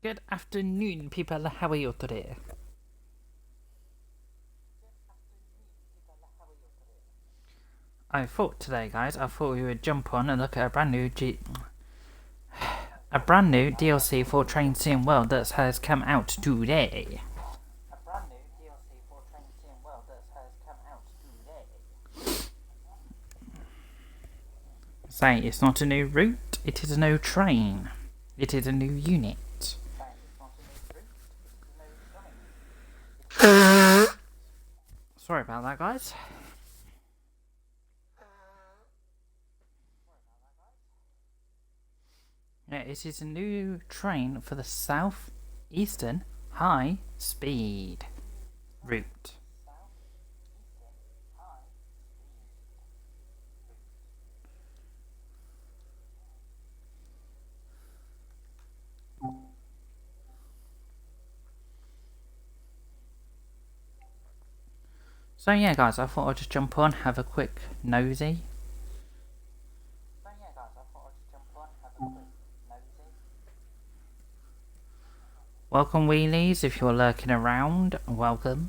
Good afternoon, people. How are you today? I thought today, guys, we would jump on and look at a brand new DLC for Train Sim World that has come out today. Say, it's not a new route, it is a new train. It is a new unit. Sorry about that, guys. Yeah, it is a new train for the South Eastern High Speed route. So yeah, guys, I thought I'd just jump on, have a quick nosy. Welcome, wheelies, if you're lurking around. Welcome.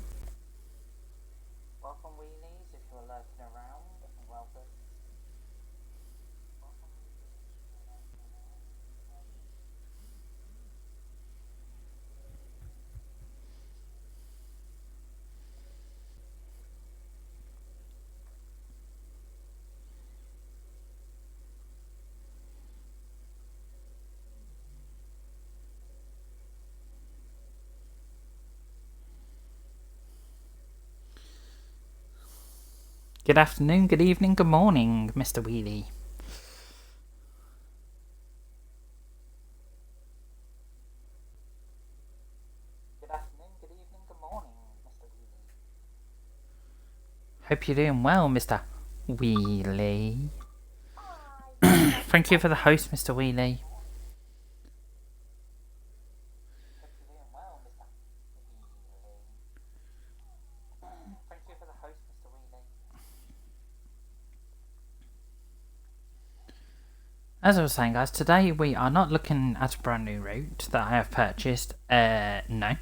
Good afternoon, good evening, good morning, Mr. Wheelie. Hope you're doing well, Mr. Wheelie. Thank you for the host, Mr. Wheelie. As I was saying, guys, today we are not looking at a brand new route that I have purchased. No.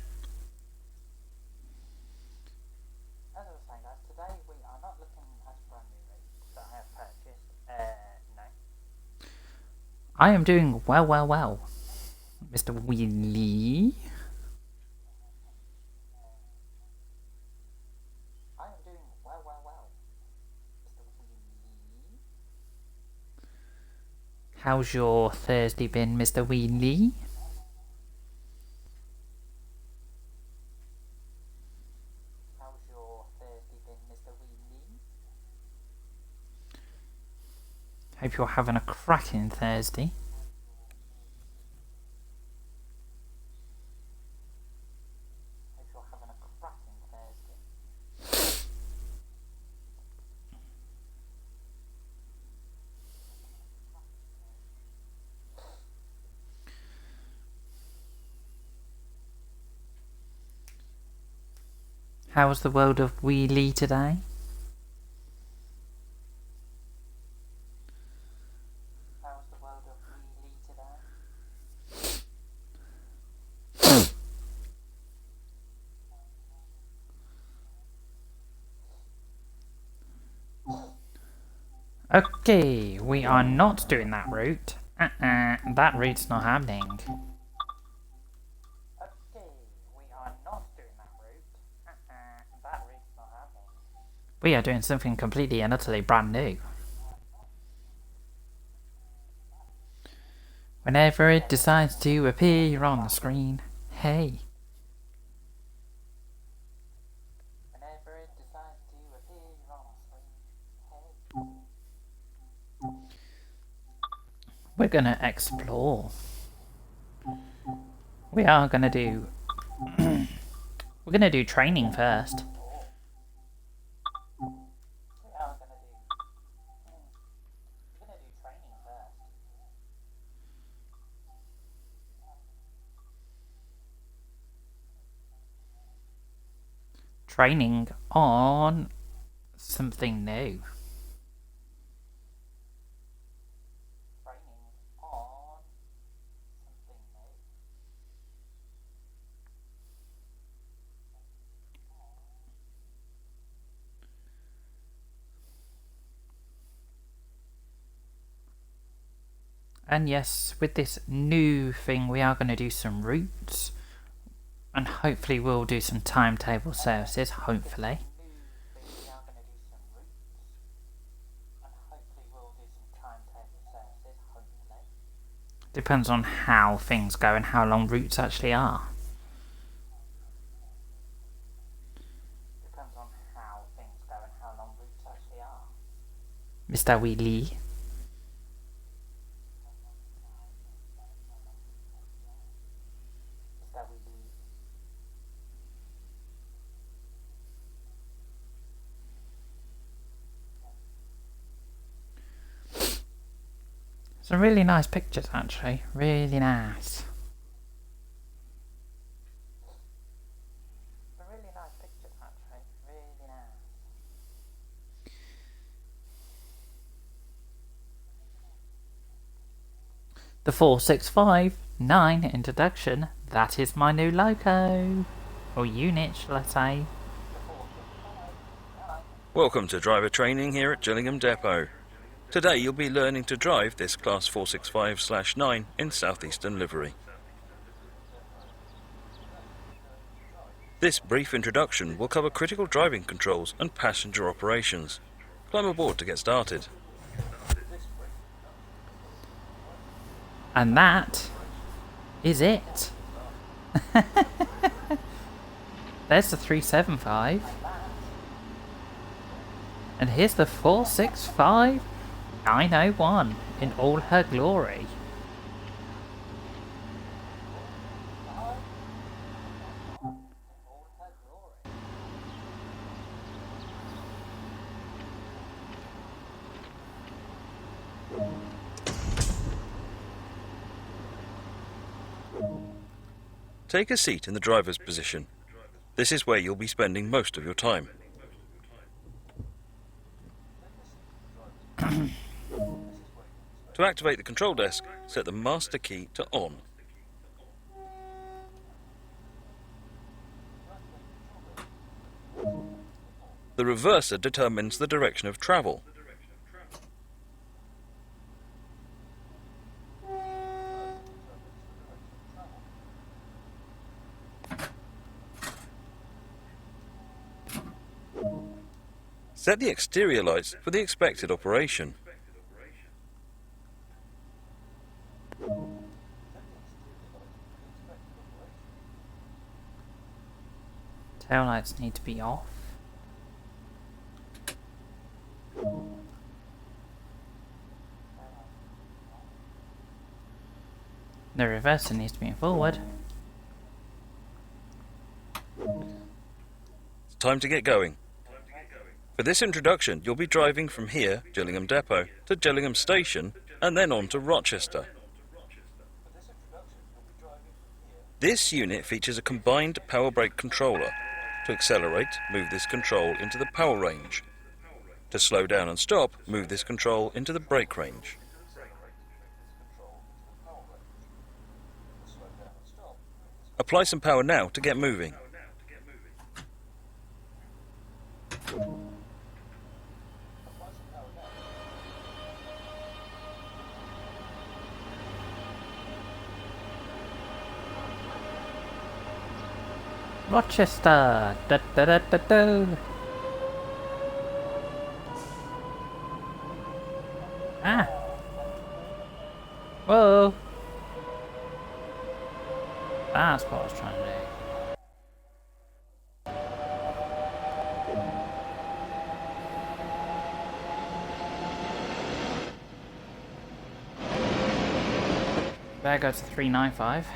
I am doing well, Mr. Wheelie. How's your Thursday been, Mr. Wheelie? Hope you're having a cracking Thursday. How's the world of Wheelie today? Okay, we are not doing that route. That route's not happening. We are doing something completely and utterly brand new. Whenever it decides to appear on the screen, hey. We're gonna explore. We are gonna do... We're gonna do training first. Training on something new. And yes, with this new thing we are going to do some routes. And hopefully we'll do some timetable services, hopefully. Depends on how things go and how long routes actually are. Mr. Wheelie. Some really nice pictures actually, really nice. The 4659 introduction, that is my new loco. Or unit, shall I say. Welcome to driver training here at Gillingham Depot. Today you'll be learning to drive this Class 465/9 in Southeastern livery. This brief introduction will cover critical driving controls and passenger operations. Climb aboard to get started. And that is it. There's the 375. And here's the 465-901 in all her glory. Take a seat in the driver's position. This is where you'll be spending most of your time. To activate the control desk, set the master key to on. The reverser determines the direction of travel. Set the exterior lights for the expected operation. Tail lights need to be off. The reverser needs to be forward. It's time to get going. For this introduction, you'll be driving from here, Gillingham Depot, to Gillingham Station, and then on to Rochester. This unit features a combined power brake controller. To accelerate, move this control into the power range. To slow down and stop, move this control into the brake range. Apply some power now to get moving. Rochester! Da, da, da, da, da. Ah! Whoa! That's what I was trying to do. There goes the 395.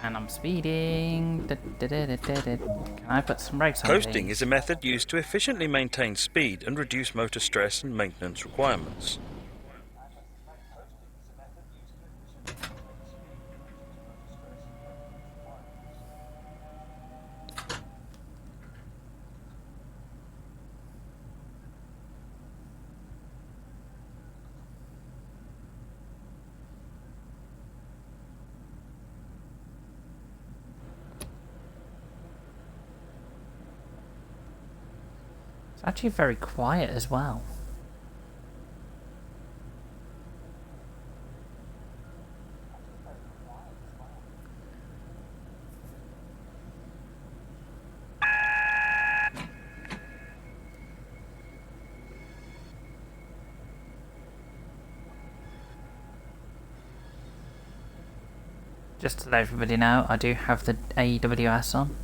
And I'm speeding. Can I put some brakes on? Coasting is a method used to efficiently maintain speed and reduce motor stress and maintenance requirements. It's actually very quiet as well. Just to let everybody know, I do have the AWS on.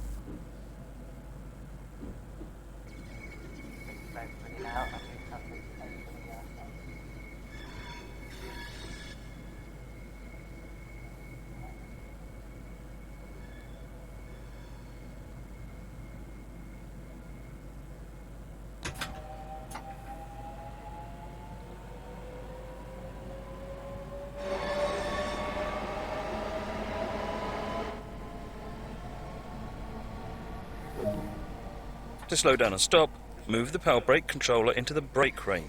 To slow down and stop, move the power brake controller into the brake range.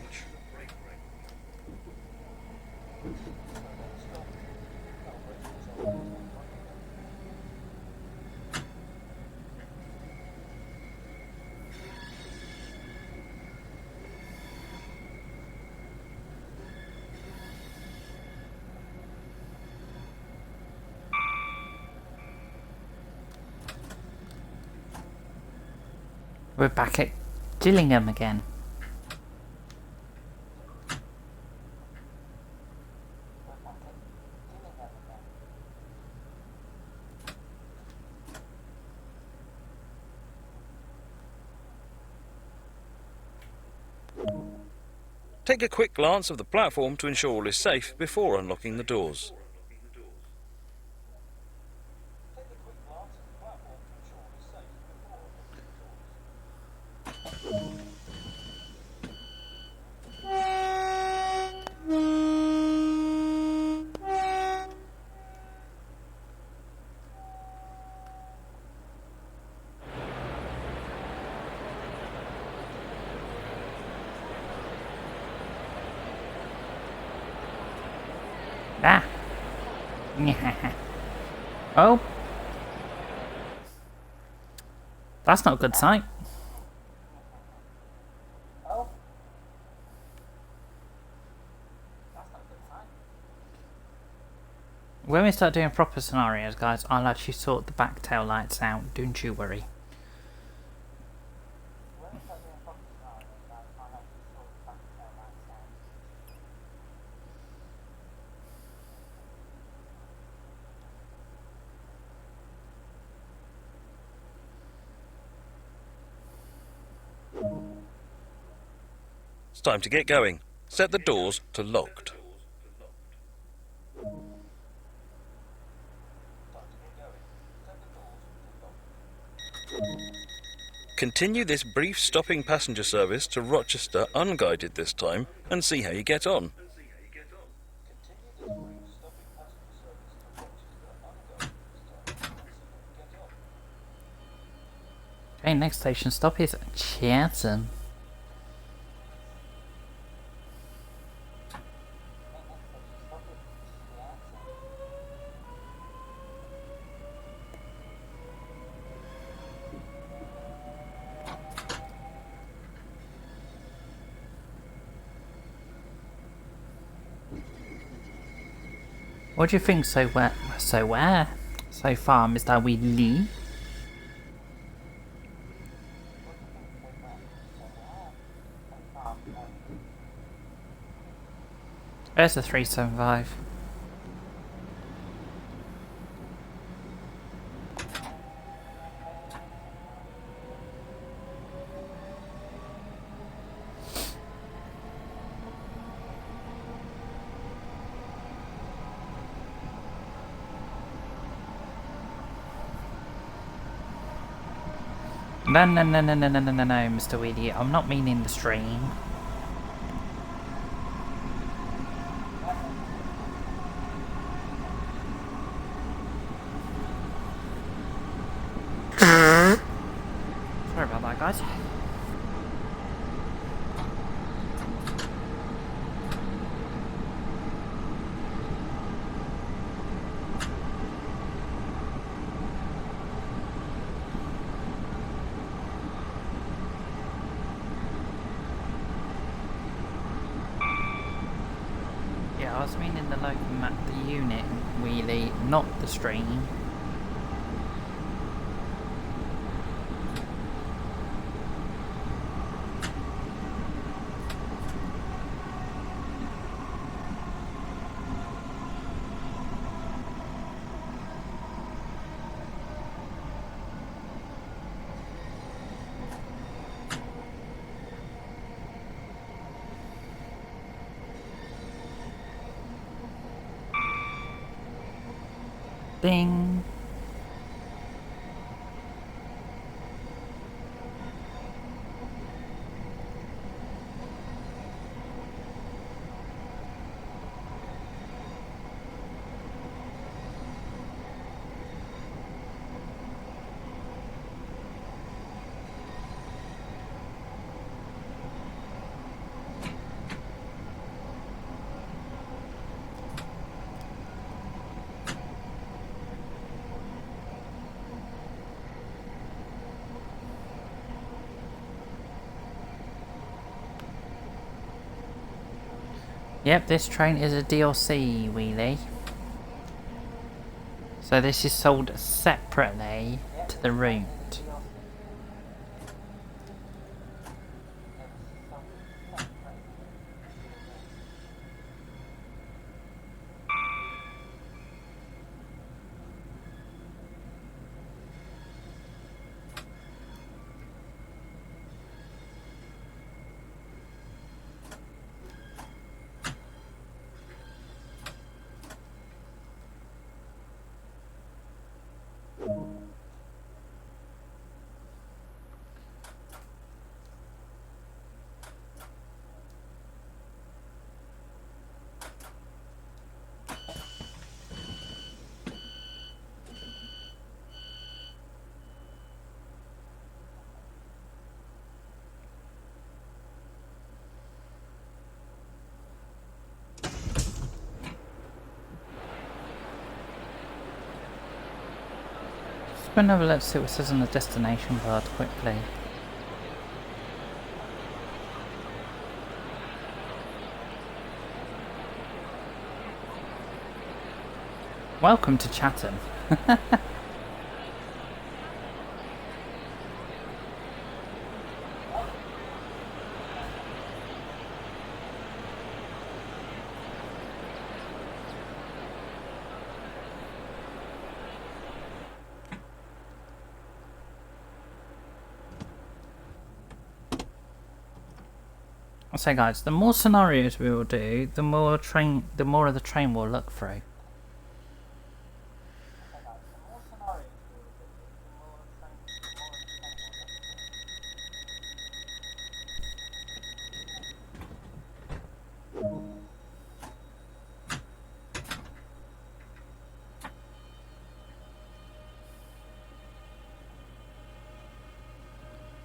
We're back at Gillingham again. Take a quick glance of the platform to ensure all is safe before unlocking the doors. Ah! Oh! That's not a good sight. When we start doing proper scenarios, guys, I'll actually sort the back tail lights out, don't you worry. It's time to get going. Set the doors to locked. Continue this brief stopping passenger service to Rochester unguided this time and see how you get on. Okay, next station stop is Chatham. What do you think so far, Mr. Weedley? There's a 375. No, Mr. Weedy, I'm not meaning the stream. Sorry about that, guys. Yeah, I was meaning the the unit wheelie, not the stream. Ding. Yep, this train is a DLC wheelie. So this is sold separately to the route. Just gonna have a look, see what it says on the destination card quickly. Welcome to Chatham. I'll say, guys, the more scenarios we will do, the more of the train we'll look through.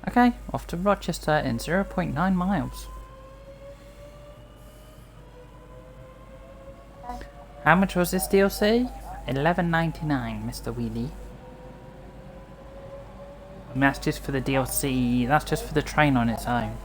Okay, off to Rochester in 0.9 miles. How much was this DLC? $11.99, Mr. Wheelie. And that's just for the DLC, that's just for the train on its own.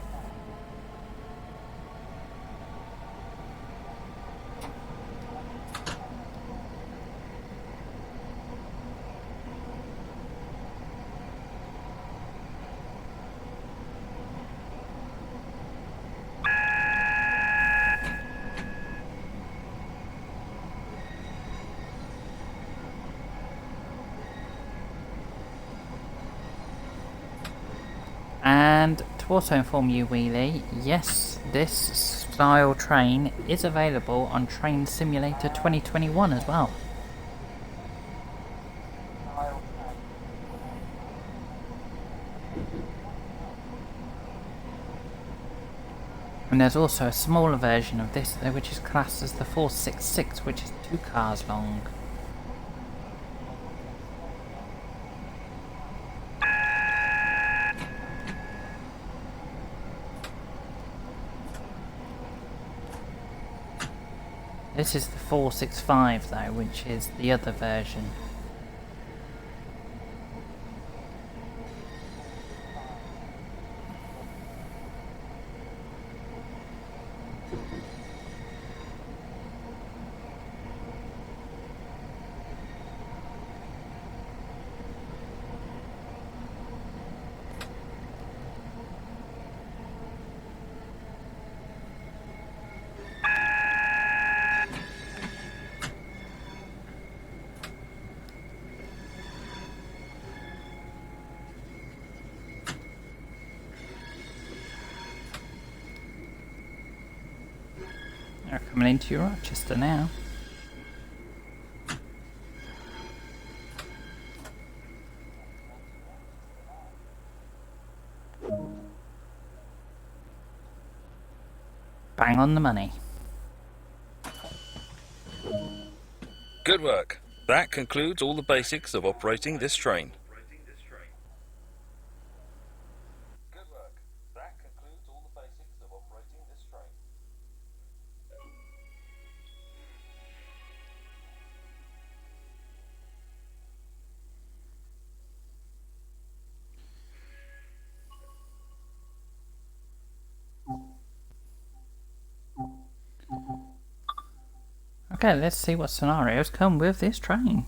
And to also inform you, Wheelie, yes, this style train is available on Train Simulator 2021 as well. And there's also a smaller version of this, which is classed as the 466, which is 2 cars long. This is the 465 though, which is the other version. They're coming into Rochester now. Bang on the money. Good work. That concludes all the basics of operating this train. Good work. That concludes all the basics of operating this train. Okay, let's see what scenarios come with this train.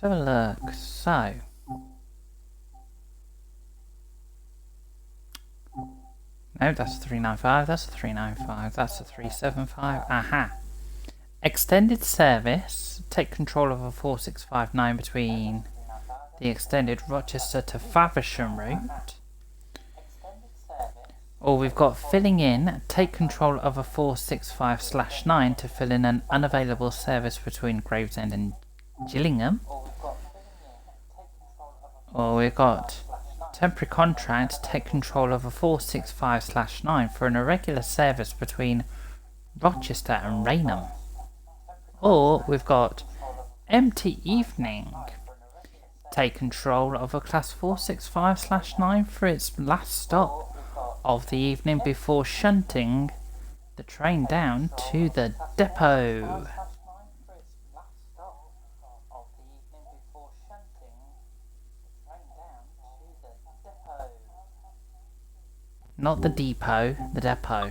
Let's have a look. So, no, that's a 395, that's a 395, that's a 375. Aha. Extended service. Take control of a 4659 between the extended Rochester to Faversham route. Or we've got filling in. Take control of a 465/9 to fill in an unavailable service between Gravesend and Gillingham. Or we've got temporary contract, take control of a 465/9 for an irregular service between Rochester and Raynham. Or we've got empty evening, take control of a class 465/9 for its last stop of the evening before shunting the train down to the depot. Not the depot, the depot.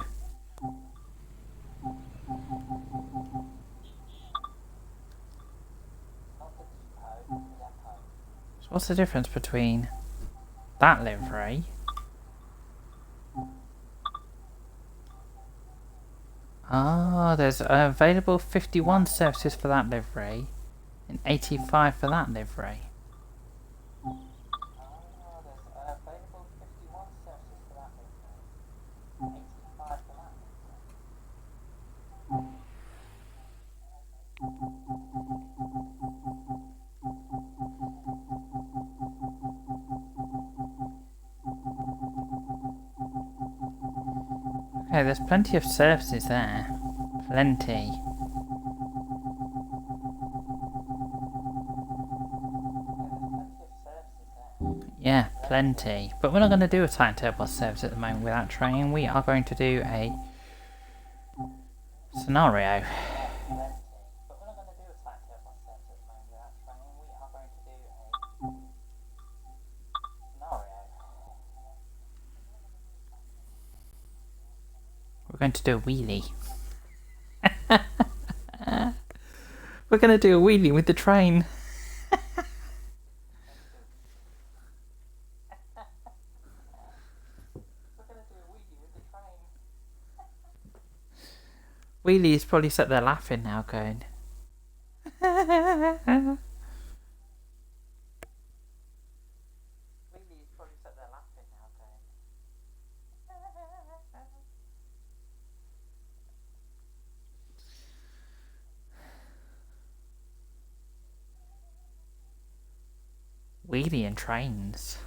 So what's the difference between that livery there's available 51 services for that livery and 85 for that livery. Okay, there's plenty of services there. Plenty. Yeah, plenty. But we're not going to do a timetable service at the moment with that train. We are going to do a scenario. We're going to do a wheelie. We're going to do a wheelie with the train. Wheelie's probably sat there laughing now, going. Wheelie and trains.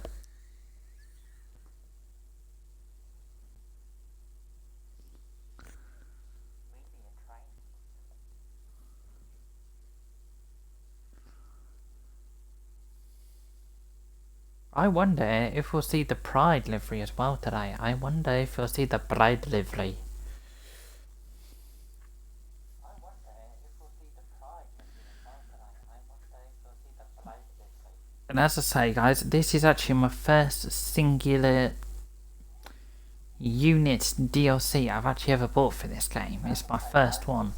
I wonder if we'll see the Pride livery as well today. I wonder if we'll see the Pride livery. And as I say, guys, this is actually my first singular unit DLC I've actually ever bought for this game. It's my first one.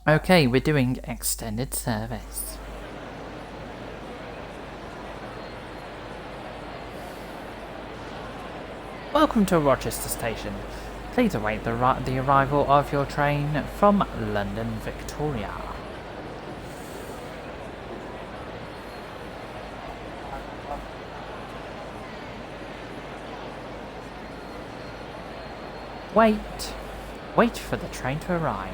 Okay, we're doing extended service. Welcome to Rochester Station. Please await the arrival of your train from London Victoria. Wait. Wait for the train to arrive.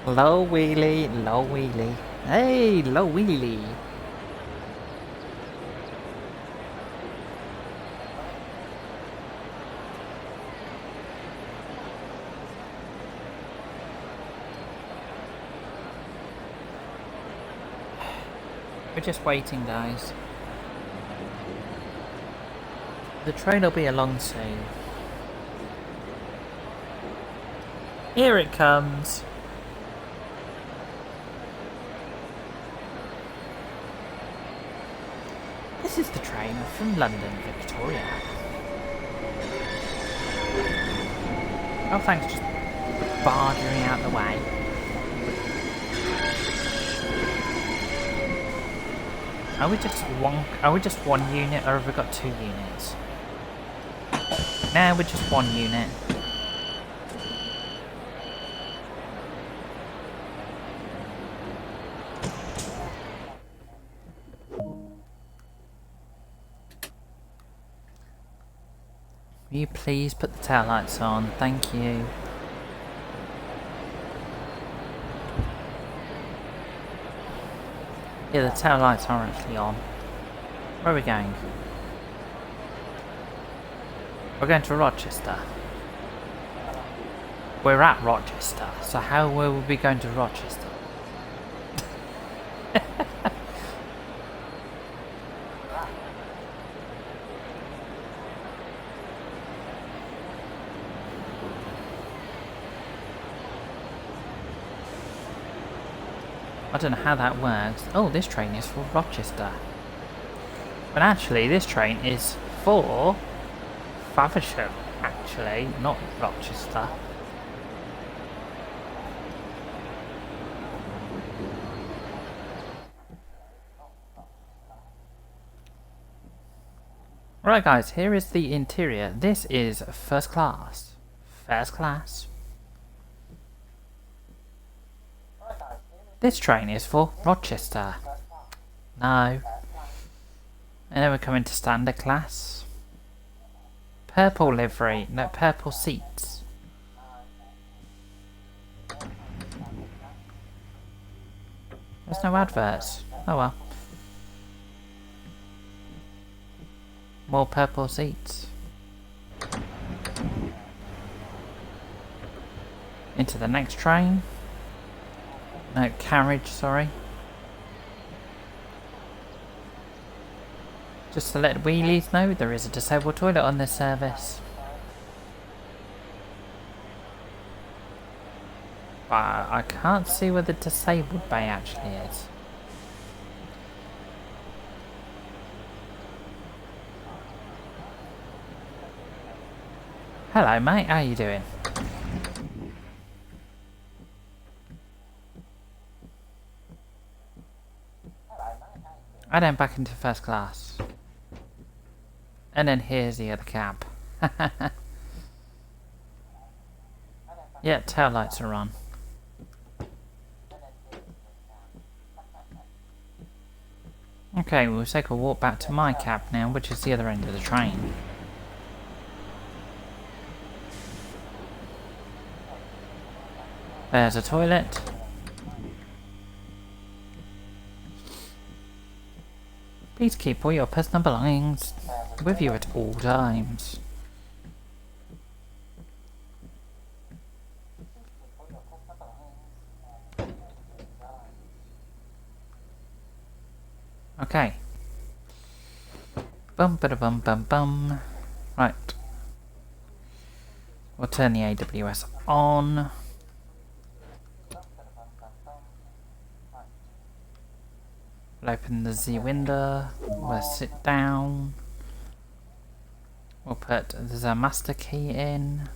Low wheelie, low wheelie. Hey, low wheelie. We're just waiting, guys. The train will be along soon. Here it comes. This is the train from London, Victoria. Oh, thanks, just barging out the way. Are we just one unit, or have we got 2 units? No, we're just 1 unit. Will you please put the taillights on? Thank you. Yeah, the taillights are actually on. Where are we going? We're going to Rochester. We're at Rochester, so how will we be going to Rochester? I don't know how that works. Oh, this train is for Rochester. But actually, this train is for Faversham, actually, not Rochester. Right, guys, here is the interior. This is first class. First class. This train is for Rochester. No. And then we're coming to standard class. Purple livery. No, purple seats. There's no adverts. Oh well. More purple seats. Into the next train. No, carriage, sorry. Just to let wheelies know, there is a disabled toilet on this service. But I can't see where the disabled bay actually is. Hello mate, how you doing? And then back into first class. And then here's the other cab. Yeah, taillights are on. Okay, we'll take a walk back to my cab now, which is the other end of the train. There's a toilet. Please keep all your personal belongings with you at all times. Okay. Bum ba da bum bum bum. Right. We'll turn the AWS on. We'll open the Z window. We'll sit down. We'll put the master key in.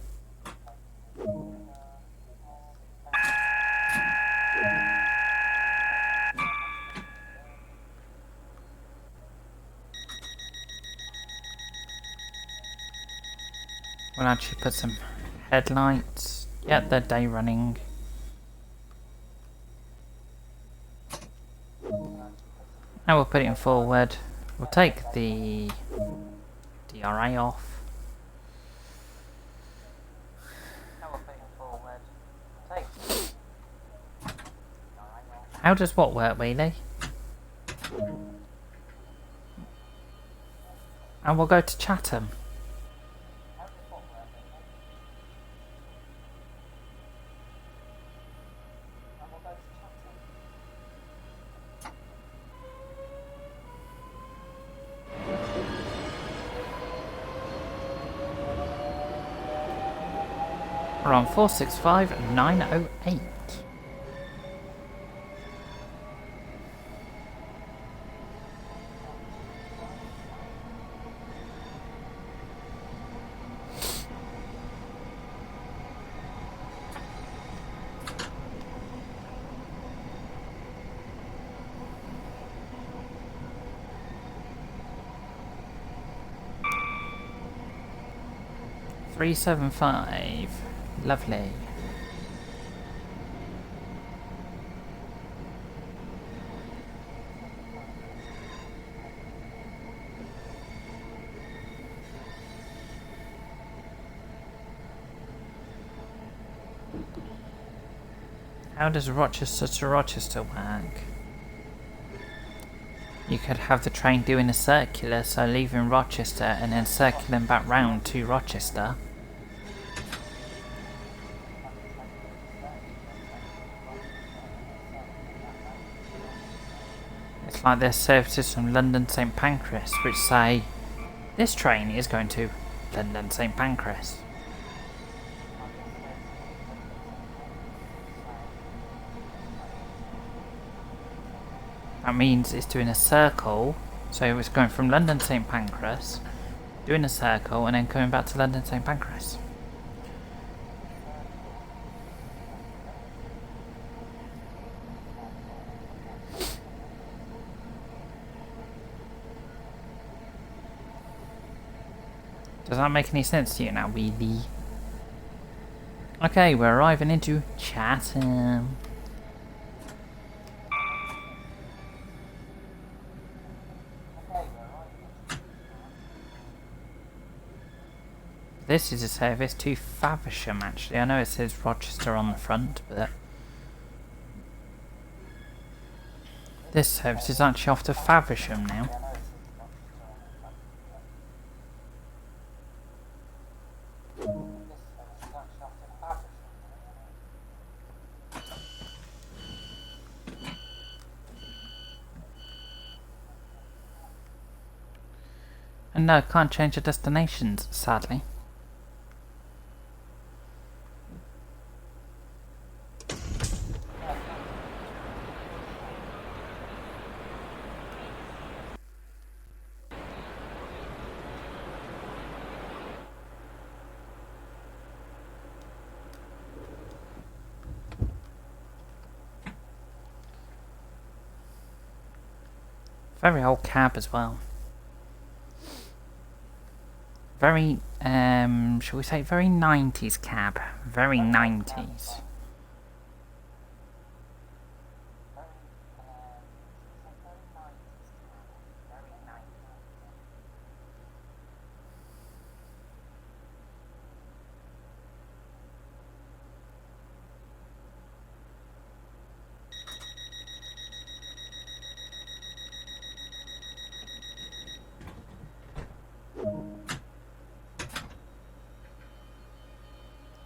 We'll actually put some headlights. Yep, they're day running. Now we'll put it in forward. We'll take the DRA off. How does what work, Wheelie? And we'll go to Chatham. We're on 465908. $375. Lovely. How does Rochester to Rochester work? You could have the train doing a circular, so leaving Rochester and then circling back round to Rochester. It's like there's services from London St Pancras which say, this train is going to London St Pancras. That means it's doing a circle, so it's going from London St Pancras, doing a circle, and then coming back to London St Pancras. Does that make any sense to you now, Wheelie? Okay, we're arriving into Chatham. This is a service to Faversham, actually. I know it says Rochester on the front, but this service is actually off to Faversham now. And no, can't change the destinations, sadly. Very old cab as well. Very, shall we say, very 90s cab. Very 90s.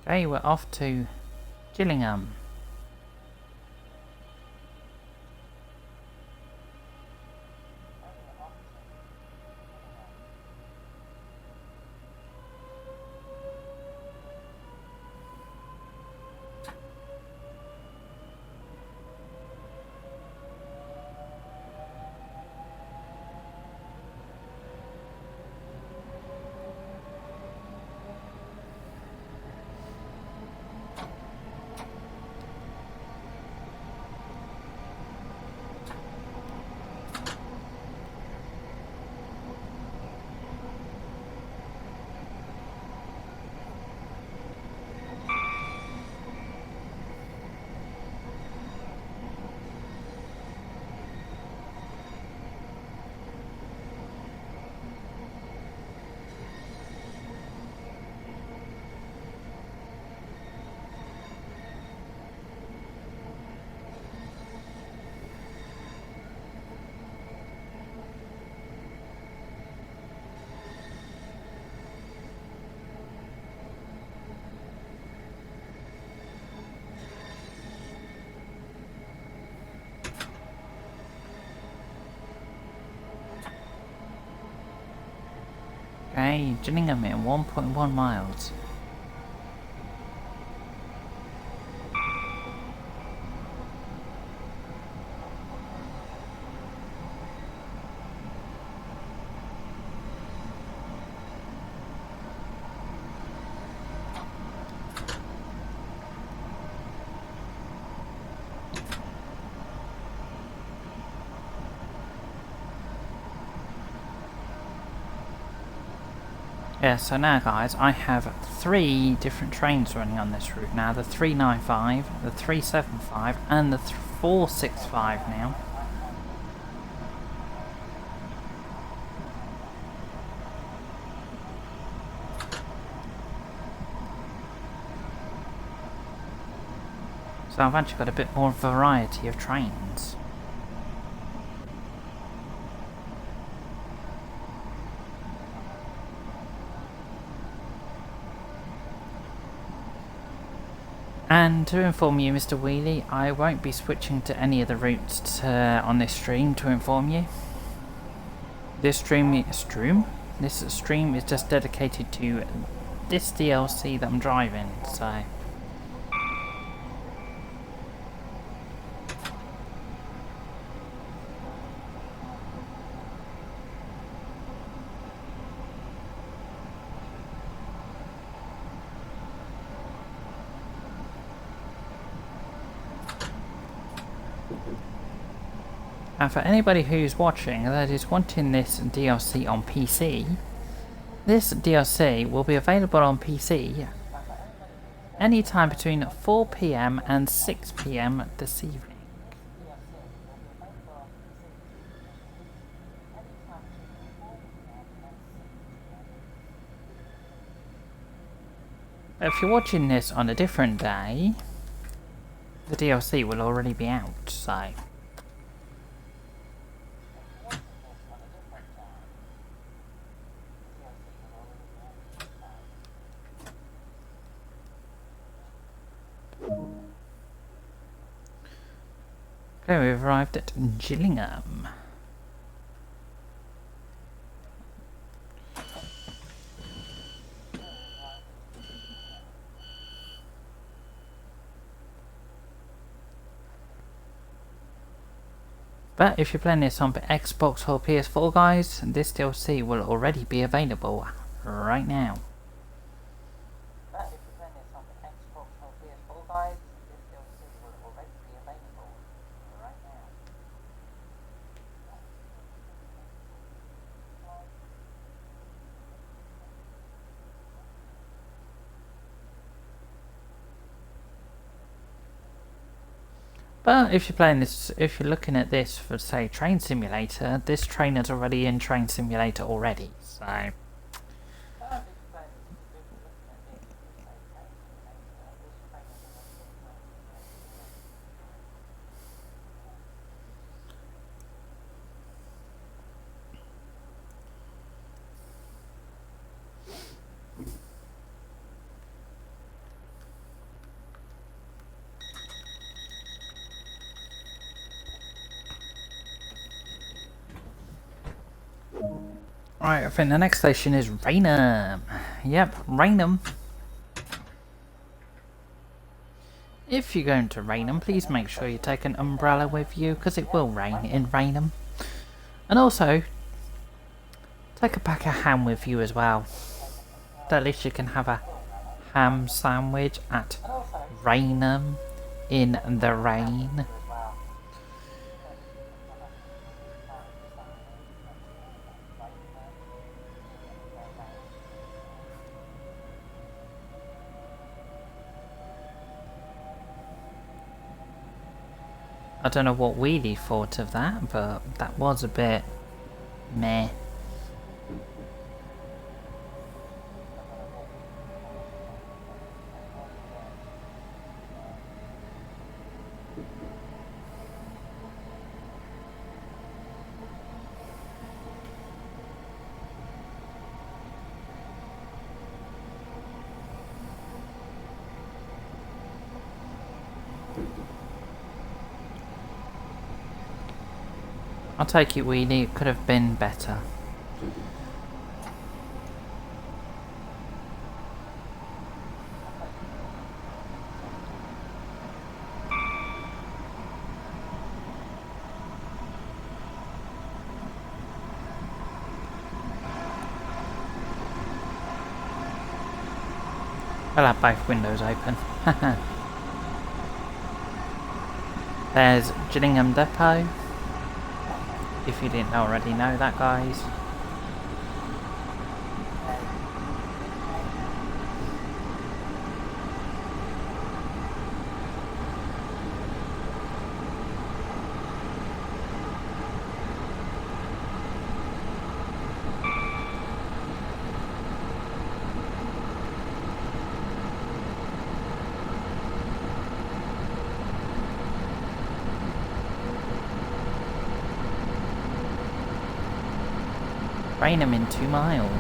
Okay, we're off to Gillingham. Okay, Gillingham in 1.1 miles. Yeah, so now guys, I have 3 different trains running on this route now. The 395, the 375 and the 465 now. So I've actually got a bit more variety of trains. And to inform you, Mr. Wheelie, I won't be switching to any of the routes on this stream to inform you. This stream is just dedicated to this DLC that I'm driving, so... And for anybody who's watching that is wanting this DLC on PC, this DLC will be available on PC anytime between 4 PM and 6 PM this evening. If you're watching this on a different day, the DLC will already be out, so... Okay, we've arrived at Gillingham. But if you're playing this on Xbox or PS4 guys, this DLC will already be available right now. But if you're playing this, if you're looking at this for say Train Simulator, this train is already in Train Simulator already, so... Right, I think the next station is Raynham. Yep, Raynham. If you're going to Raynham, please make sure you take an umbrella with you, because it will rain in Raynham. And also, take a pack of ham with you as well. So at least you can have a ham sandwich at Raynham in the rain. I don't know what Wheelie thought of that, but that was a bit meh. I'll take it, Wheelie, it could have been better. I'll have both windows open. There's Gillingham Depot. If you didn't already know that, guys. Rainham in 2 miles.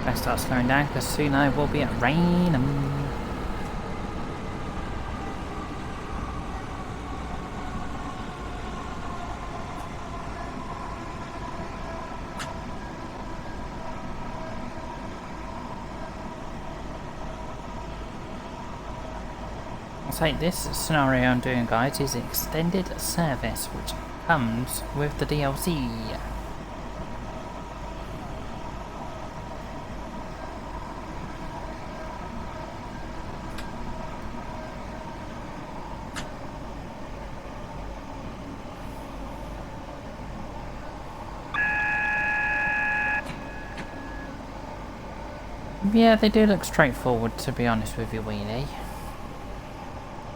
I start slowing down because soon I will be at Rainham. So this scenario I'm doing, guys, is extended service, which comes with the DLC. Yeah, they do look straightforward, to be honest with you, Wheelie.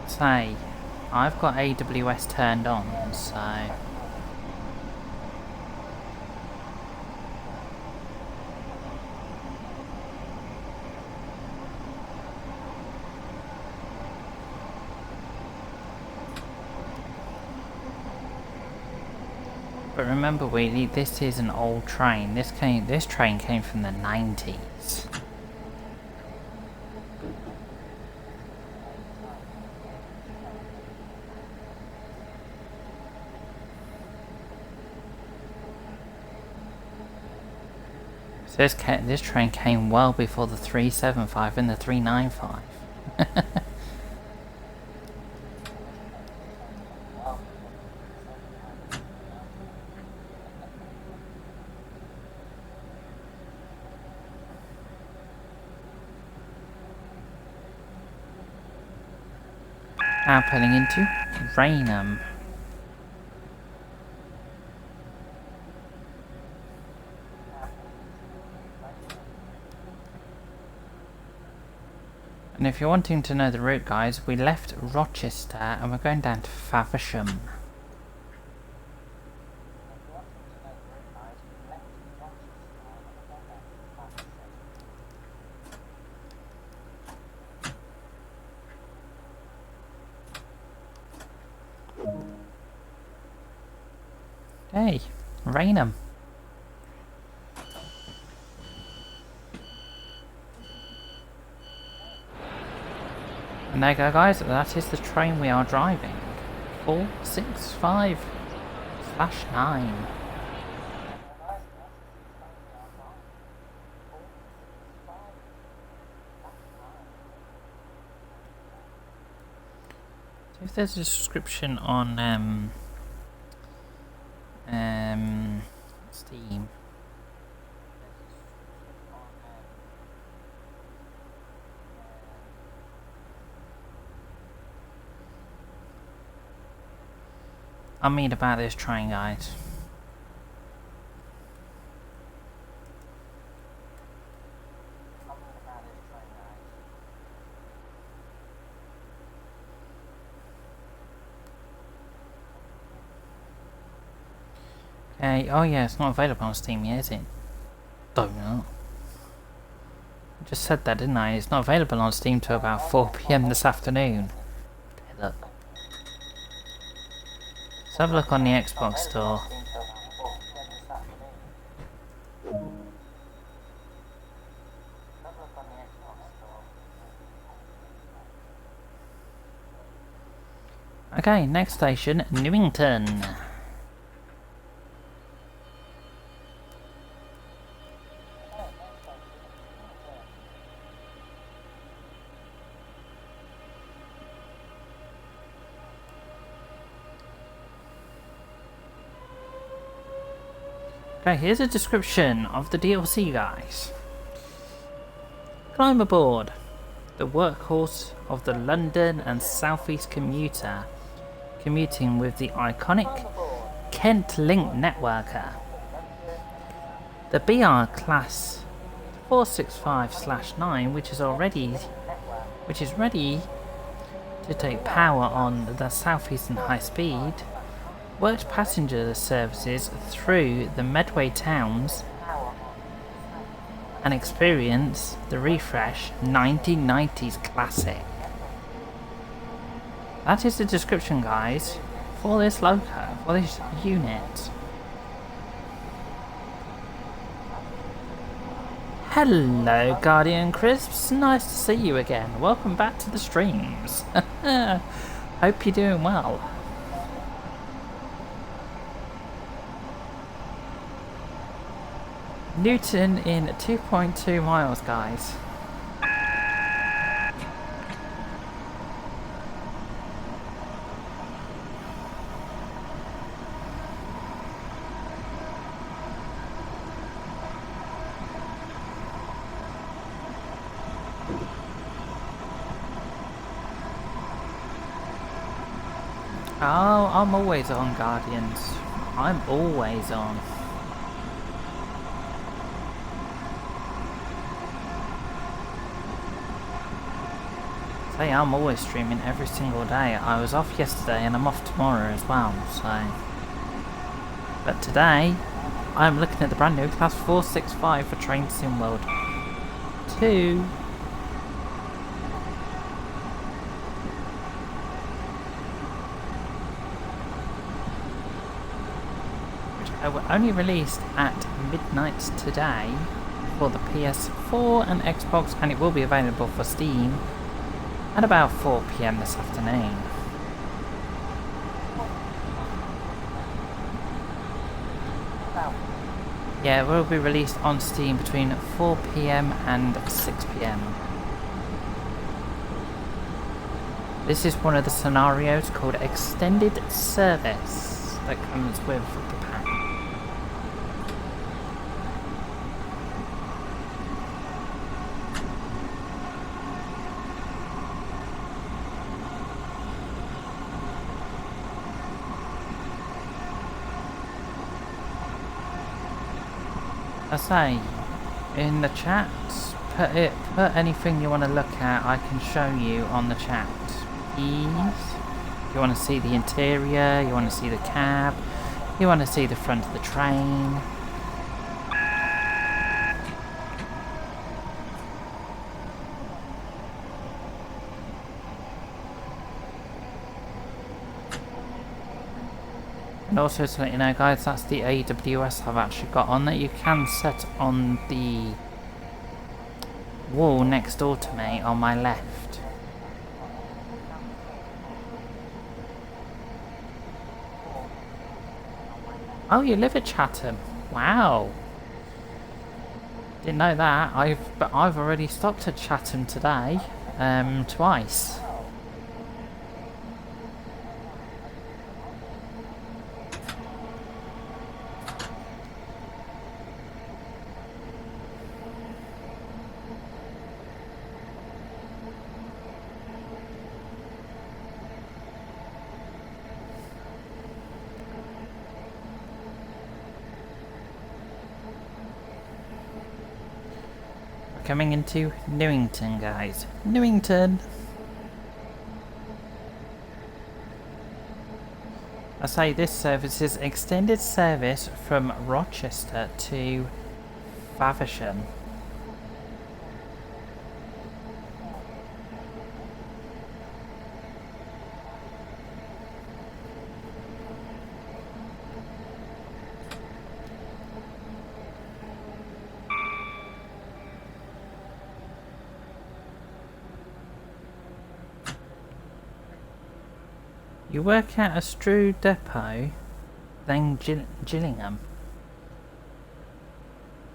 Say, I've got AWS turned on, so... But remember, Wheelie, this is an old train. This train came from the 90s. So this train came well before the 375 and the 395. Now pulling into Rainham. And if you're wanting to know the route, guys, we left Rochester and we're going down to Faversham. Hey, Rainham. And there you go, guys, that is the train we are driving. 465/9. So if there's a description on Steam. I mean about this train, guys. Oh yeah, it's not available on Steam yet, is it? Donut. I just said that, didn't I? It's not available on Steam till about 4 PM this afternoon. Look. Let's have a look on the Xbox store. Okay, next station, Newington. Okay, here's a description of the DLC, guys. Climb aboard. The workhorse of the London and South East commuter, commuting with the iconic Kent Link networker. The BR class 465/9, which is ready to take power on the Southeastern High Speed, worked passenger services through the Medway towns and experience the refresh 1990s classic. That is the description, guys, for this loco, for this unit. Hello, Guardian Crisps. Nice to see you again. Welcome back to the streams. Hope you're doing well. Newton in 2.2 miles, guys. Oh, I'm always on, Guardians. I'm always on. Say, I'm always streaming every single day. I was off yesterday and I'm off tomorrow as well, so... But today, I'm looking at the brand new Class 465 for Train Sim World 2. Which were only released at midnight today for the PS4 and Xbox, and it will be available for Steam at about 4 PM this afternoon. Yeah, it will be released on Steam between 4 PM and 6 PM. This is one of the scenarios called Extended Service that comes with the pack. I say, in the chat, put anything you want to look at, I can show you on the chat. Please. You want to see the interior, you want to see the cab, you want to see the front of the train. And also to let you know, guys, that's the AWS I've actually got on that you can set on the wall next door to me on my left. Oh, you live at Chatham? Wow. Didn't know that. But I've already stopped at Chatham today, twice. Coming into Newington, guys. Newington! I say this service is extended service from Rochester to Faversham. You work out a Strood Depot, then Gillingham.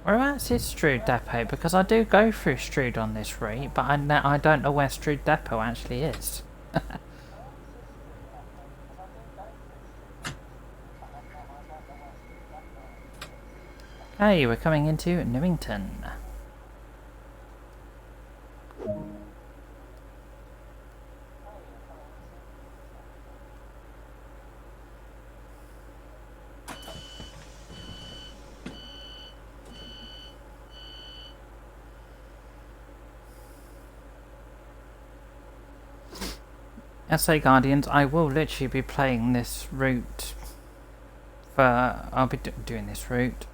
Whereabouts is Strood Depot? Because I do go through Strood on this route, but I don't know where Strood Depot actually is. Hey, we're coming into Newington. SA Guardians, I will literally be playing this route for... I'll be doing this route.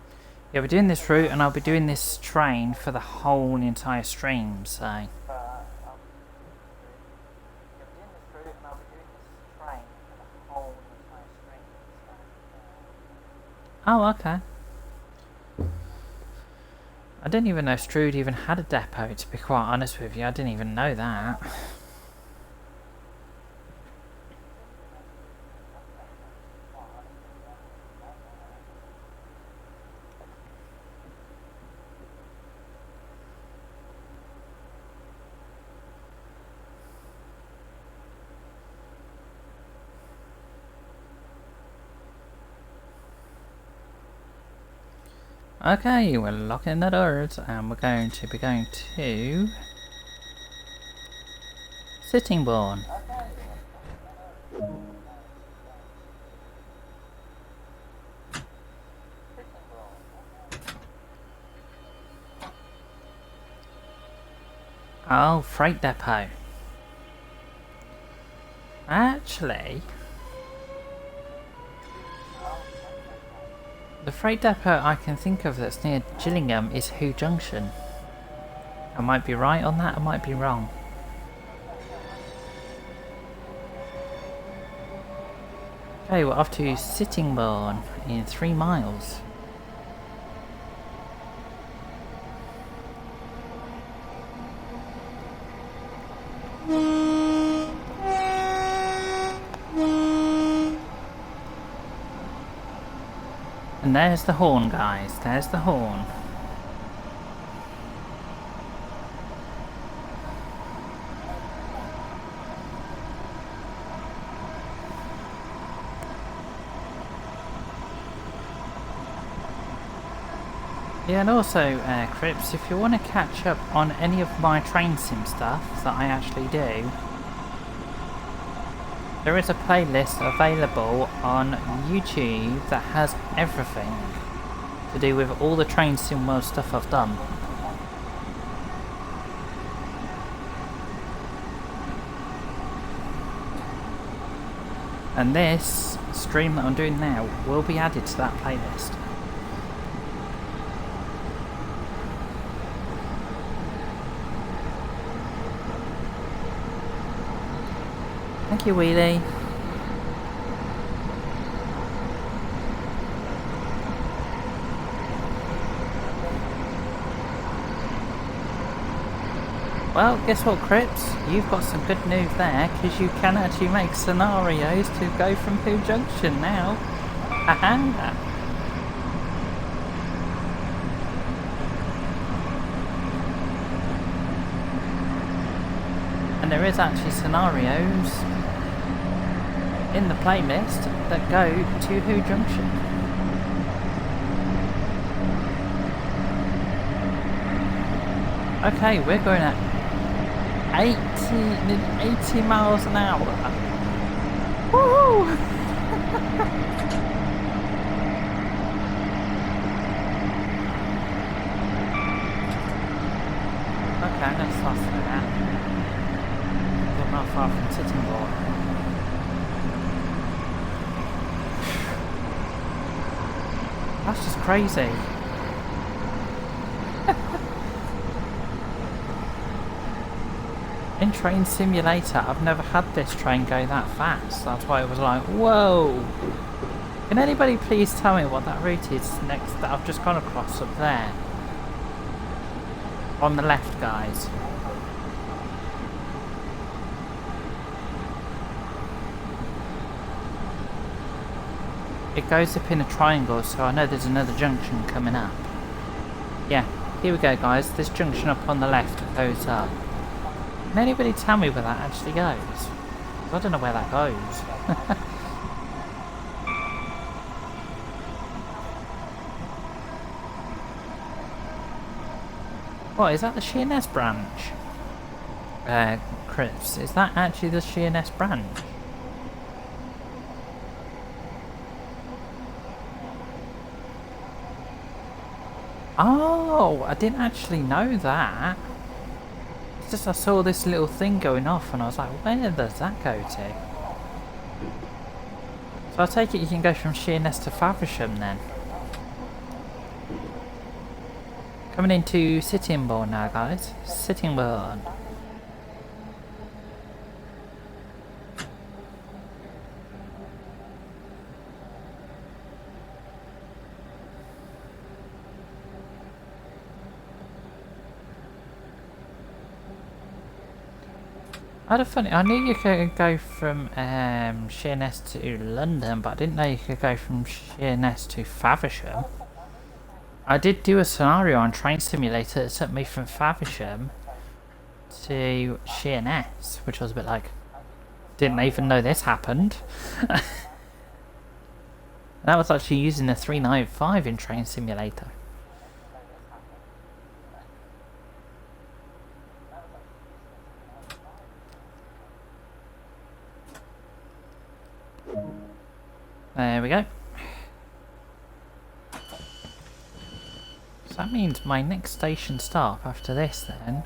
Yeah, we're doing this route and I'll be doing this train for the whole entire stream, so... Oh, okay. I didn't even know Strood even had a depot, to be quite honest with you. I didn't even know that. Okay, we're locking the doors and we're going to be going to Sittingbourne. Oh, freight depot. Actually, the freight depot I can think of that's near Gillingham is Who Junction. I might be right on that, I might be wrong. Okay, we're off to Sittingbourne in 3 miles. And there's the horn, guys. There's the horn. Yeah, and also, Crips, if you want to catch up on any of my train sim stuff that I actually do, there is a playlist available on YouTube that has everything to do with all the train sim world stuff I've done. And this stream that I'm doing now will be added to that playlist. Thank you, Wheelie. Well, guess what, Crips? You've got some good news there, because you can actually make scenarios to go from Who Junction now. Haha. And there is actually scenarios in the playlist that go to Who Junction. Okay, we're going at 80 miles an hour. Woohoo! Okay, let's start with that. Not far from Sittingbourne. crazy. In Train Simulator, I've never had this train go that fast. That's why it was like, whoa. Can anybody please tell me what that route is next that I've just gone across up there? On the left, guys. It goes up in a triangle, so I know there's another junction coming up. Yeah, here we go, guys. This junction up on the left goes up. Can anybody tell me where that actually goes? 'Cause I don't know where that goes. What, is that the Sheerness branch? Chris, is that actually the Sheerness branch? Oh, I didn't actually know that. It's just I saw this little thing going off and I was like, where does that go to? So I take it you can go from Sheerness to Faversham then. Coming into Sittingbourne now, guys. Sittingbourne. I knew you could go from Sheerness to London, but I didn't know you could go from Sheerness to Faversham. I did do a scenario on Train Simulator that took me from Faversham to Sheerness, which was a bit like, didn't even know this happened. That was actually using the 395 in Train Simulator. There we go. So that means my next station stop after this then.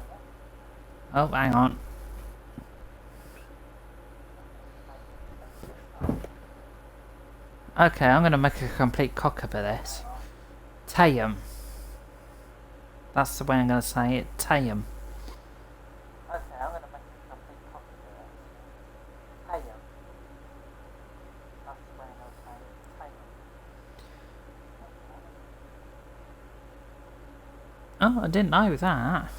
Oh, hang on. Okay, I'm going to make a complete cock up of this. Chatham. That's the way I'm going to say it. Chatham. Okay, I'm going to make a complete cock up of this. Chatham. That's the way I'm going to say it. Chatham. Oh, I didn't know that.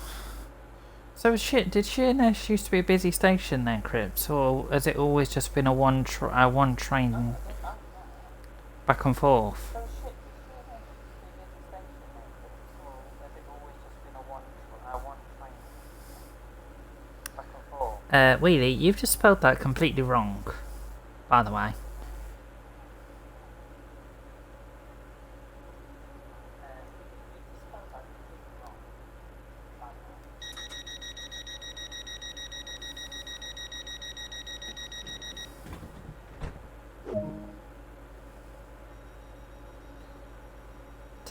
So did Sheerness used to be a busy station then, Cripps? Or has it always just been a one train back and forth? Wheelie, you've just spelled that completely wrong, by the way.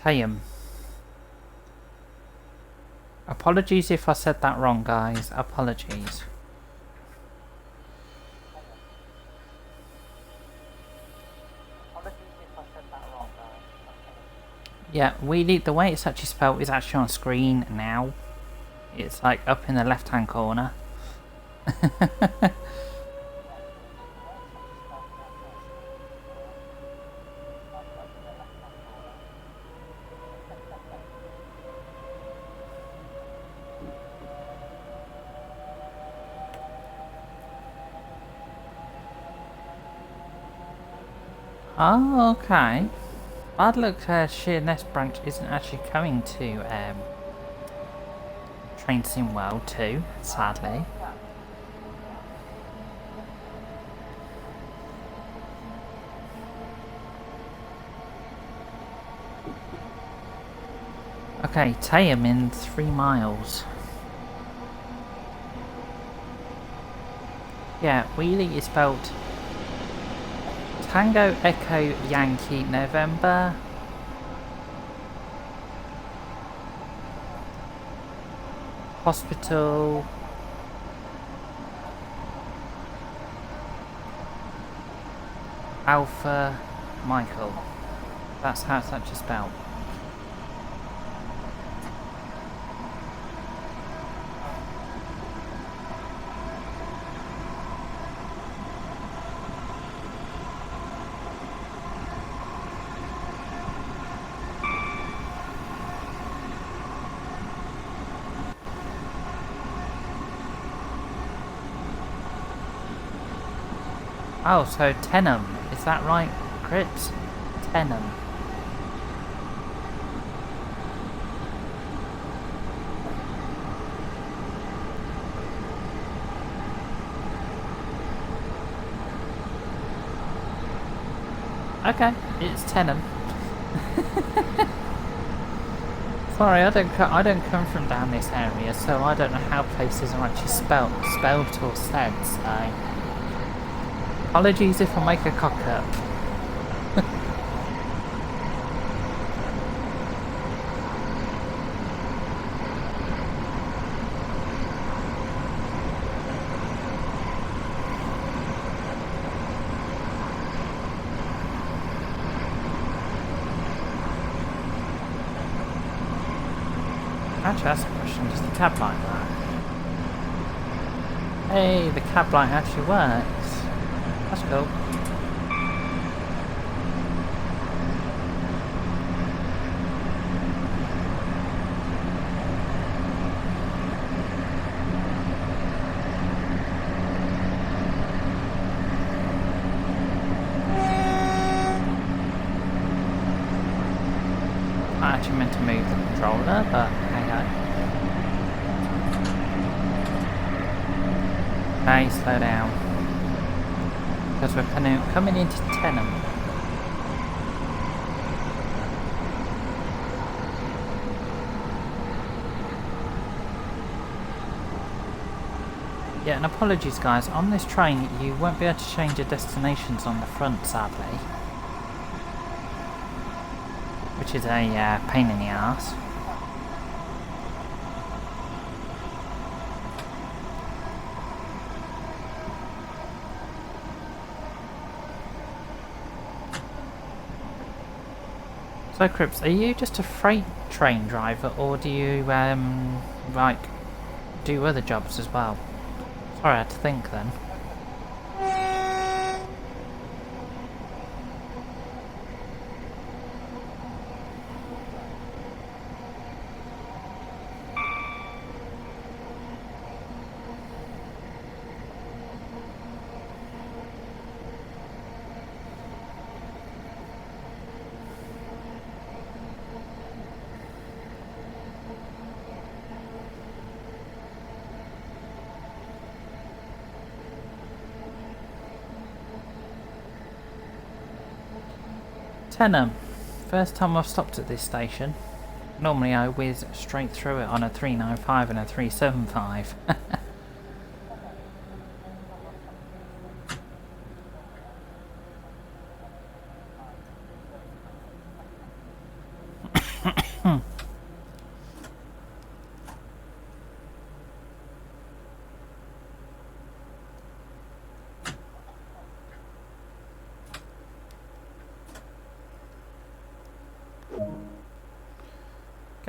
Chatham. Apologies if I said that wrong, guys. Apologies. Yeah, Wheelie, the way it's actually spelled is actually on screen now. It's like up in the left hand corner. Oh, okay. Bad luck, Sheerness branch isn't actually coming to Train Sim World 2, sadly. Okay, Chatham in 3 miles. Yeah, Wheelie is spelled Tango Echo Yankee November. Hospital. Alpha Michael. That's how it's actually spelled. Oh, so Tenham. Is that right, Crips? Tenham. Okay, it's Tenham. Sorry, I don't come from down this area, so I don't know how places are actually spelt or said. So apologies if I make a cock up. Actually, that's a question. Does the cab light work? Hey, the cab light actually works. That's cool. I actually meant to move the controller, but hang on. Okay, slow down. Because we're coming into Tenham. Yeah, and apologies guys, on this train you won't be able to change your destinations on the front, sadly. Which is a pain in the arse. So Crips, are you just a freight train driver, or do you like do other jobs as well? Sorry, I had to think then. Tenham. First time I've stopped at this station. Normally I whiz straight through it on a 395 and a 375.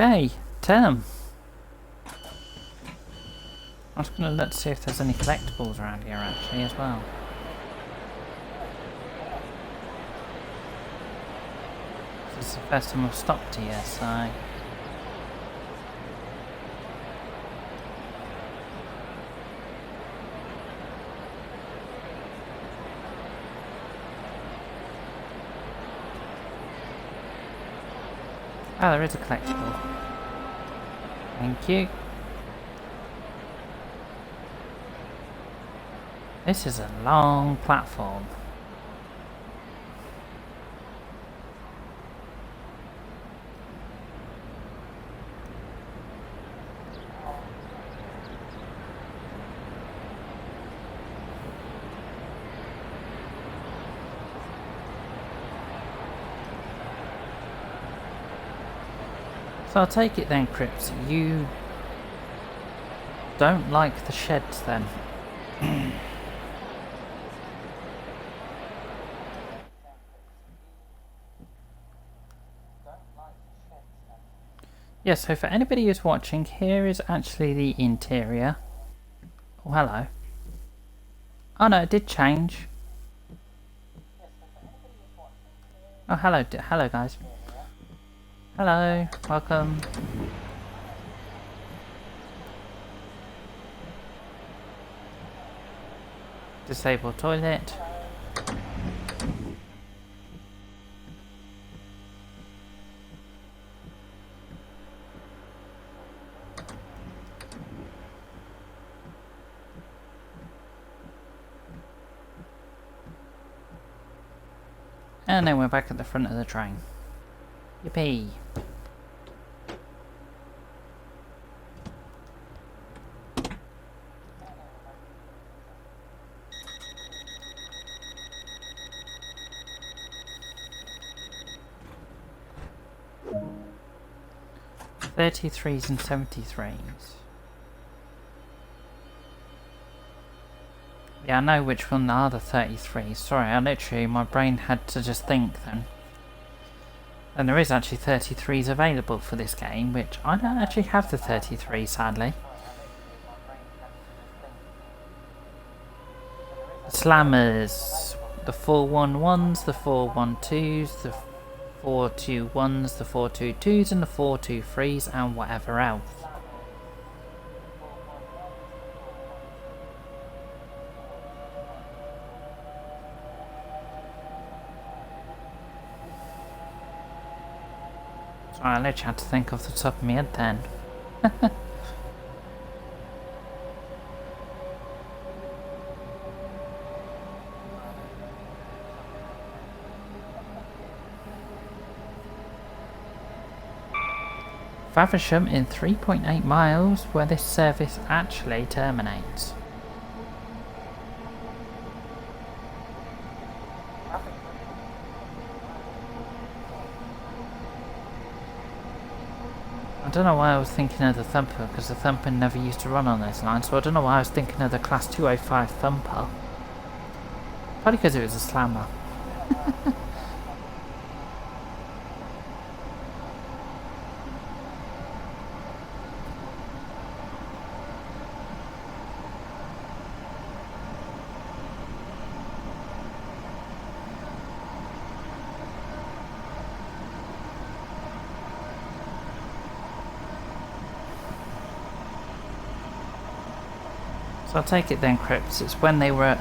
Okay, Tenham. I'm just gonna look to see if there's any collectibles around here actually as well. This is the first time I've stopped here, so... Oh, there is a collectible. Thank you. This is a long platform. So I'll take it then, Crips, you don't like the sheds then? Yeah, so for anybody who's watching, here is actually the interior. Oh, hello. Oh no, it did change. Oh, hello, hello guys. Hello, welcome. Disable toilet. And then we're back at the front of the train. Yippee! .33s and 73s. Yeah, I know which one are the 33s. Sorry, my brain had to just think then. And there is actually 33s available for this game, which I don't actually have the 33, sadly. Slammers. The 411s, the 412s, the 421s, the 422s, and the 423s, and whatever else. Sorry, I literally had to think off the top of my head then. Faversham in 3.8 miles, where this service actually terminates. I don't know why I was thinking of the Thumper, because the Thumper never used to run on this line, so I don't know why I was thinking of the Class 205 Thumper. Probably because it was a slammer. So I'll take it then, Crips. It's when they were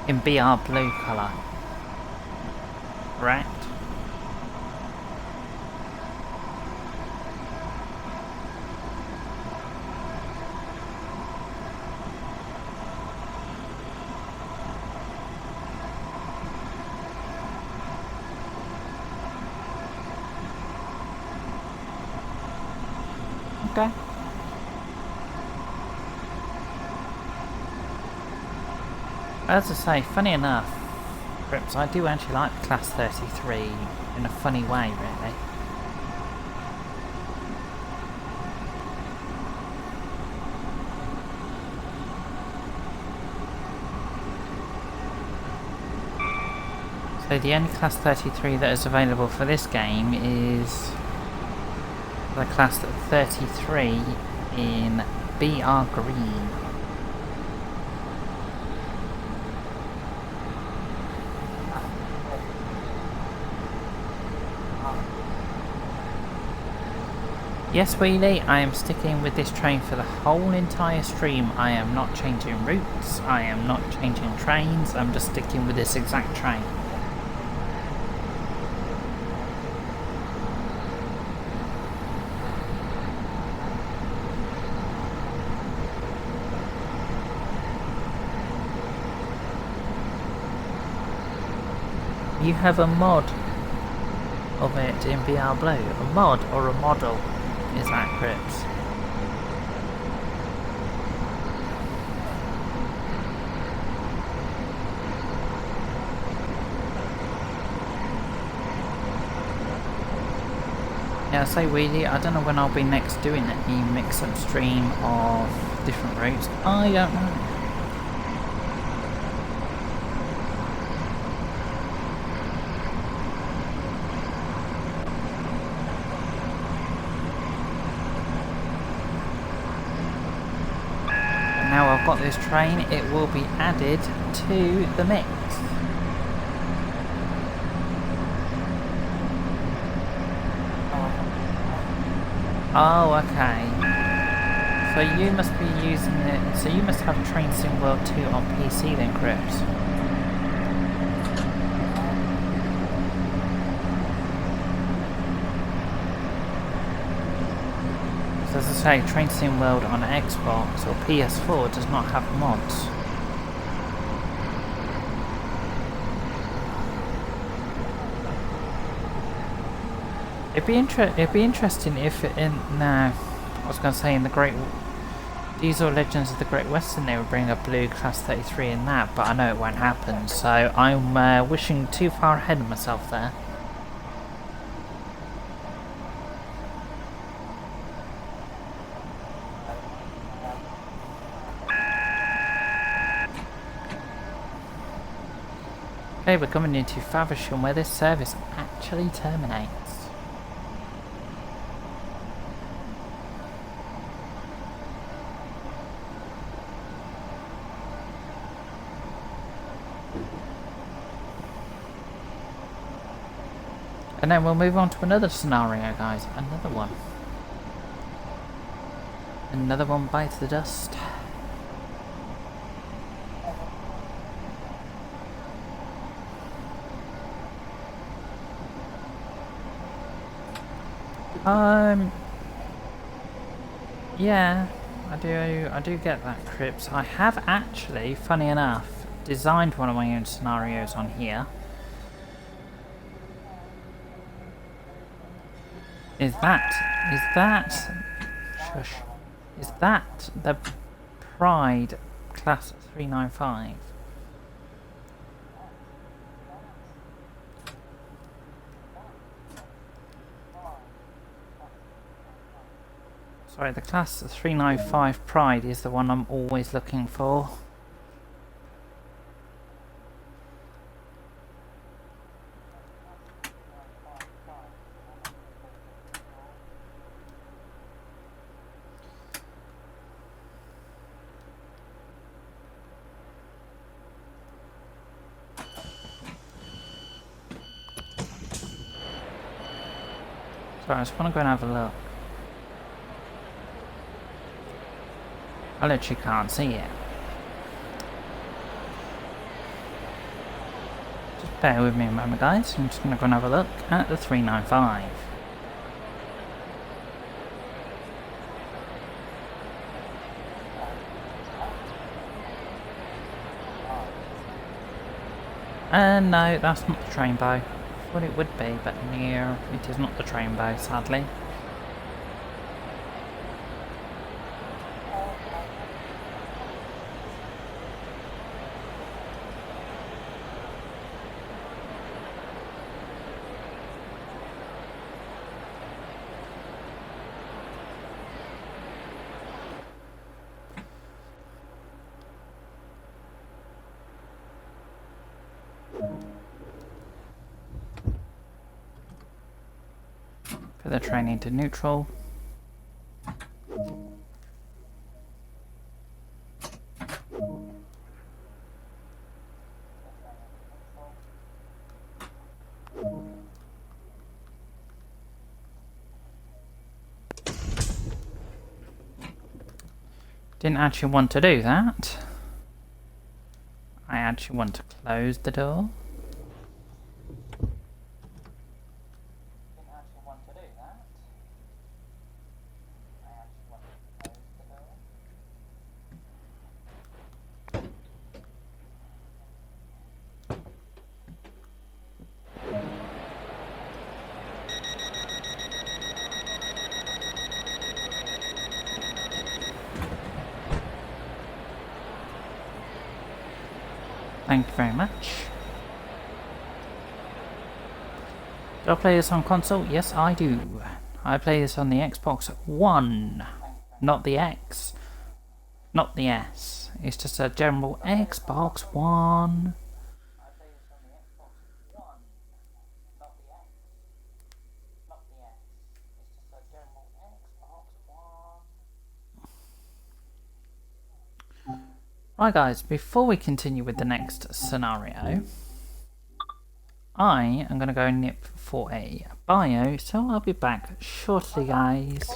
in BR blue colour. Right? Okay. As I say, funny enough, Crips, I do actually like Class 33 in a funny way, really. So the only Class 33 that is available for this game is the Class 33 in BR Green. Yes, Wheelie, I am sticking with this train for the whole entire stream. I am not changing routes, I am not changing trains, I'm just sticking with this exact train. You have a mod of it in BR Blue. A mod or a model? Is that Crips? Yeah, I say Wheelie, I don't know when I'll be next doing a mix-up stream of different routes. I don't know. Now I've got this train, it will be added to the mix. Oh, okay. So you must be using it, so you must have Train Sim World 2 on PC then, Crips. So as I say, Train Sim World on Xbox or PS4 does not have mods. It'd be interesting if in I was going to say in the Great Diesel Legends of the Great Western they would bring a blue Class 33 in that, but I know it won't happen. So I'm wishing too far ahead of myself there. Okay, we're coming into Faversham where this service actually terminates. And then we'll move on to another scenario, guys. Another one. Another one bites the dust. Yeah, I do get that, Crips. I have actually, funny enough, designed one of my own scenarios on here. Is that the Pride Class 395? Sorry, the Class 395 Pride is the one I'm always looking for. Sorry, I just want to go and have a look. I literally can't see it. Just bear with me a moment, guys. I'm just going to go and have a look at the 395. No, that's not the train bow. Thought it would be, but no, it is not the train bow, sadly. Put the train into neutral. Didn't actually want to do that. I actually want to close the door. Thank you very much. Do I play this on console? Yes, I do. I play this on the Xbox One, not the X, not the S. It's just a general Xbox One. Right guys, before we continue with the next scenario, I am going to go nip for a bio, so I'll be back shortly guys.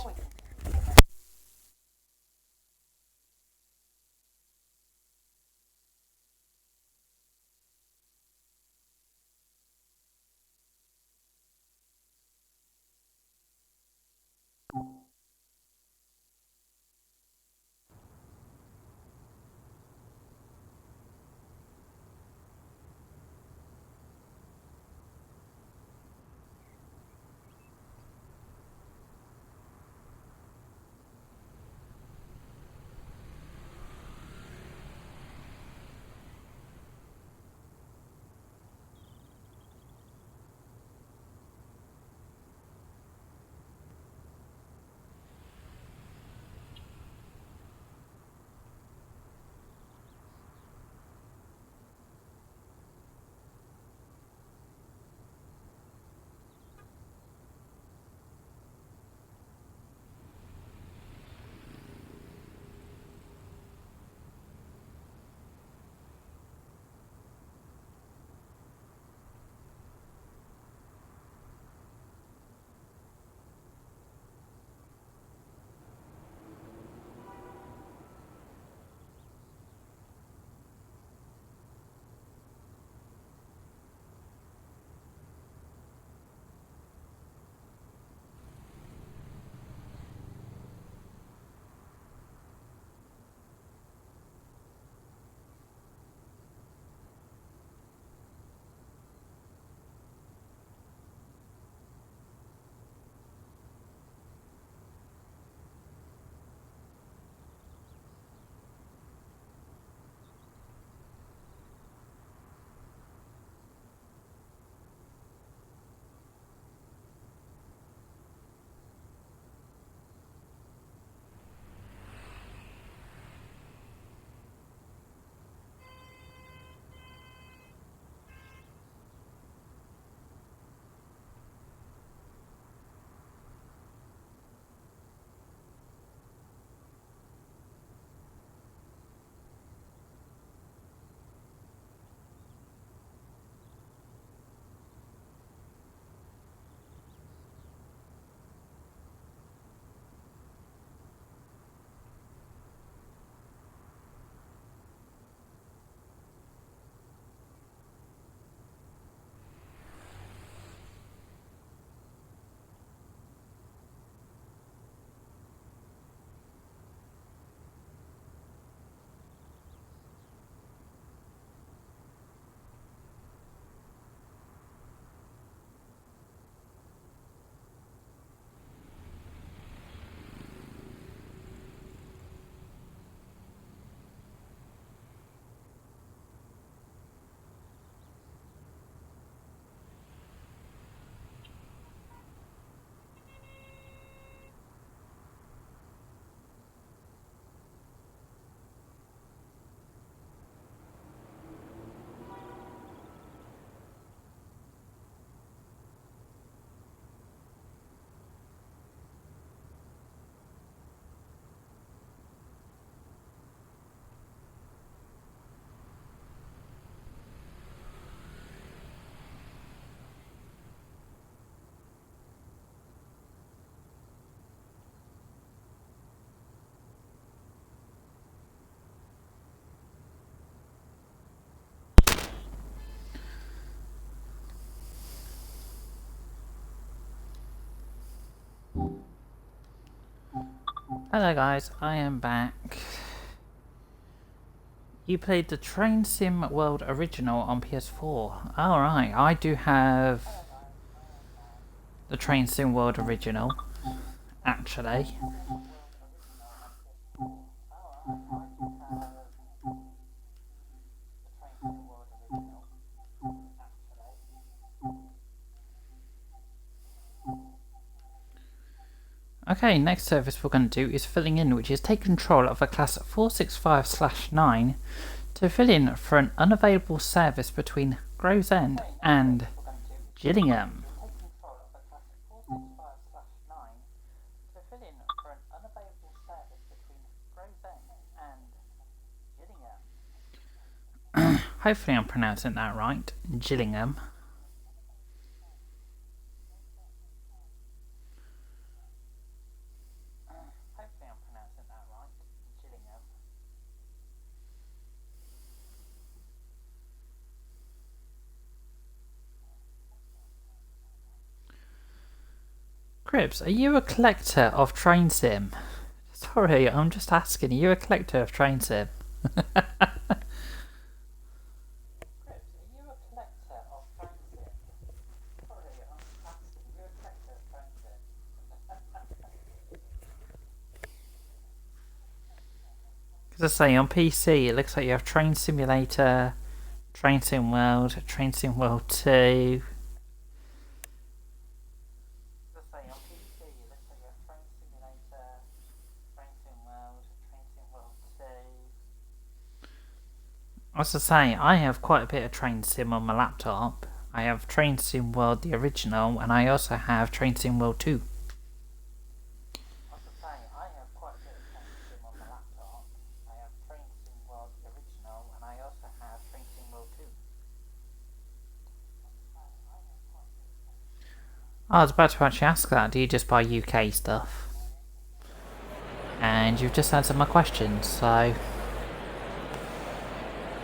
Hello guys, I am back. You played the Train Sim World Original on PS4. Alright, I do have the Train Sim World Original, actually. Okay, next service we're going to do is filling in, which is take control of a class 465/9 to fill in for an unavailable service between Gravesend and Gillingham. Hopefully I'm pronouncing that right. Gillingham. Cribs, are you a collector of Train Sim? Sorry, I'm just asking, are you a collector of Train Sim? As I say, on PC it looks like you have Train Simulator, Train Sim World, Train Sim World 2. As I say, I have quite a bit of Train Sim on my laptop. I have Train Sim World the original, and I also have Train Sim World 2. I was about to actually ask that, do you just buy UK stuff? And you've just answered my question, so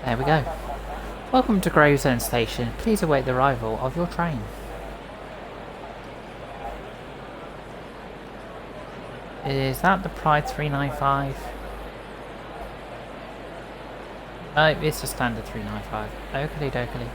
there we go. Welcome to Gravesend Station. Please await the arrival of your train. Is that the Pride 395? No, it's a standard 395. Oakley dokley.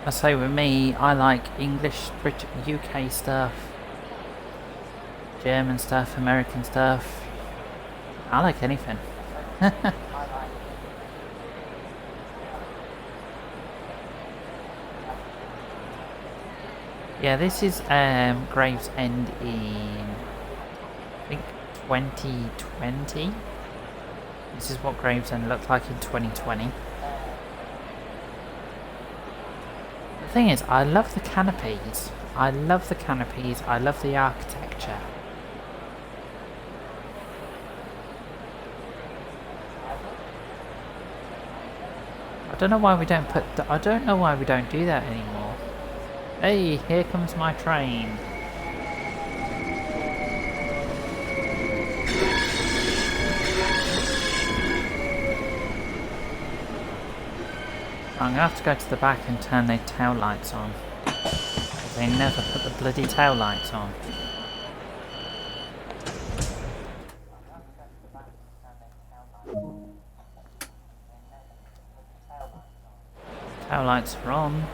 I say with me, I like English, British, UK stuff, German stuff, American stuff. I like anything. Yeah, this is Gravesend in, I think, 2020. This is what Gravesend looked like in 2020. The thing is, I love the canopies. I love the canopies. I love the architecture. I don't know why we don't I don't know why we don't do that anymore. Hey, here comes my train. I'm gonna have to go to the back and turn their tail lights on. They never put the bloody tail lights on. Tail lights are on.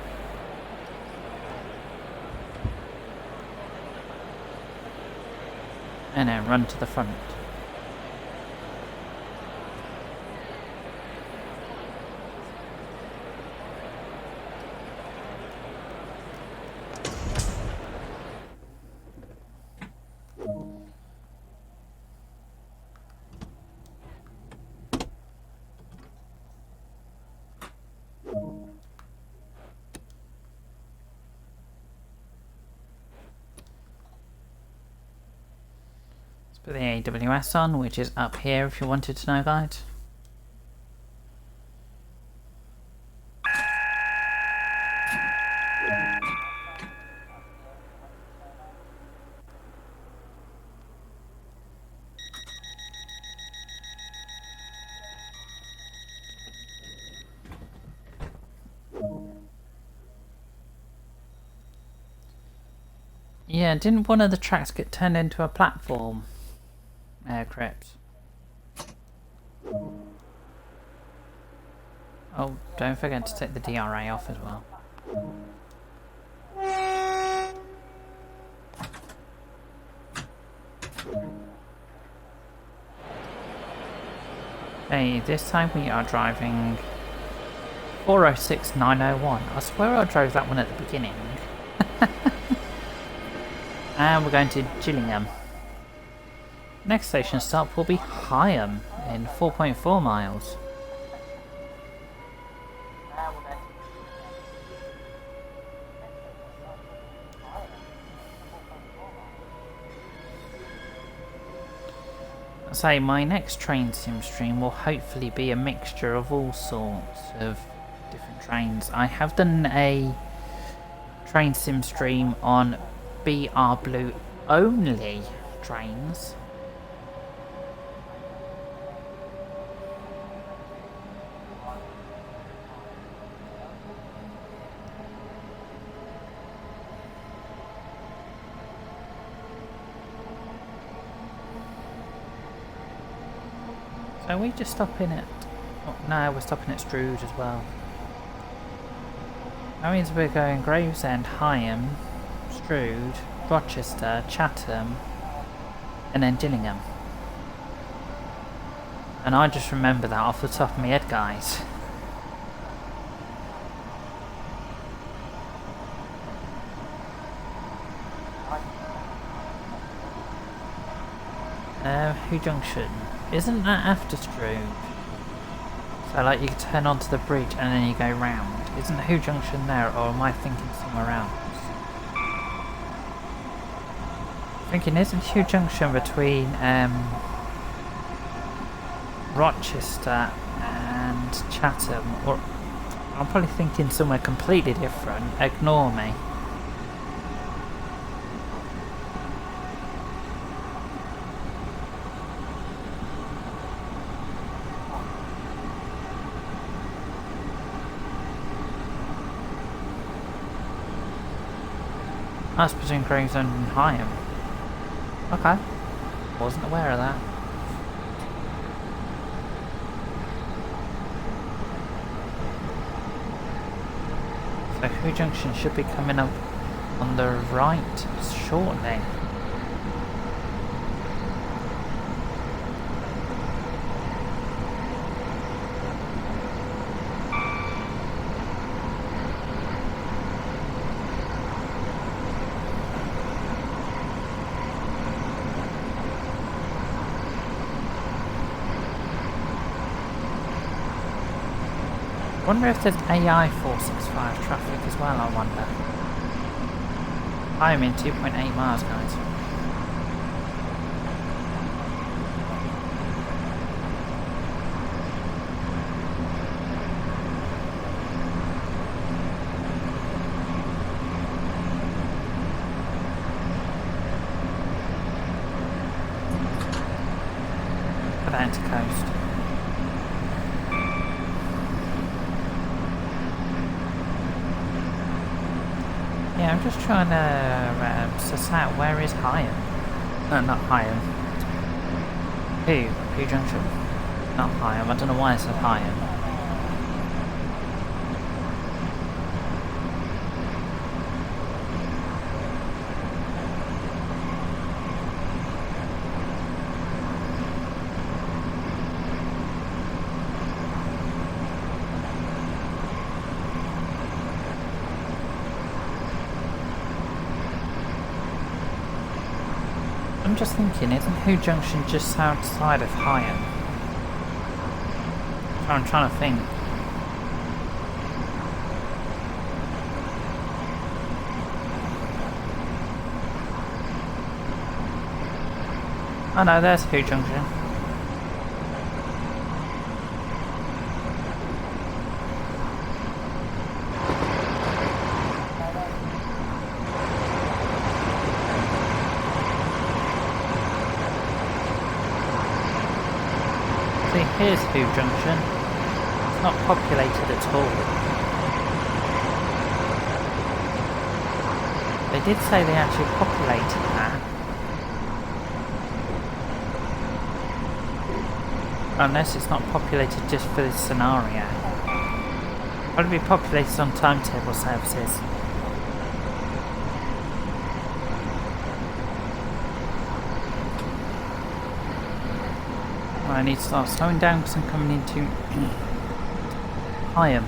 And then run to the front. Put the AWS on, which is up here if you wanted to know, guys. Yeah, didn't one of the tracks get turned into a platform? Crypt. Oh, don't forget to take the DRA off as well. Hey, this time we are driving 406901. I swear I drove that one at the beginning. And we're going to Gillingham. Next station stop will be Chatham in 4.4 miles. Say my next train sim stream will hopefully be a mixture of all sorts of different trains. I have done a train sim stream on BR Blue only trains. So we just stopping at... Oh, no, we're stopping at Strood as well. That means we're going Gravesend, Chatham, Strood, Rochester, Chatham, and then Gillingham. And I just remember that off the top of my head, guys. Who Junction? Isn't that after Strood? So like you can turn onto the bridge and then you go round. Isn't Who Junction there, or am I thinking somewhere else? Thinking isn't Hugh Junction between Rochester and Chatham, or I'm probably thinking somewhere completely different. Ignore me. That's between Gravesend and Chatham. Okay. Wasn't aware of that. So Who Junction should be coming up on the right shortly. I wonder if there's AI 465 traffic as well, I wonder. I am in 2.8 miles, guys. Put that into coast. Yeah, I'm just trying to suss out where is Chatham. No, not Chatham. Who Junction? Not Chatham. I don't know why I said Chatham. I'm just thinking, isn't Who Junction just outside of Chatham? So I'm trying to think. Oh no, there's Who Junction. Here's Who Junction. It's not populated at all. They did say they actually populated that. Unless it's not populated just for this scenario. Probably be populated on timetable services. I need to start slowing down because I'm coming into Chatham.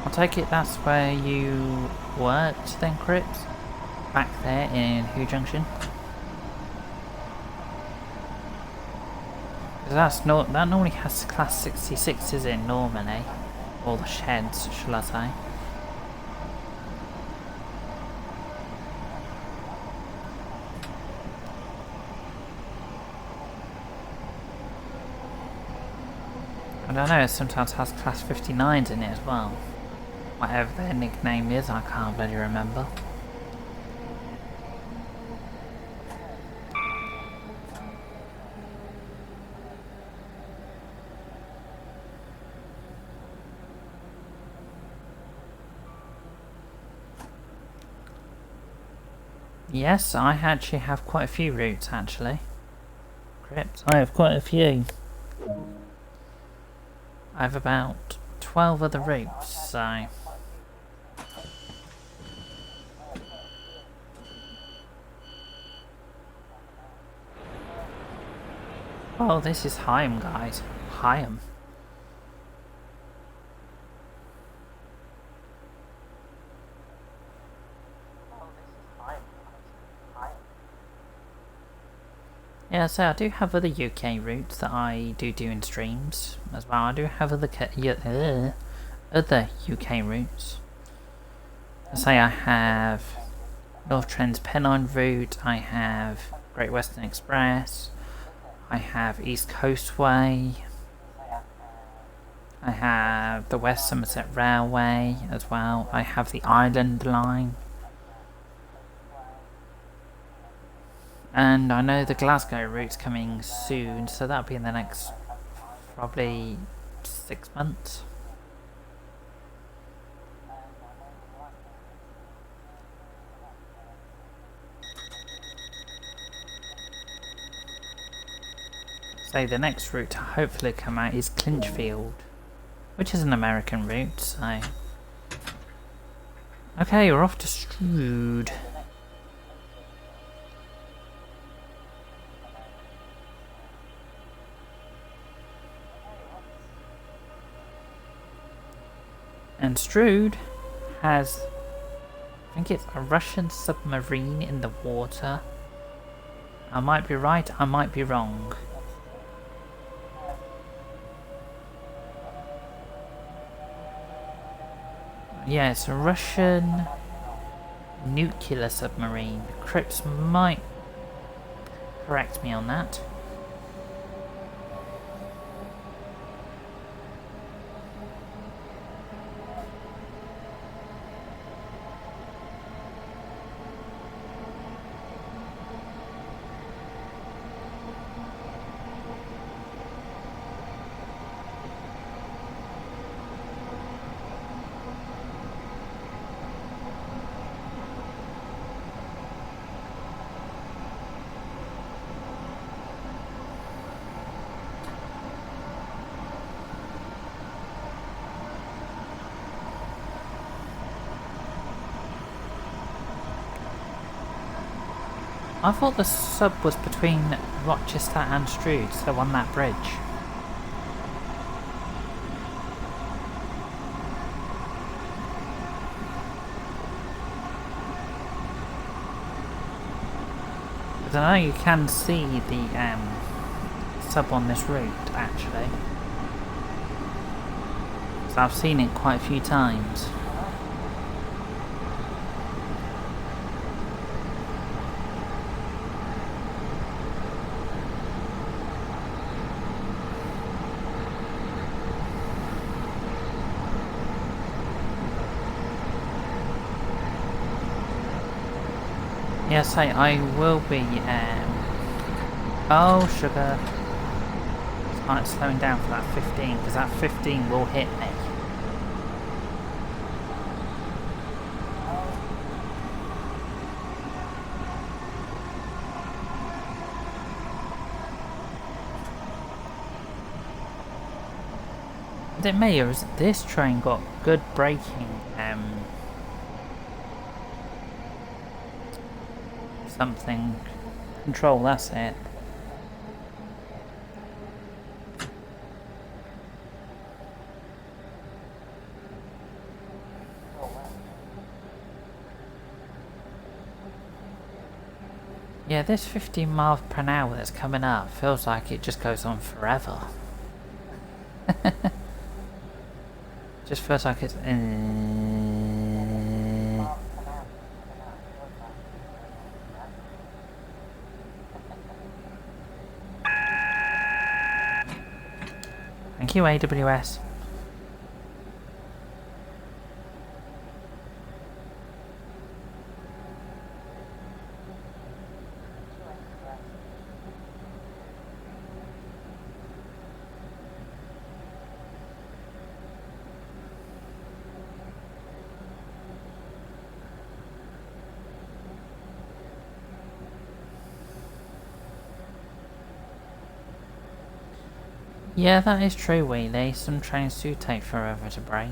I'll take it that's where you worked then, Crips? Back there in Who Junction? Because that normally has class 66s in normally. Or the sheds, shall I say. I don't know, it sometimes has class 59s in it as well. Whatever their nickname is, I can't really remember. Yes, I actually have quite a few routes, actually. Crypt, I have quite a few. I have about 12 other routes, so... Oh, this is Chatham, guys. Chatham. Yeah, so I do have other UK routes that I do in streams as well. I do have other UK routes. I say I have North Trent's Pennine route, I have Great Western Express, I have East Coast Way, I have the West Somerset Railway as well, I have the Island Line. And I know the Glasgow route's coming soon, so that'll be in the next probably 6 months. So the next route to hopefully come out is Clinchfield, which is an American route, so... Okay, we're off to Strood. And Strood has, I think it's a Russian submarine in the water. I might be right, I might be wrong. Yeah, it's a Russian nuclear submarine. Crips might correct me on that. I thought the sub was between Rochester and Strood, so on that bridge. But I know you can see the sub on this route, actually. So I've seen it quite a few times. Yes, I will be. Oh, sugar. Start slowing down for that 15, because that 15 will hit me. Is it me, or is it this train got good braking? Something control, that's it. Yeah, this 15 miles per hour that's coming up feels like it just goes on forever. Just feels like it's. Thank you, AWS. Yeah, that is true, Wheelie. Some trains do take forever to brake.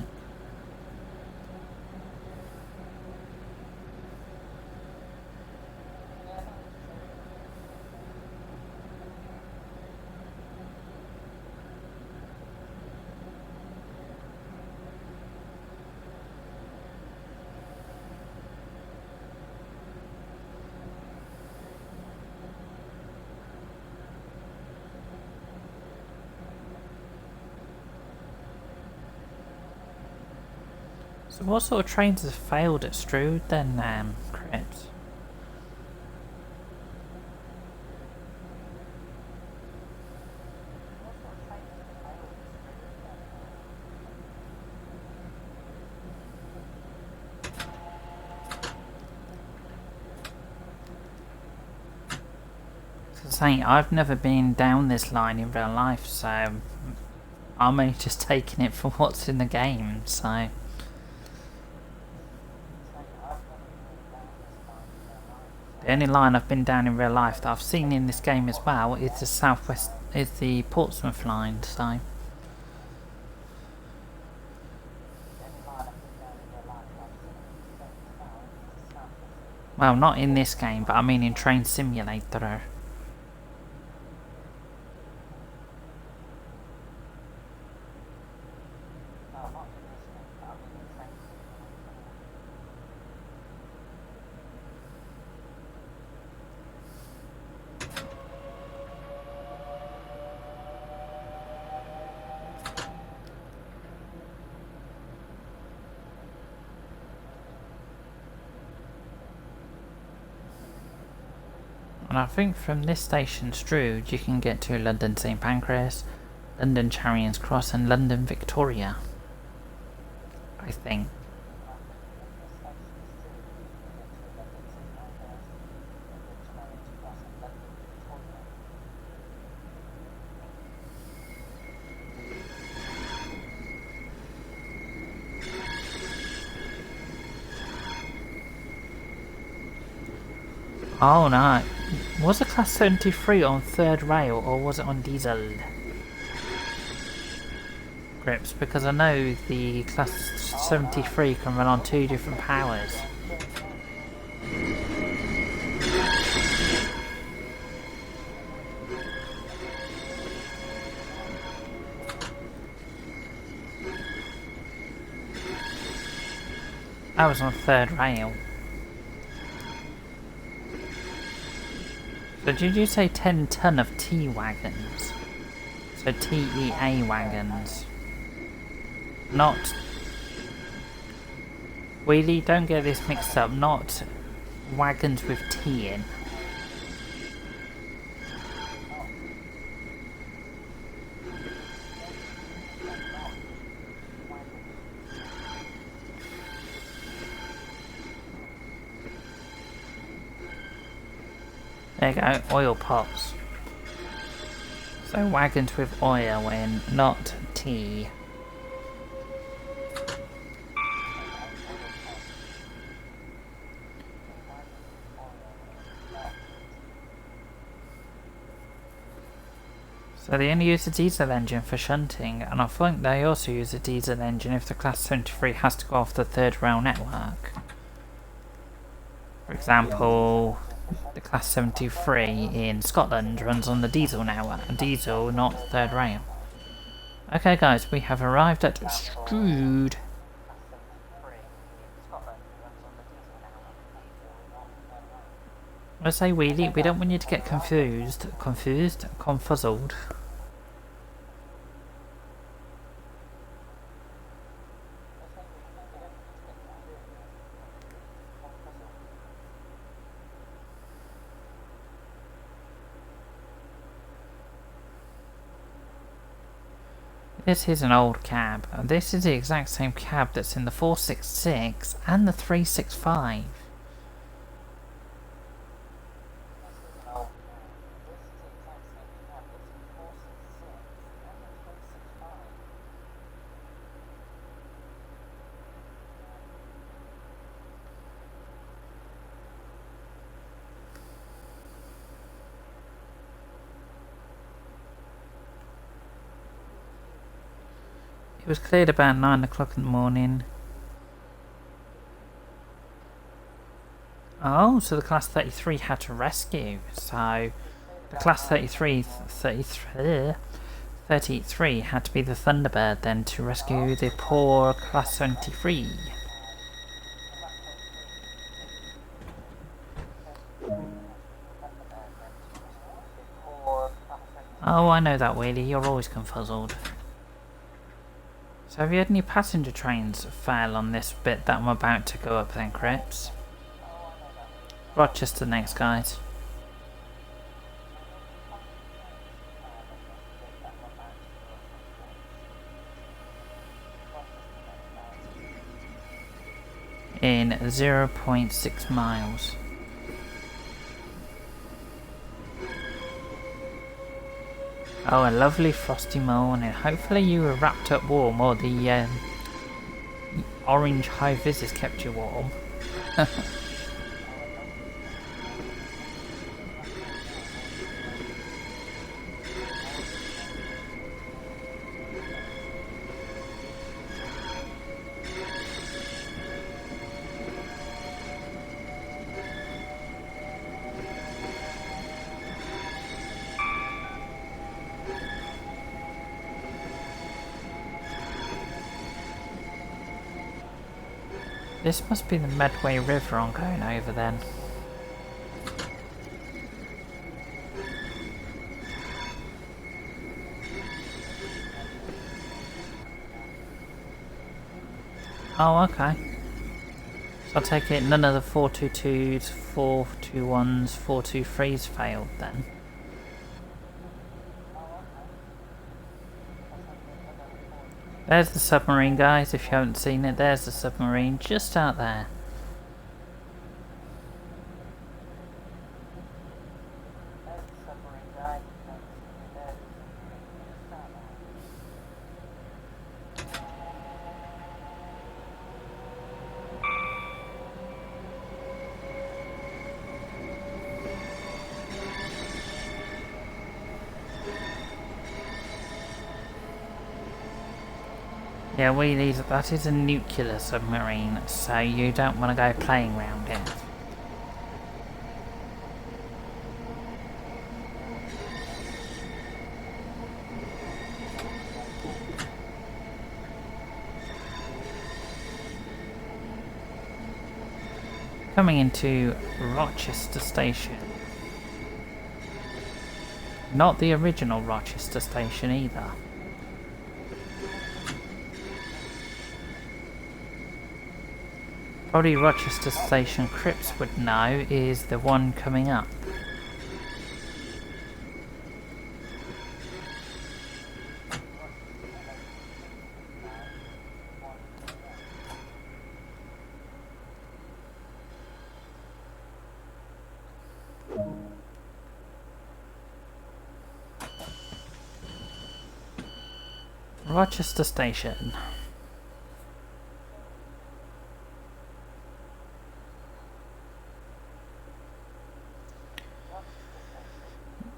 So what sort of trains have failed at Strood then, Crips? Saying I've never been down this line in real life, so I'm only just taking it for what's in the game, so. The only line I've been down in real life that I've seen in this game as well is the southwest, is the Portsmouth line, so. Well, not in this game, but I mean in Train Simulator. And I think from this station, Strood, you can get to London St Pancras, London Charing Cross and London Victoria. I think. Oh no, was it class 73 on third rail or was it on diesel? Grips, because I know the class 73 can run on 2 different powers. I was on third rail. So did you say 10 ton of T-wagons? So TEA wagons. Not... Wheelie, don't get this mixed up, not wagons with T in. There you go, oil pots. So wagons with oil in, not tea. So they only use a diesel engine for shunting, and I think they also use a diesel engine if the Class 73 has to go off the third rail network. For example, the Class 73 in Scotland runs on the diesel network, diesel, not third rail. Okay guys, we have arrived at Strood. I say wheelie, we don't want you to get confuzzled. This is an old cab. This is the exact same cab that's in the 466 and the 365. It was cleared about 9 o'clock in the morning. Oh, so the Class 33 had to rescue. So the Class 33 had to be the Thunderbird then to rescue the poor Class 73. Oh, I know that, Wheelie. You're always confuzzled. So have you had any passenger trains fail on this bit that I'm about to go up then, Crips? Rochester next, guys. In 0.6 miles. Oh, a lovely frosty morning. Hopefully you were wrapped up warm, or the orange high vis has kept you warm. This must be the Medway River I'm going over then. Oh, okay. So I take it none of the 422s, 421s, 423s failed then. There's the submarine, guys, if you haven't seen it. There's the submarine, just out there. Yeah, that is a nuclear submarine, so you don't want to go playing around it. Coming into Rochester Station. Not the original Rochester Station either. Probably Rochester Station Crips would know is the one coming up. Rochester Station.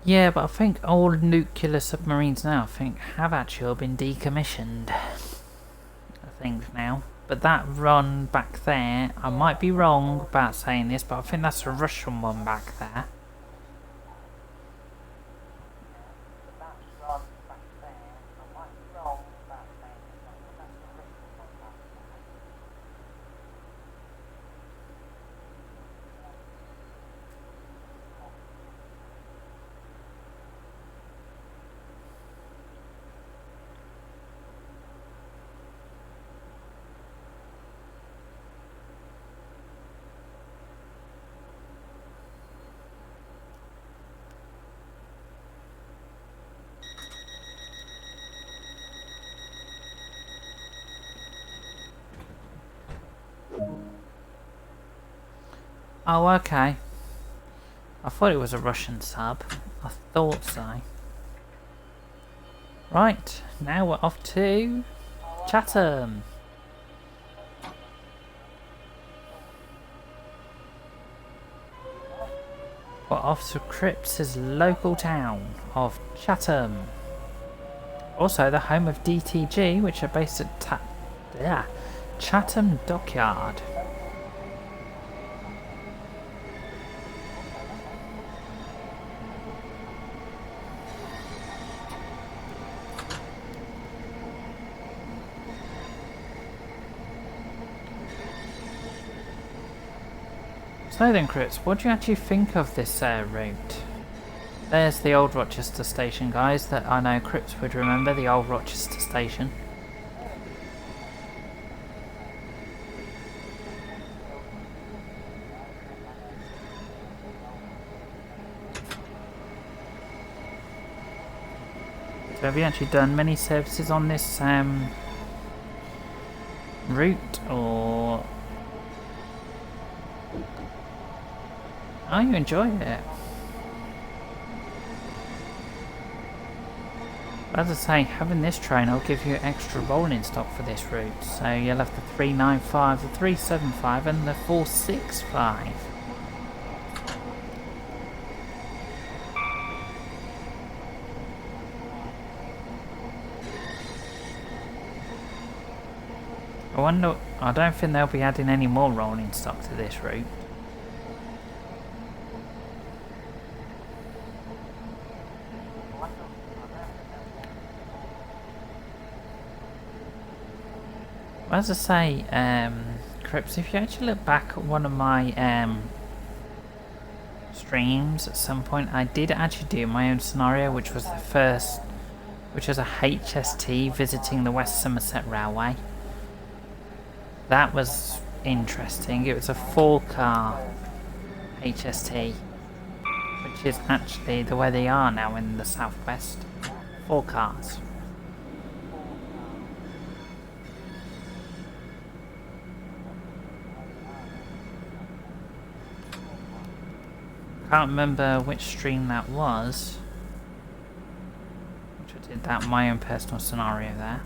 Yeah, but I think all nuclear submarines now, I think, have actually been decommissioned. I think now. But that run back there, I might be wrong about saying this, but I think that's a Russian one back there. Oh, okay. I thought it was a Russian sub. I thought so. Right, now we're off to Chatham. We're off to Cripps' local town of Chatham. Also the home of DTG, which are based at Chatham Dockyard. So then, Cripps, what do you actually think of this route? There's the old Rochester station, guys, that I know Cripps would remember, the old Rochester station. So have you actually done many services on this route, or... Oh, you enjoy it? As I say, having this train will give you extra rolling stock for this route. So you'll have the 395, the 375 and the 465. I wonder, I don't think they'll be adding any more rolling stock to this route. As I say, Cripps, if you actually look back at one of my streams at some point, I did actually do my own scenario, which was the first, which was a HST visiting the West Somerset Railway. That was interesting. It was a 4-car HST, which is actually the way they are now in the southwest. 4 cars. Can't remember which stream that was, which I did that my own personal scenario there.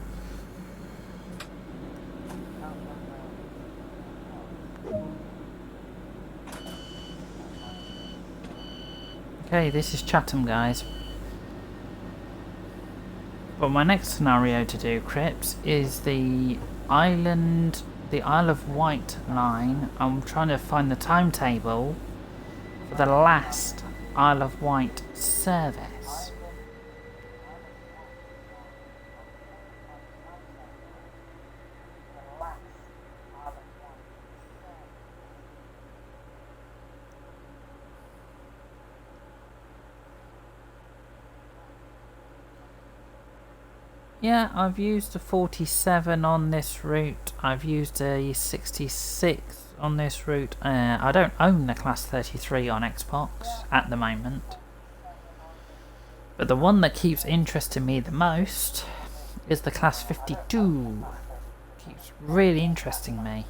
Okay, this is Chatham, guys. But my next scenario to do, Cripps, is the Isle of Wight line. I'm trying to find the timetable for the last Isle of Wight service. Yeah, I've used a 47 on this route. I've used a 66 on this route. I don't own the Class 33 on Xbox at the moment. But the one that keeps interesting me the most is the Class 52. Keeps really interesting me.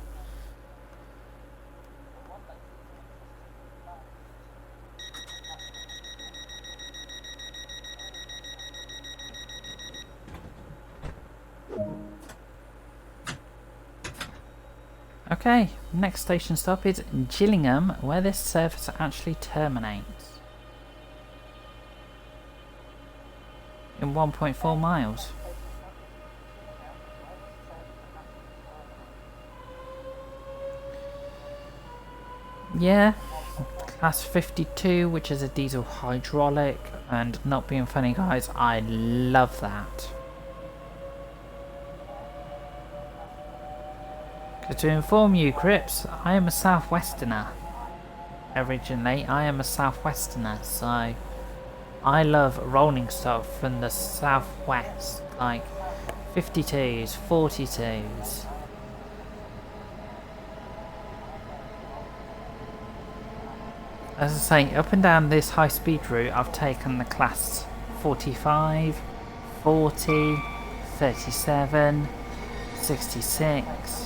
Okay, next station stop is Gillingham, where this service actually terminates. In 1.4 miles. Yeah, class 52, which is a diesel hydraulic, and not being funny guys, I love that. To inform you, Crips, I am a southwesterner. Originally, I am a southwesterner, so I love rolling stock from the southwest, like 52s, 42s. As I say, up and down this high speed route, I've taken the class 45, 40, 37, 66.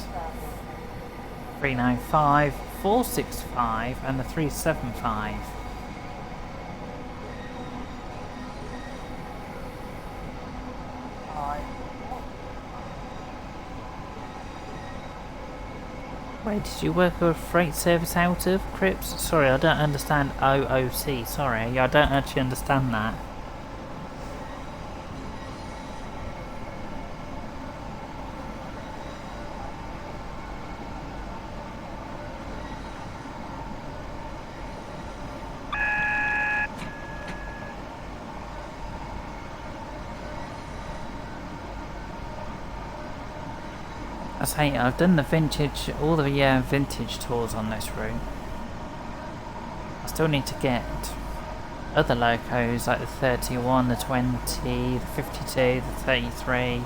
395, 465 and the 375. Wait, did you work a freight service out of, Crips? Sorry, I don't understand OOC, sorry, I don't actually understand that. I say, I've done the vintage, all the vintage tours on this route. I still need to get other locos like the 31, the 20, the 52, the 33.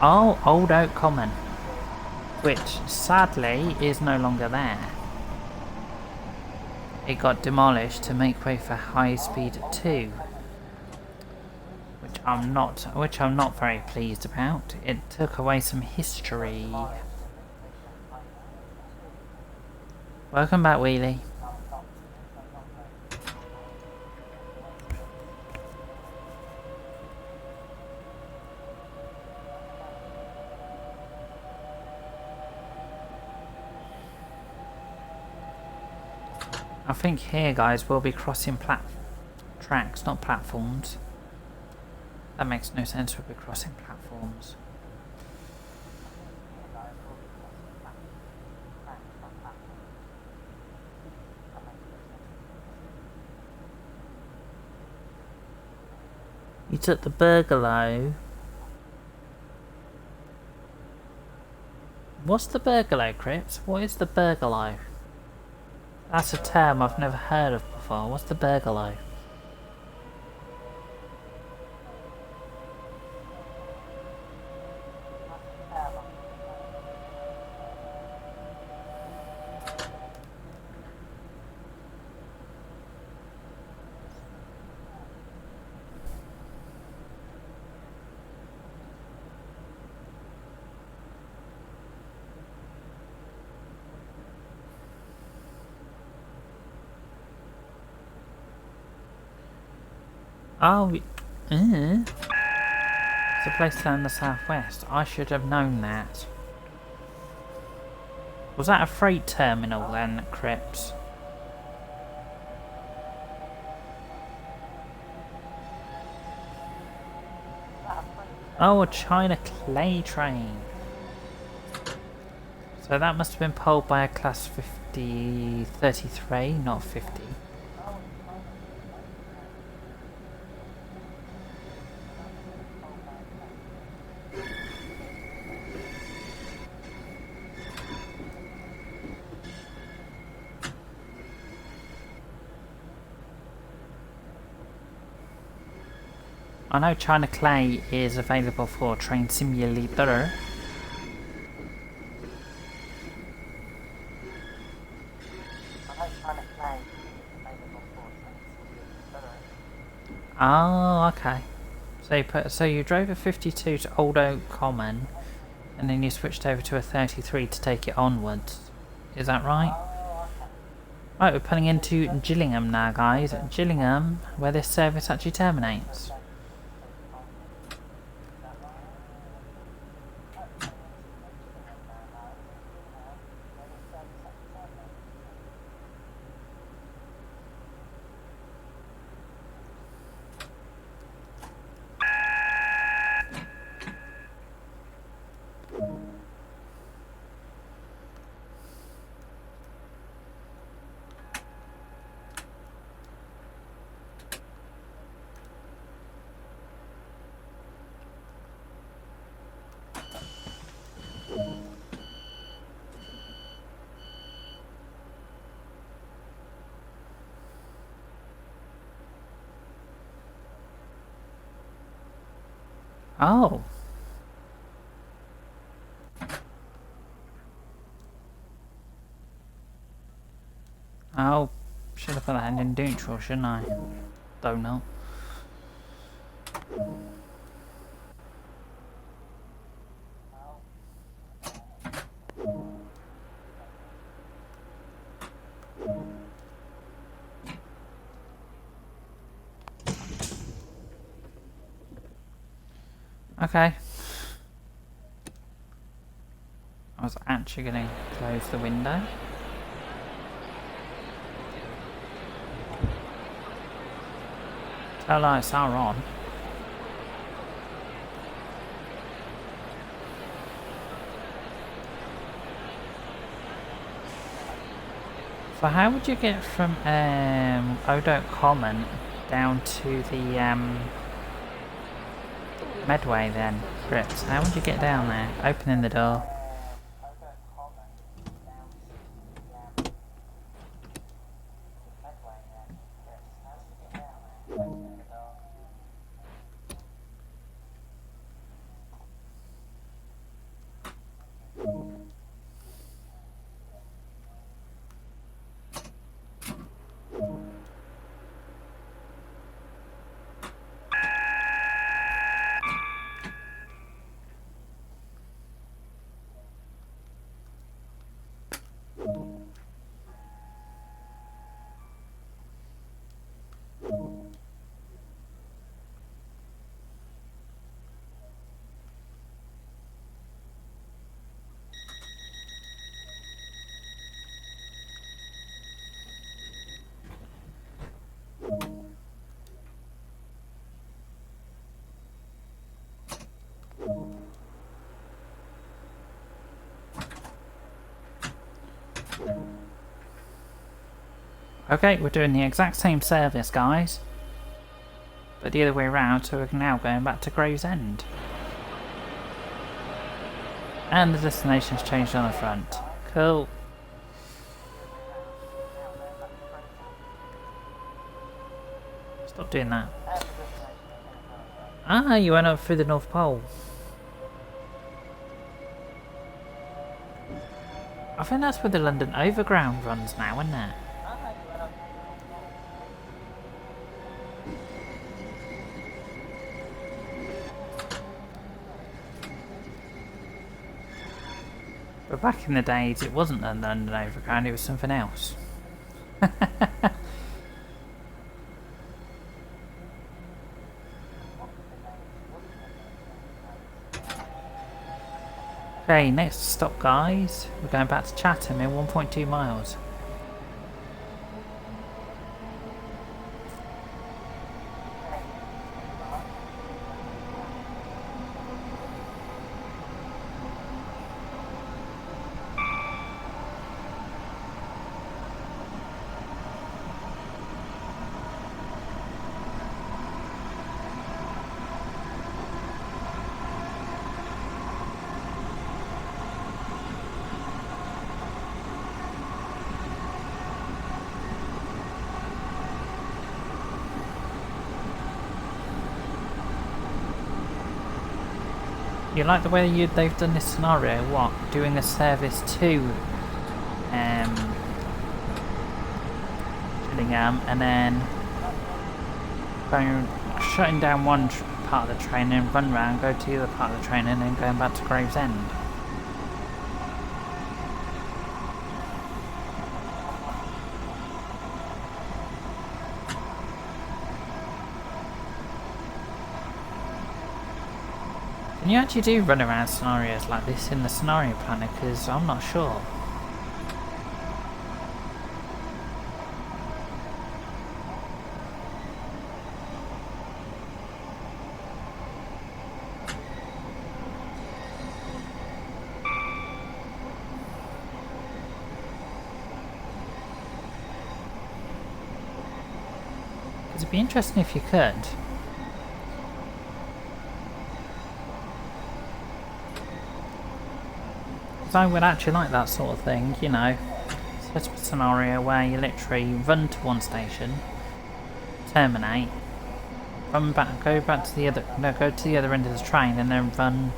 Oh, Old Oak Common, which sadly is no longer there. It got demolished to make way for High Speed 2. Which I'm not very pleased about. It took away some history. Welcome back, Wheelie. I think here, guys, we'll be crossing tracks, not platforms. That makes no sense, we'll be crossing platforms. You took the Burgalow. What's the Burgalow, Crips? What is the Burgalow? That's a term I've never heard of before. What's the Burgalow? Oh, it's a place down in the southwest. I should have known that. Was that a freight terminal then, Crips? Oh, a China clay train. So that must have been pulled by a class 33, not 50. I know China Clay is available for Train Simulator. Oh, okay. So you drove a 52 to Old Oak Common, and then you switched over to a 33 to take it onwards. Is that right? Right, we're pulling into Gillingham now, guys. Gillingham, where this service actually terminates. Oh. Oh, should have put that in neutral, shouldn't I? Don't know. Okay. I was actually going to close the window. Tail lights are on. So how would you get from Odo Common down to the Medway then, Grips? How would you get down there? Opening the door. Okay, we're doing the exact same service, guys. But the other way around, so we're now going back to Gravesend. And the destination's changed on the front. Cool. Stop doing that. Ah, you went up through the North Pole. I think that's where the London Overground runs now, isn't it? But back in the days, it wasn't the London Overground, it was something else. Okay, next stop, guys. We're going back to Chatham in 1.2 miles. You like the way they've done this scenario? What? Doing a service to Gillingham and then shutting down one part of the train and run round, go to the other part of the train and then going back to Gravesend. Can you actually do run around scenarios like this in the scenario planner? Because I'm not sure. It'd be interesting if you could. I would actually like that sort of thing, you know, set up a scenario where you literally run to one station, terminate, run back, go back to the other, no, go to the other end of the train and then run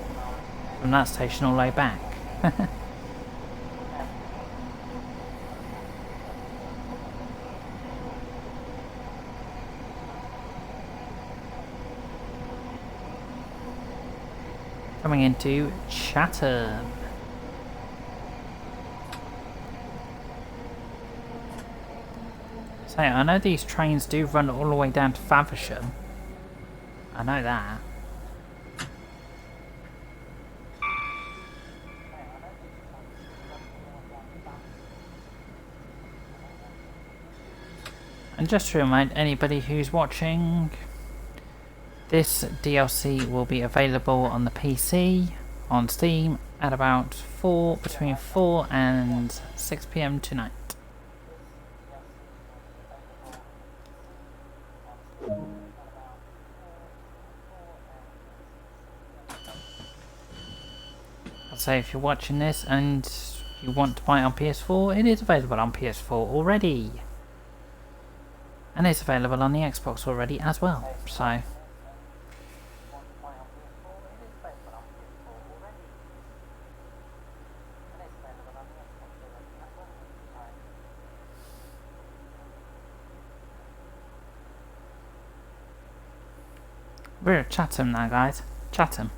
from that station all the way back. Coming into Chatham. So I know these trains do run all the way down to Faversham. I know that. And just to remind anybody who's watching, this DLC will be available on the PC, on Steam, at about between 4 and 6 PM tonight. I'll say if you're watching this and you want to buy it on PS4, it is available on PS4 already. And it's available on the Xbox already as well, so... We're at Chatham now, guys. Chatham.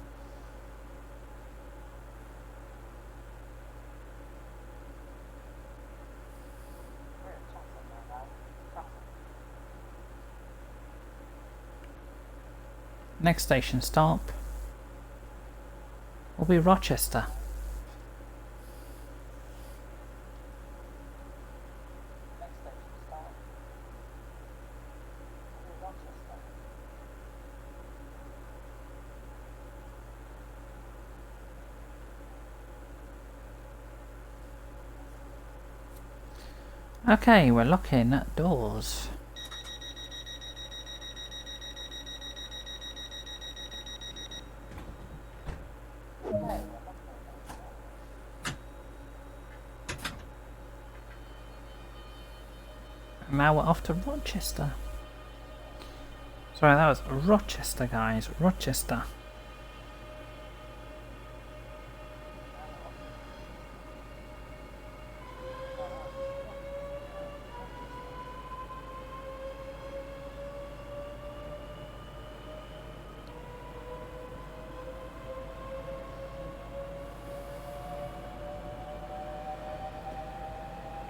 Next station stop will be Rochester. Okay, we're locking doors. And now we're off to Rochester. Sorry, that was Rochester, guys. Rochester.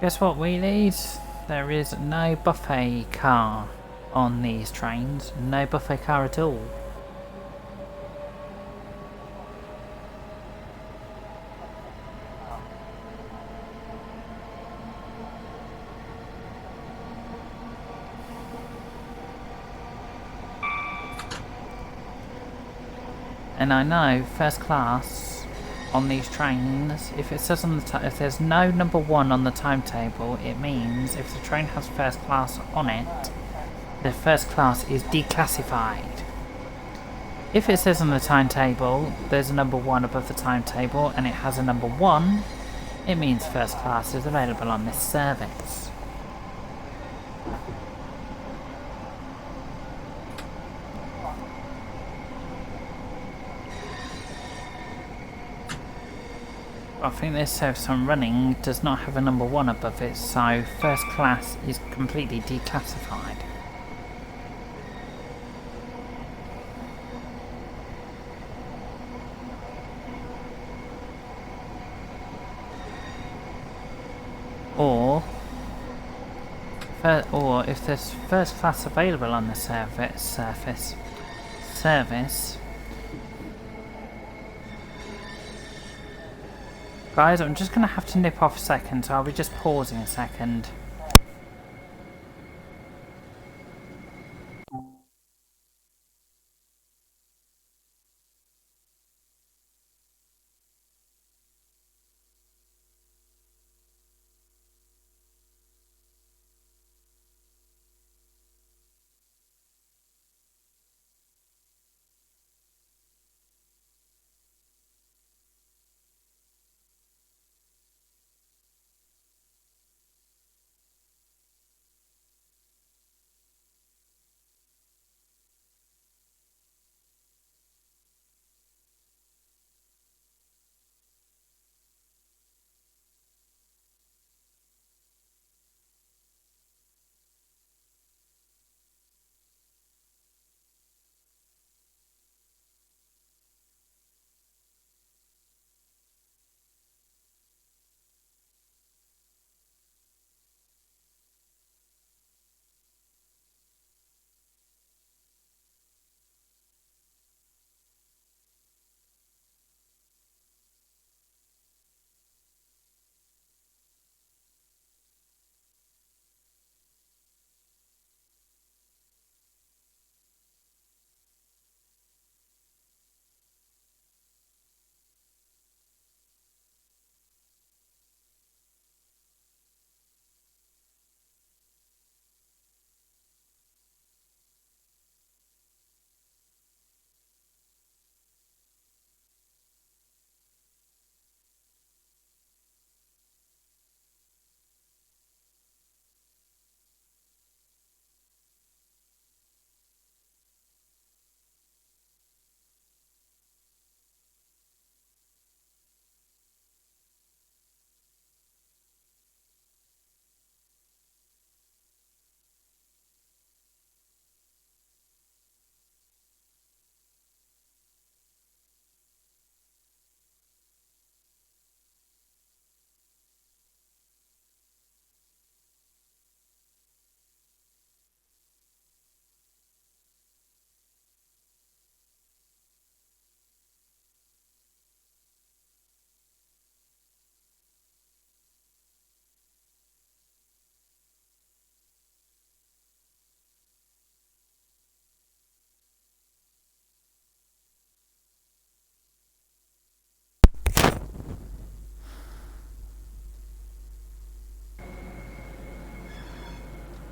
Guess what, wheelies? There is no buffet car on these trains. No buffet car at all. And I know first class on these trains, if it says on the if there's no number 1 on the timetable, it means if the train has first class on it, the first class is declassified. If it says on the timetable there's a number 1 above the timetable and it has a number 1, it means first class is available on this service. I think this service I'm running does not have a number 1 above it, so first class is completely declassified. Or if there's first class available on the service, guys, I'm just going to have to nip off a second, so I'll be just pausing a second.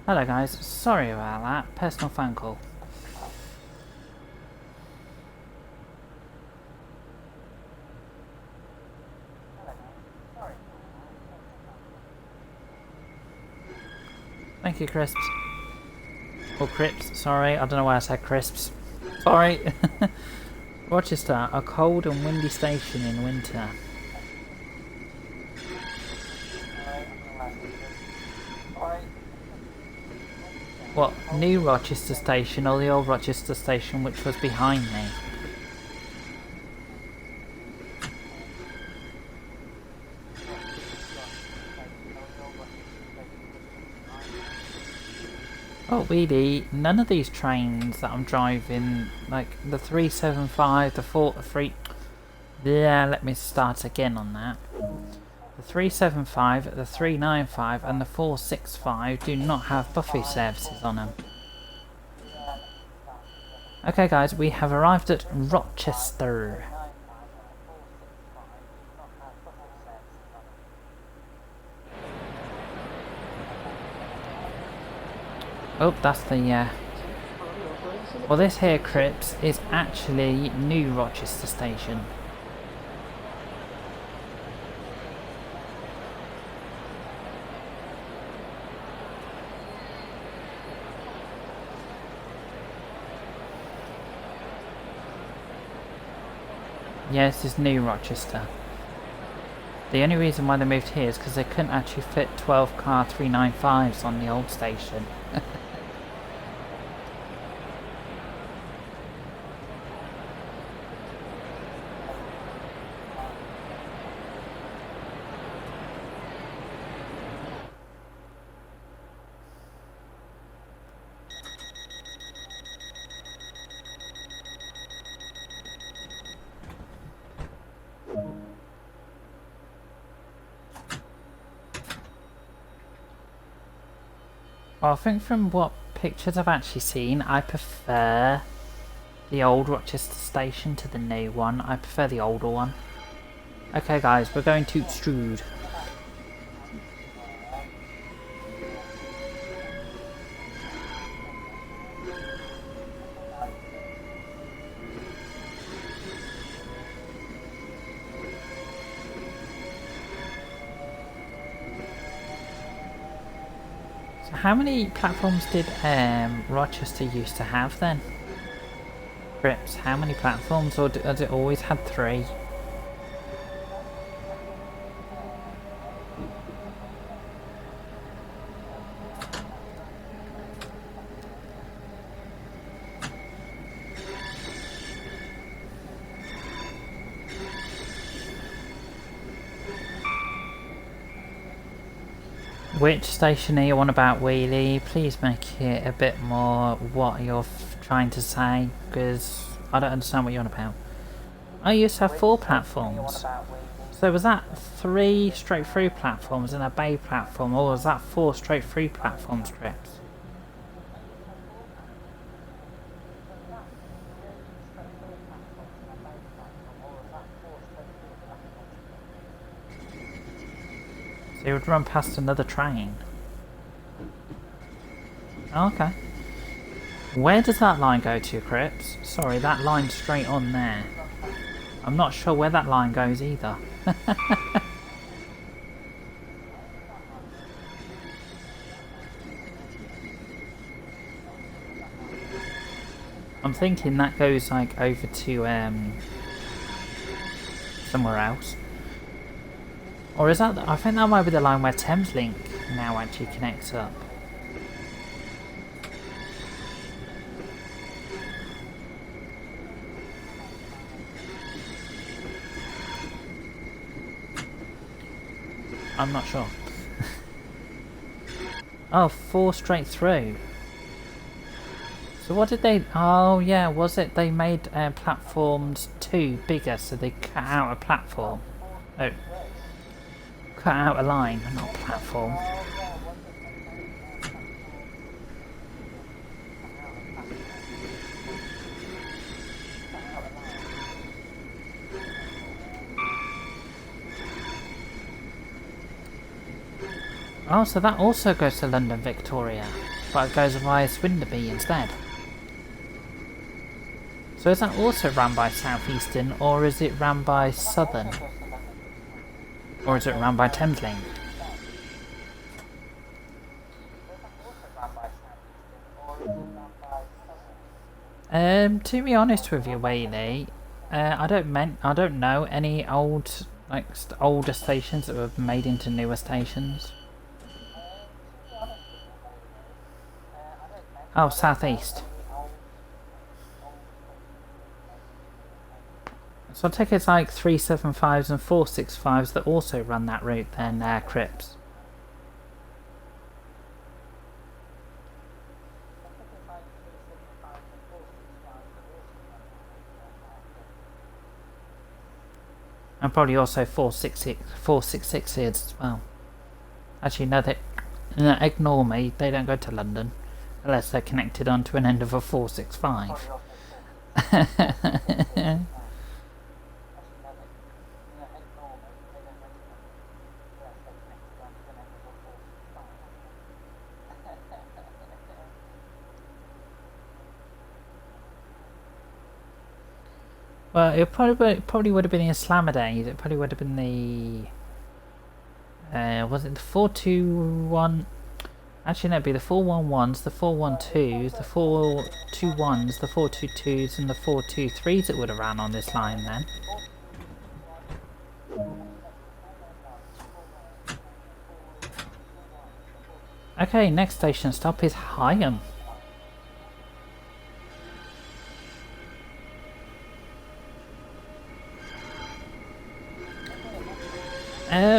Hello guys, sorry about that. Personal phone call. Thank you, Crisps. Or Crips, sorry. I don't know why I said Crisps. Sorry. Rochester, a cold and windy station in winter. What, new Rochester station or the old Rochester station which was behind me? Oh really, none of these trains that I'm driving, like the 375, the 43... Yeah, let me start again on that. The 375, the 395 and the 465 do not have buffet services on them. Okay guys, we have arrived at Rochester. Oh, that's the well, this here, Crips, is actually New Rochester Station. Yes, it's New Rochester. The only reason why they moved here is because they couldn't actually fit 12 car 395s on the old station. Well, I think from what pictures I've actually seen, I prefer the old Rochester station to the new one. I prefer the older one. Okay guys, we're going to Strood. How many platforms did Rochester used to have then? Crips, how many platforms, or has it always had 3? Which station are you on about, Wheelie? Please make it a bit more what you're trying to say, because I don't understand what you're on about. I used to have 4 platforms. So was that 3 straight through platforms and a bay platform, or was that 4 straight through platform strips? So you would run past another train. Okay. Where does that line go to, Crips? Sorry, that line's straight on there. I'm not sure where that line goes either. I'm thinking that goes like over to somewhere else. Or is that, I think that might be the line where Thameslink now actually connects up. I'm not sure. Oh, 4 straight through. So what did they... Oh yeah, was it they made platforms 2 bigger, so they cut out a platform? Oh. Cut out a line, not a platform. Oh, so that also goes to London Victoria. but it goes via Swinderby instead. So is that also run by Southeastern, or is it run by Southern? Or is it run by Thameslink? To be honest with you, Whaley, I don't know any older stations that were made into newer stations. Oh, Southeast. So I take it's like 375s and 465s that also run that route then, Crips. And probably also 466s as well. Actually, no, ignore me, they don't go to London. Unless they're connected onto an end of a 465. Well, it probably would have been in Slammer days. It probably would have been the was it the 421? Actually, no, it'd be the 411s, the 412s, the 421s, the 422s, and the 423s that would have ran on this line then. Okay, next station stop is Chatham.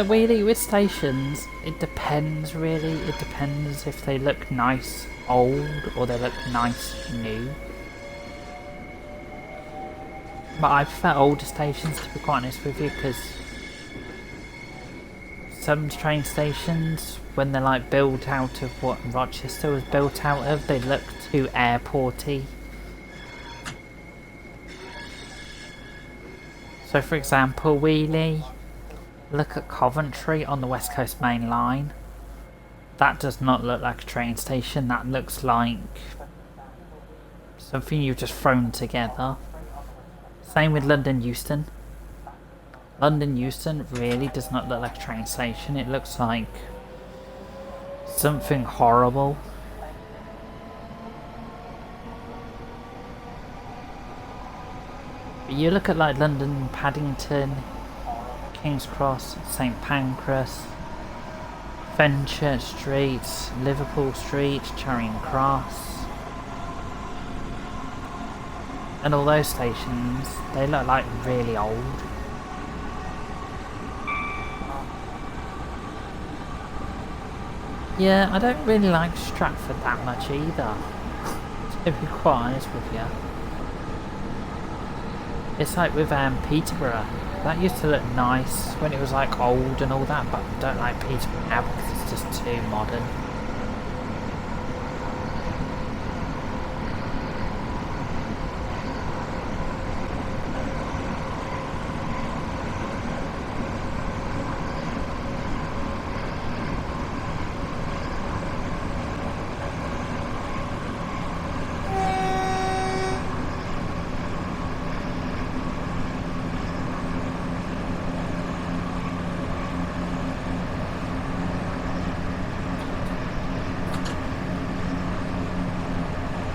Really, with stations, it depends really. It depends if they look nice old or they look nice new. But I prefer older stations, to be quite honest with you, because some train stations, when they're like built out of what Rochester was built out of, they look too airporty. So for example, Wheelie, look at Coventry on the West Coast Main Line. That does not look like a train station, that looks like something you've just thrown together. Same with London Euston. London Euston really does not look like a train station, it looks like something horrible. But you look at like London Paddington, King's Cross, St Pancras, Fenchurch Street, Liverpool Street, Charing Cross, and all those stations, they look like really old. Yeah, I don't really like Stratford that much either, to be quite honest with you. It's like with Peterborough. That used to look nice when it was like old and all that, but I don't like Peterborough now because it's just too modern.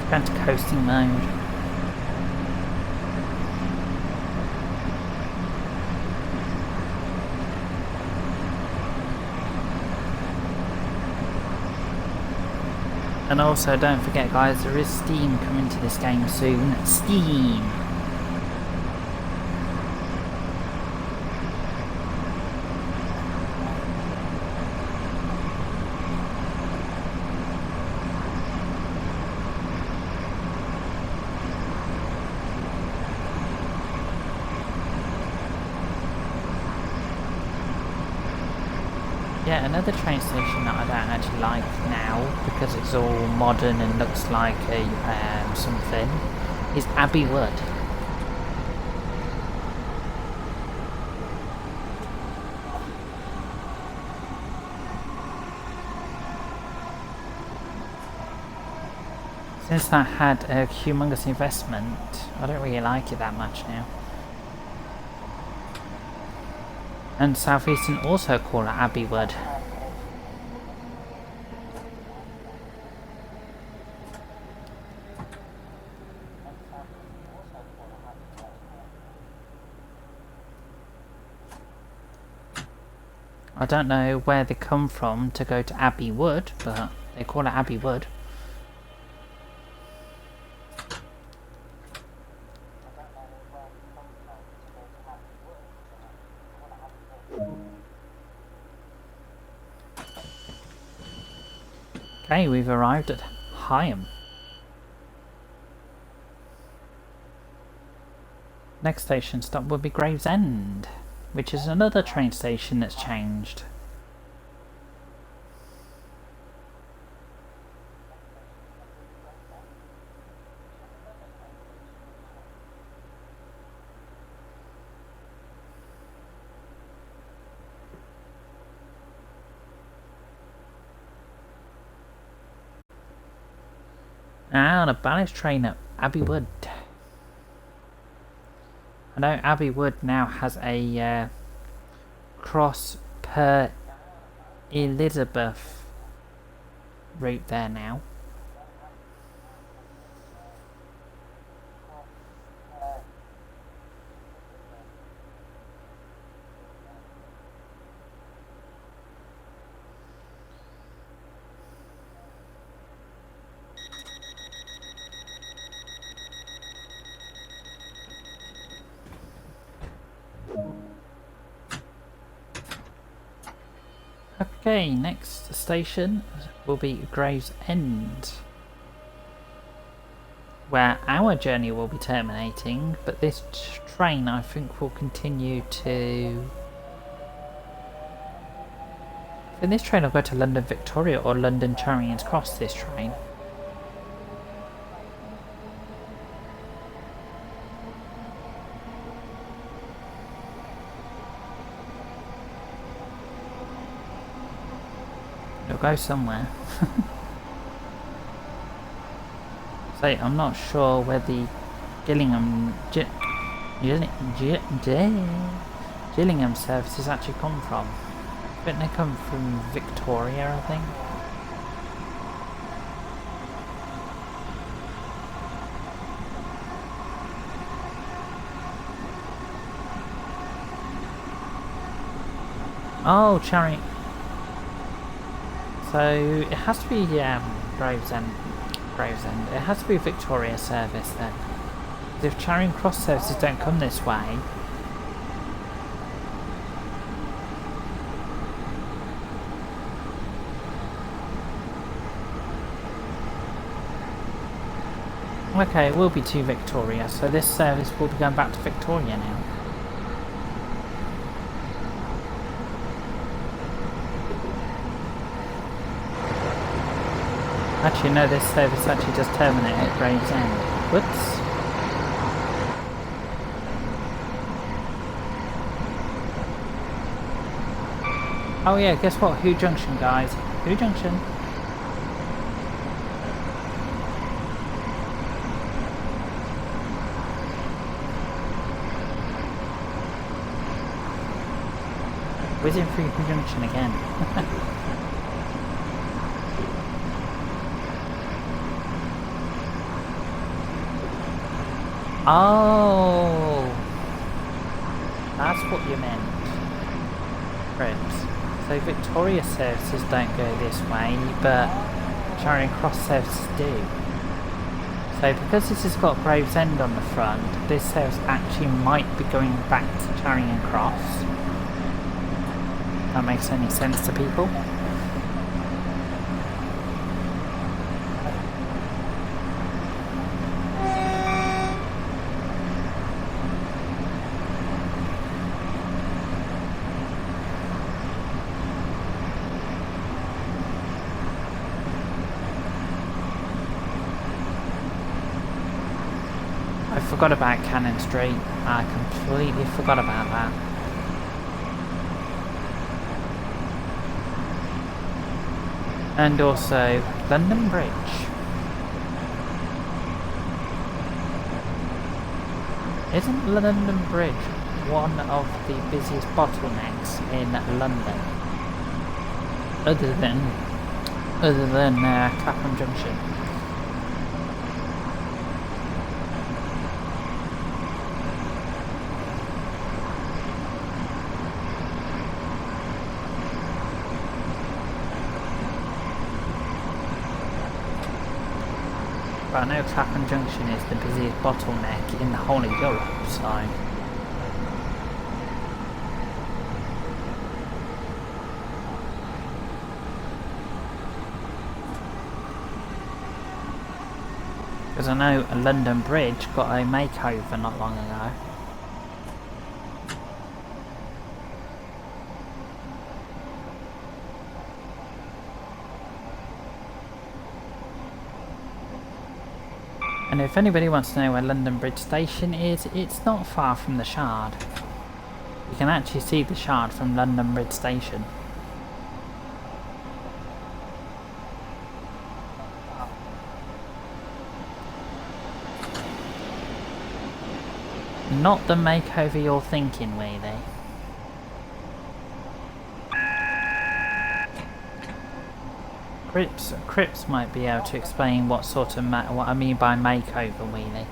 Going to coasting mode. And also don't forget guys, there is Steam coming to this game soon. Steam! Yeah, another train station that I don't actually like now, because it's all modern and looks like a something, is Abbey Wood. Since that had a humongous investment, I don't really like it that much now. And South Eastern also call it Abbeywood. I don't know where they come from to go to Abbeywood, but they call it Abbeywood. Okay, we've arrived at Chatham. Next station stop will be Gravesend, which is another train station that's changed. Now the ballast train at Abbeywood. I know Abbeywood now has a cross per Elizabeth route there now. Okay, next station will be Gravesend, where our journey will be terminating, but this train I think will continue to... In this train I'll go to London Victoria or London Charing Cross this train. It'll go somewhere. So I'm not sure where the Gillingham Gillingham services actually come from. I think they come from Victoria, I think. Oh, Charing. So it has to be Gravesend. It has to be Victoria service then. If Charing Cross services don't come this way, okay, it will be to Victoria, so this service will be going back to Victoria now. Actually, no, this service actually just terminated at Gravesend. Whoops. Oh yeah, guess what? Who Junction, guys. Who Junction? Whizzing through Who Junction again. Oh, that's what you meant. Cribs. So Victoria services don't go this way, but Charing Cross services do. So because this has got Gravesend on the front, this service actually might be going back to Charing Cross. That makes any sense to people? I forgot about Cannon Street. I completely forgot about that. And also London Bridge. Isn't London Bridge one of the busiest bottlenecks in London? Other than Clapham Junction. But I know Clapham Junction is the busiest bottleneck in the whole of Europe, so... Because I know London Bridge got a makeover not long ago. And if anybody wants to know where London Bridge Station is, it's not far from the Shard. You can actually see the Shard from London Bridge Station. Not the makeover you're thinking, really. Crips might be able to explain what sort of what I mean by makeover, wheelie.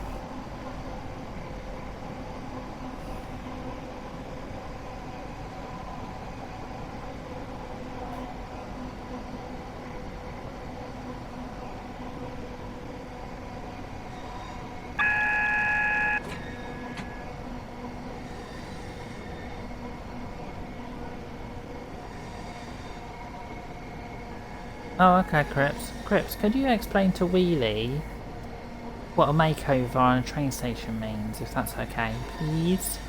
Oh, okay, Crips. Crips, could you explain to Wheelie what a makeover on a train station means, if that's okay, please?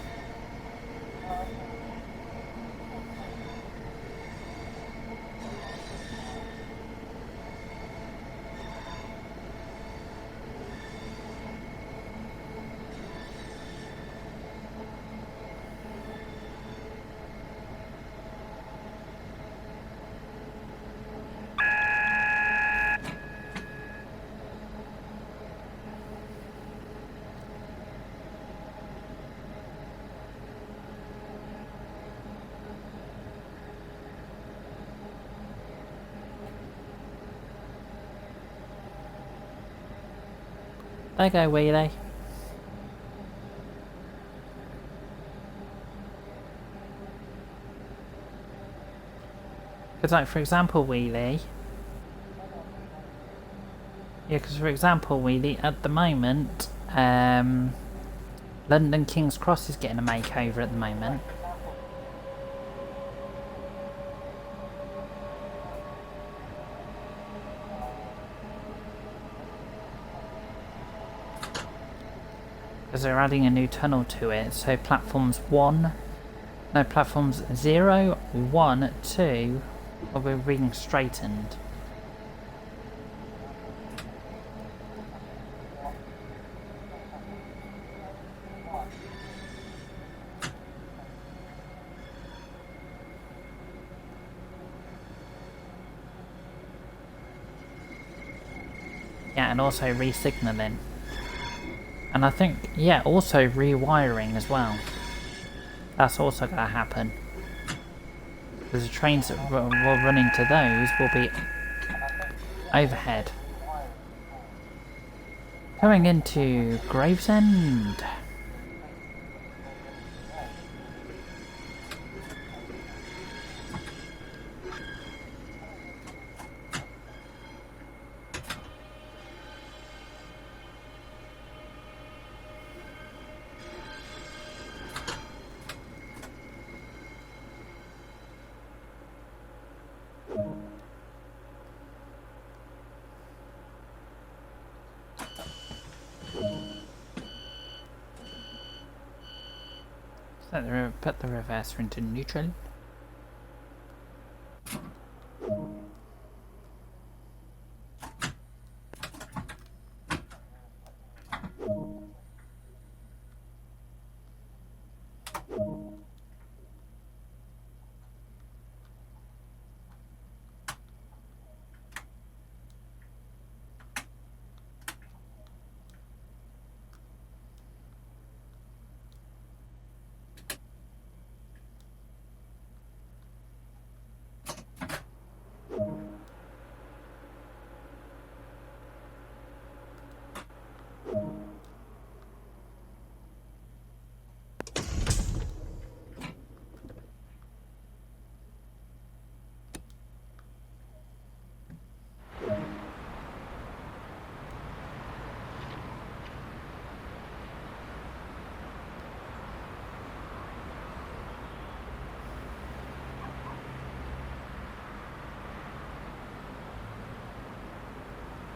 There you go, Wheelie. Because, like, for example, Wheelie... Yeah, because, for example, Wheelie, at the moment, London King's Cross is getting a makeover at the moment. Because they're adding a new tunnel to it, so platforms 0, 1, 2 will be being straightened. Yeah, and also re-signalling. And I think, yeah, also rewiring as well. That's also going to happen. Because the trains that will run into those will be overhead. Coming into Gravesend. Put the reverser into neutral.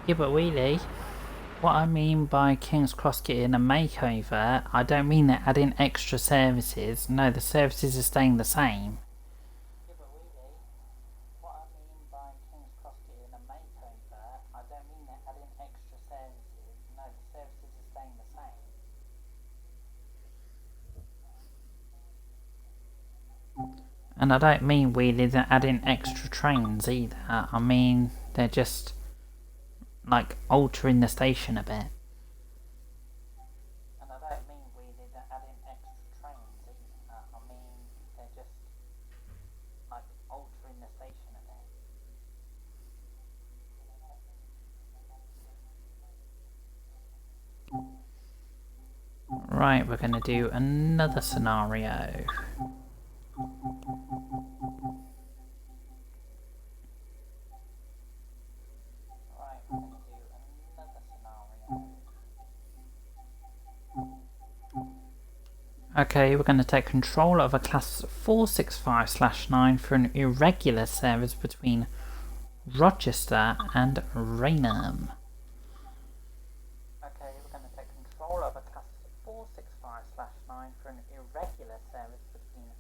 Yeah, but really, what I mean by King's Cross getting a makeover, I don't mean they're adding extra services. No, the services are staying the same. Yeah, but really, what I mean by King's Cross getting a makeover, I don't mean they're adding extra services. No, the services are staying the same. And I don't mean really they're adding extra trains either. I mean they're just like altering the station a bit. And I don't mean really they're adding extra trains either. I mean they're just like altering the station a bit. Right, we're gonna do another scenario. Right, we're gonna do another scenario. Okay, we're going to take control of a class 465/9 for an irregular service between Rochester and Raynham. Okay, we're going to take control of a class 465/9 for an irregular service between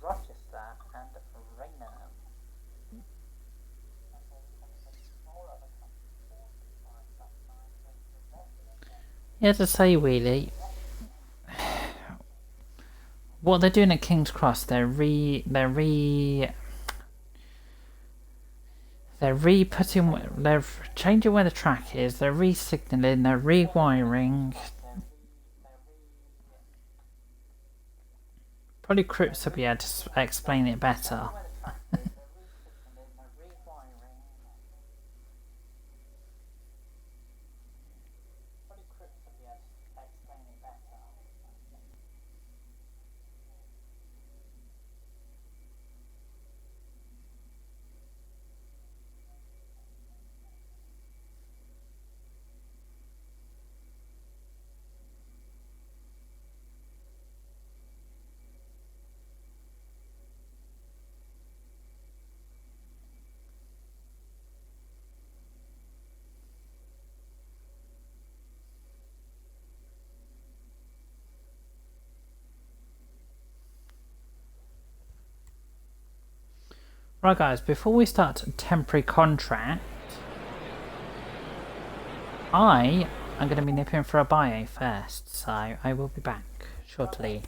Rochester and Raynham. Yeah, to say really, what they're doing at King's Cross, they're changing where the track is, they're re-signalling, they're rewiring. Probably Cripps will be able to explain it better. Right guys, before we start temporary contract, I am going to be nipping for a bio first, so I will be back shortly.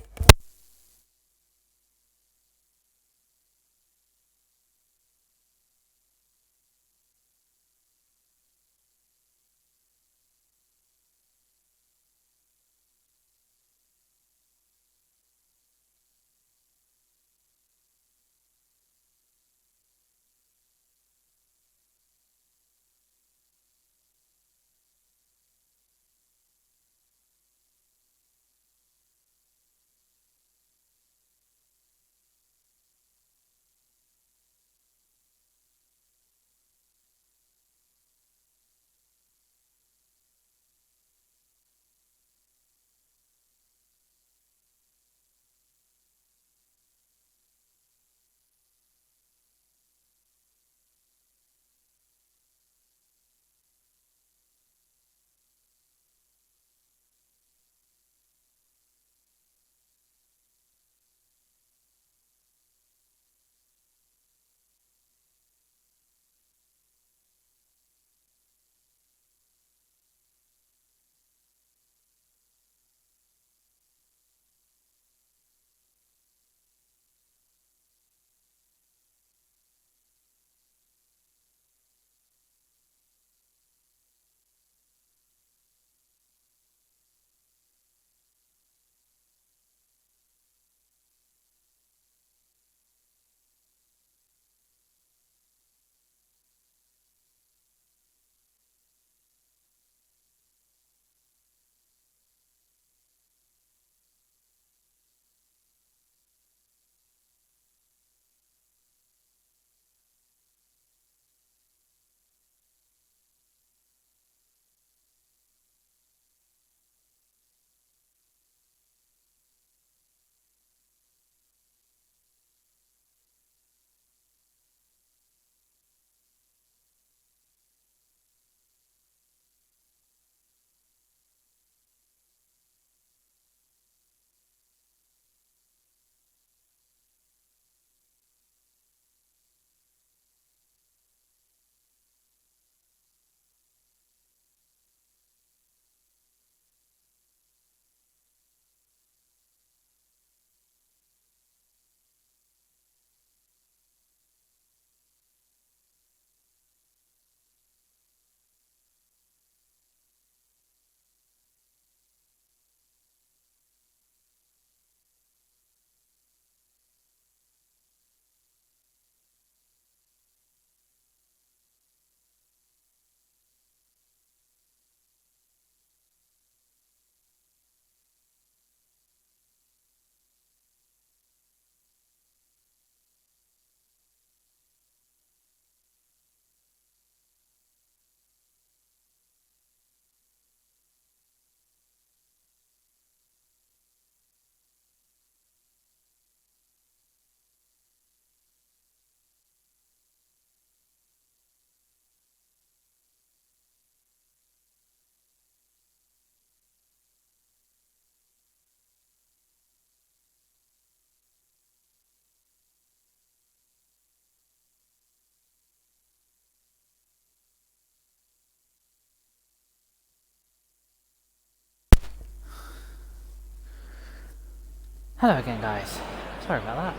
Hello again, guys. Sorry about that.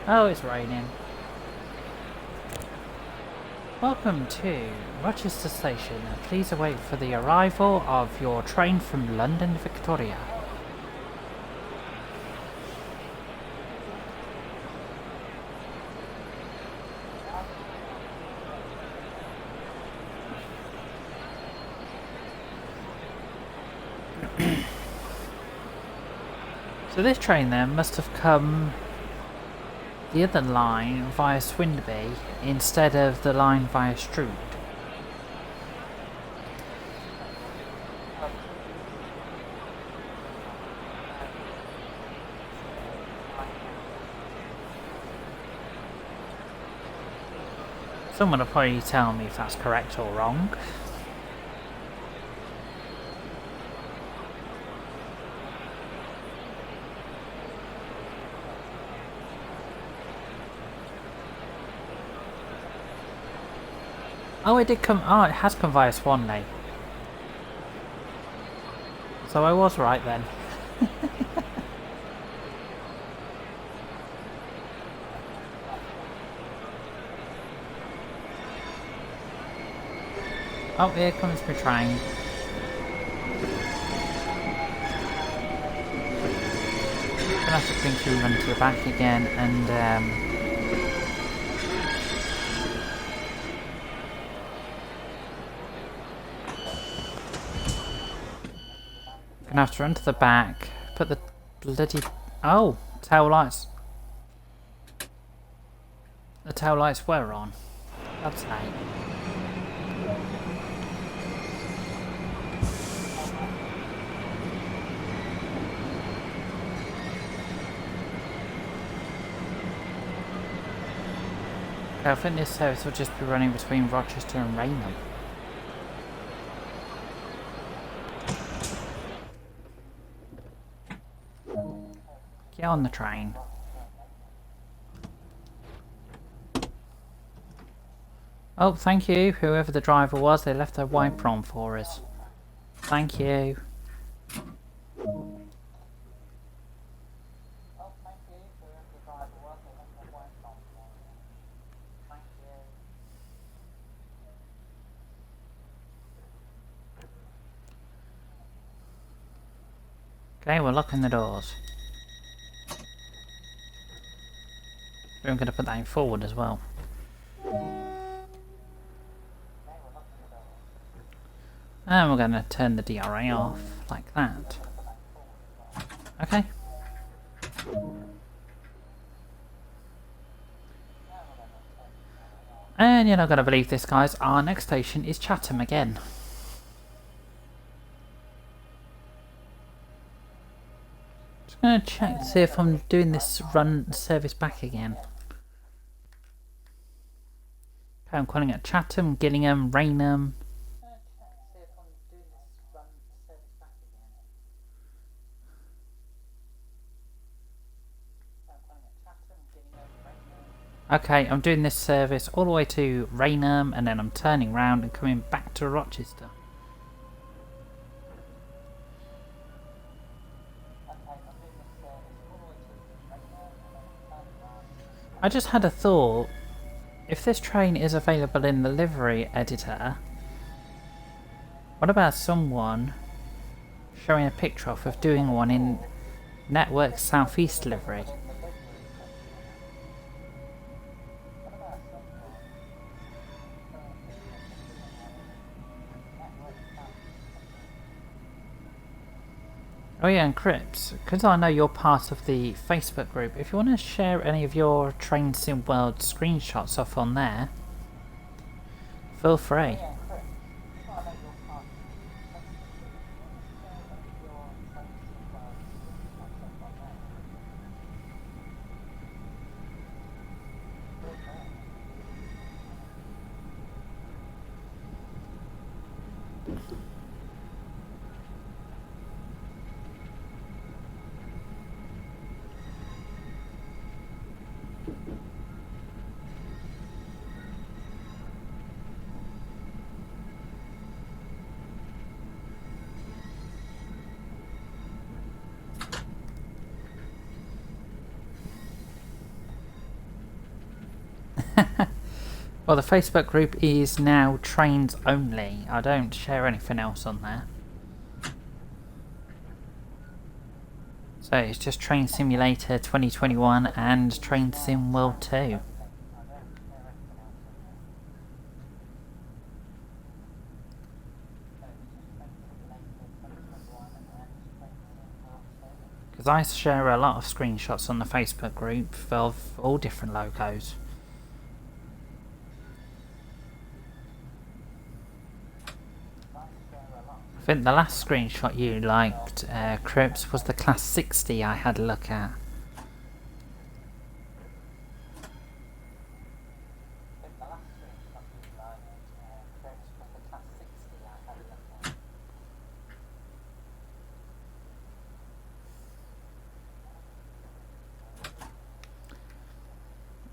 Oh, it's raining. Welcome to Rochester Station. Please await for the arrival of your train from London Victoria. So this train then must have come the other line via Swindby instead of the line via Strood. Someone will probably tell me if that's correct or wrong. Oh, it did come. Oh, it has come via Swanley. So I was right then. Oh, here comes my train. Gonna have to quickly run to the back again and gonna have to run to the back, put the bloody tail lights. The tail lights were on. God's sake. Okay, I think this service will just be running between Rochester and Raynham. Get on the train. Oh, thank you, whoever the driver was, they left their wiper on for us. Thank you. Okay, we're locking the doors. I'm going to put that in forward as well. And we're going to turn the DRA off, like that. Okay. And you're not going to believe this, guys. Our next station is Chatham again. Just going to check to see if I'm doing this run service back again. Okay, I'm calling it Chatham, Gillingham, Raynham. Okay, I'm doing this service all the way to Raynham and then I'm turning round and coming back to Rochester. I just had a thought. If this train is available in the livery editor, what about someone showing a picture of doing one in Network Southeast livery? Oh yeah, and Crips, because I know you're part of the Facebook group, if you want to share any of your Train Sim World screenshots off on there, feel free. Well, the Facebook group is now trains only. I don't share anything else on there. So it's just Train Simulator 2021 and Train Sim World 2. Because I share a lot of screenshots on the Facebook group of all different logos. I think the last screenshot you liked, Crips, was the Class 60 I had a look at.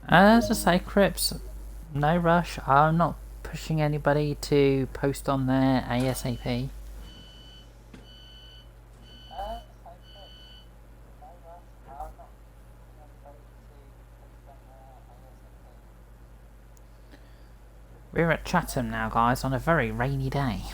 As I say, Crips, no rush. I'm not pushing anybody to post on there ASAP. We're at Chatham now, guys, on a very rainy day.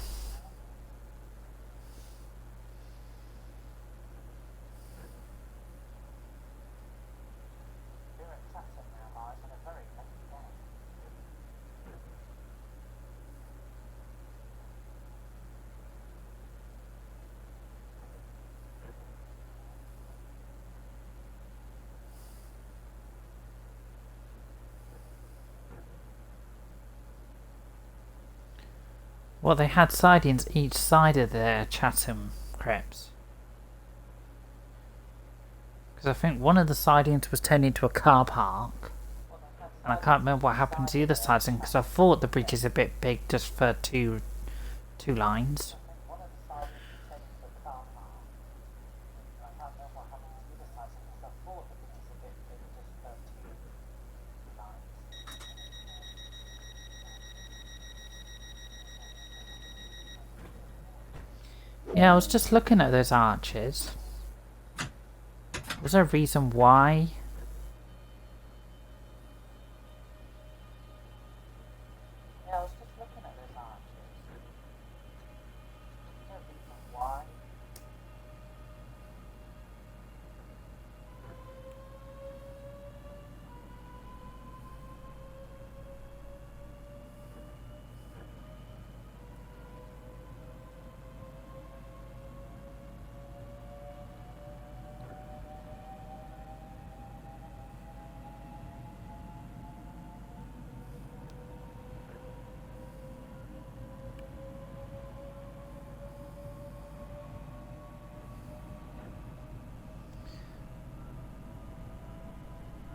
Well, they had sidings each side of the Chatham Crips. Because I think one of the sidings was turned into a car park. And I can't remember what happened to the other siding because I thought the bridge is a bit big just for two lines. Yeah, I was just looking at those arches. Was there a reason why?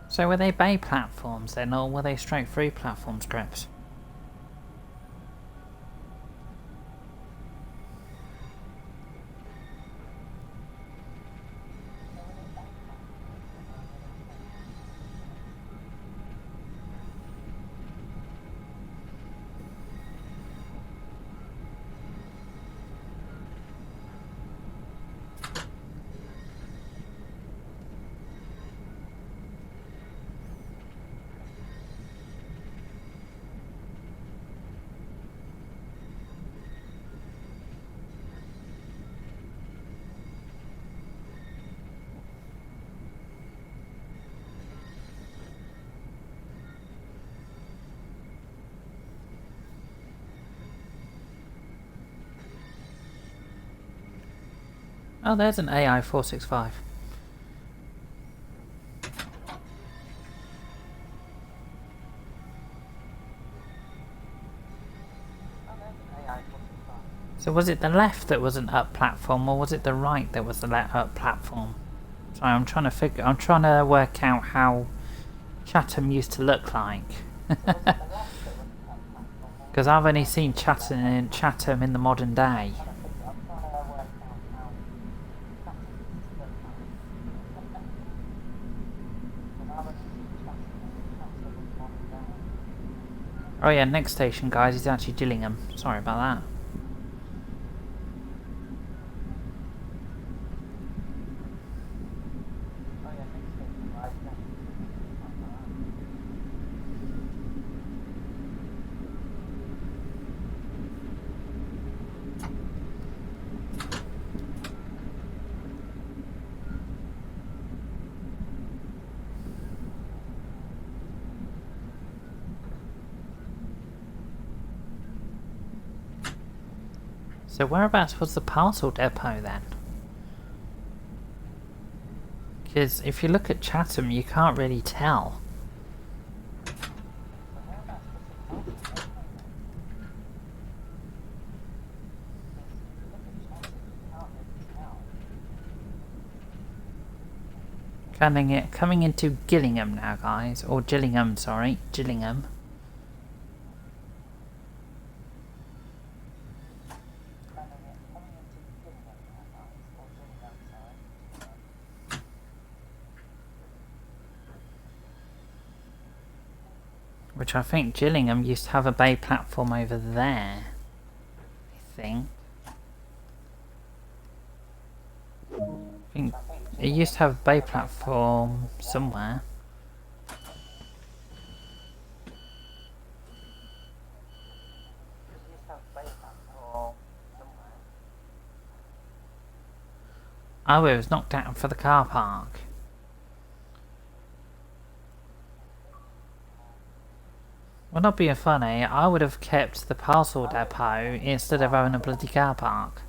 So were they bay platforms then, or were they straight through platform scripts? Oh, there's an AI 465. So was it the left that was an up platform, or was it the right that was the up platform? Sorry, I'm trying to work out how Chatham used to look like. Because I've only seen Chatham in the modern day. Oh yeah, next station, guys, is actually Gillingham. Sorry about that. So whereabouts was the parcel depot then? Because if you look at Chatham, you can't really tell. Coming into Gillingham now, guys. Or Gillingham, sorry. Gillingham. Which I think Gillingham used to have a bay platform over there. I think it used to have a bay platform somewhere. Oh, it was knocked down for the car park. Well, not being funny, I would have kept the parcel depot instead of having a bloody car park.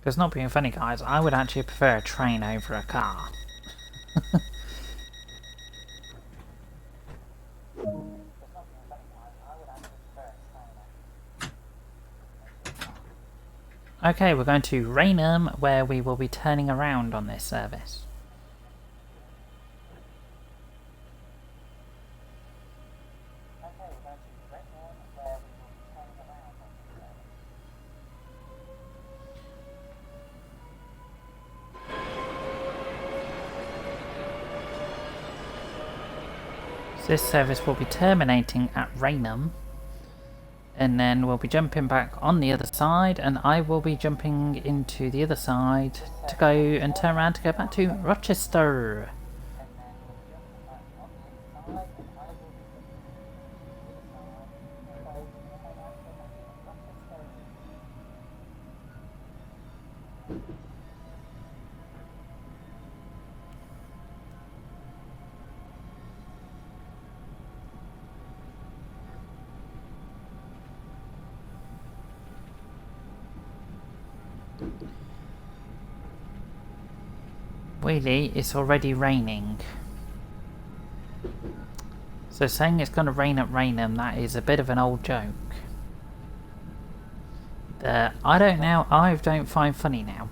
Because not being funny, guys, I would actually prefer a train over a car. Okay, we're going to Raynham, where we will be turning around on this service. So this service will be terminating at Raynham. And then we'll be jumping back on the other side, and I will be jumping into the other side to go and turn around to go back to Rochester. Really, it's already raining. So saying it's going to rain at Raynham, that is a bit of an old joke. That I don't find funny now.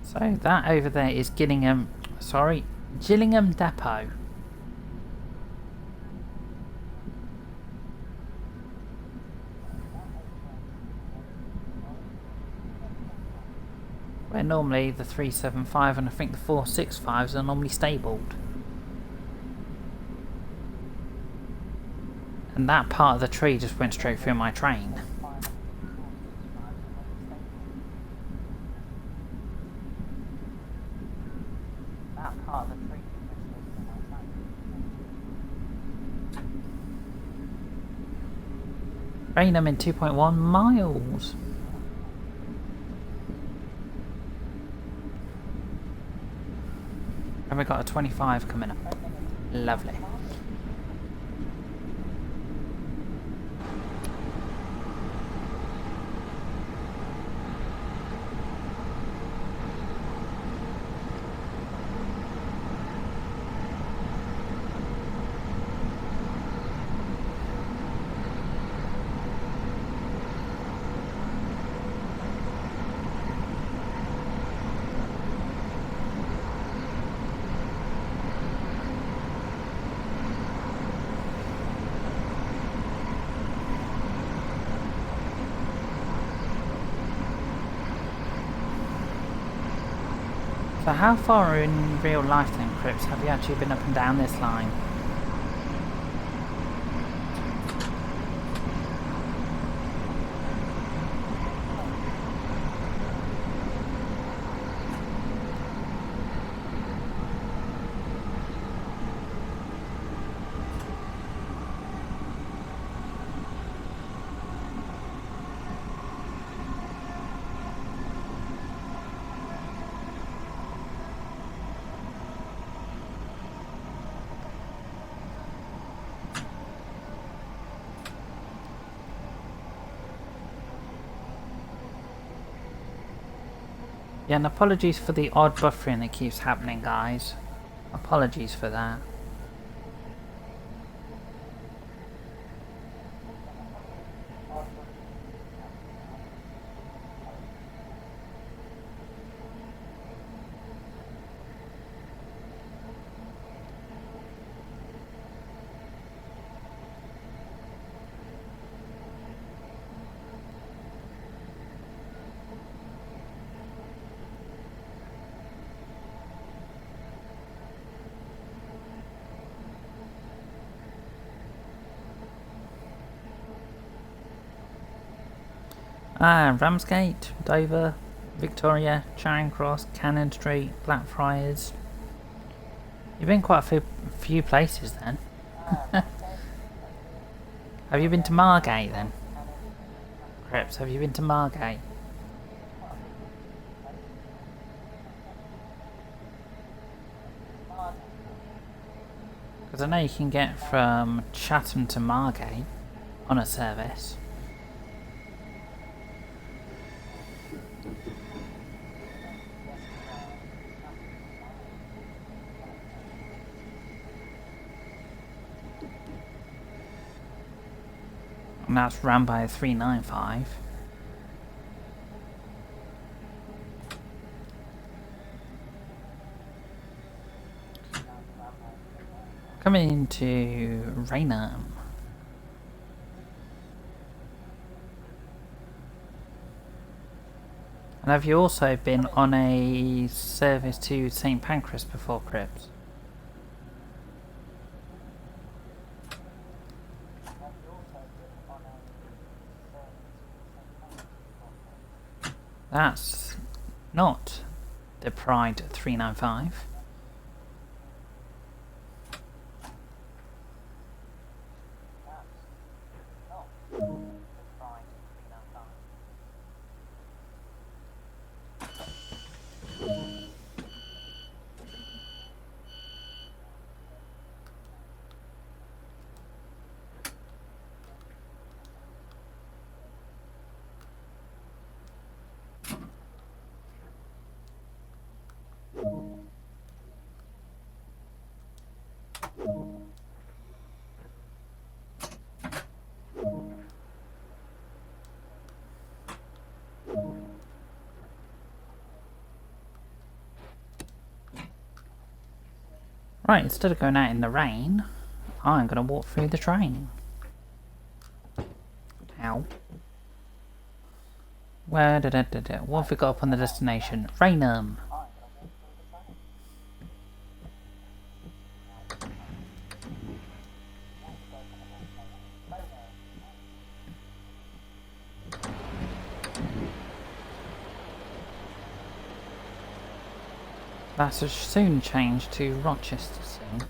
So that over there is Gillingham Depot. Where normally the 375 and I think the 465s are normally stabled. And that part of the tree just went straight through my train. Raynham in 2.1 miles. And we've got a 25 coming up. Lovely. So how far in real life then, Crips, have you actually been up and down this line? Yeah, and apologies for the odd buffering that keeps happening, guys. Apologies for that. Ramsgate, Dover, Victoria, Charing Cross, Cannon Street, Blackfriars. You've been quite a few places then. Have you been to Margate then? Crips, have you been to Margate? Because I know you can get from Chatham to Margate on a service. And that's run by a 395. Coming into Raynham. And have you also been on a service to St Pancras before, Crips? That's not the Pride 395. Right, instead of going out in the rain, I'm going to walk through the train. Ow. What have we got up on the destination? Raynham. That will soon change to Rochester soon.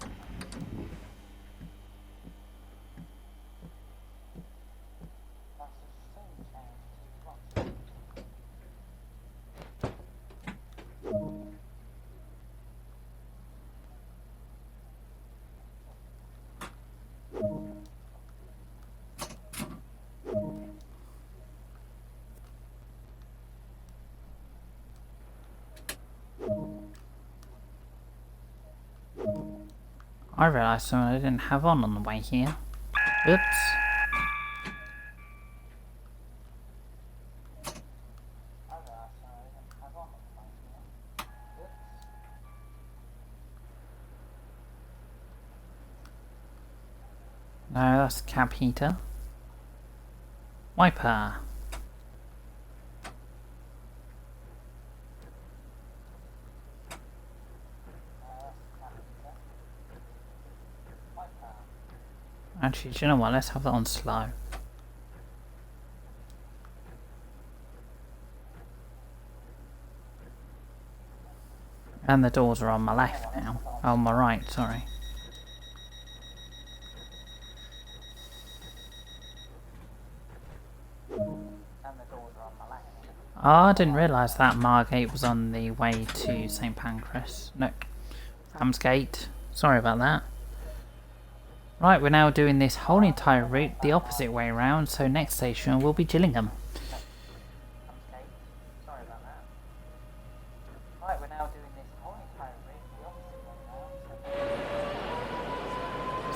I realised something I didn't have on the way here. Oops. No, that's cab heater. Wiper. Actually, do you know what? Let's have that on slow. And the doors are on my left now. On my right, sorry. Oh, I didn't realise that Margate was on the way to St Pancras. No, Ramsgate. Sorry about that. Right, we're now doing this whole entire route the opposite way around, so next station will be Gillingham.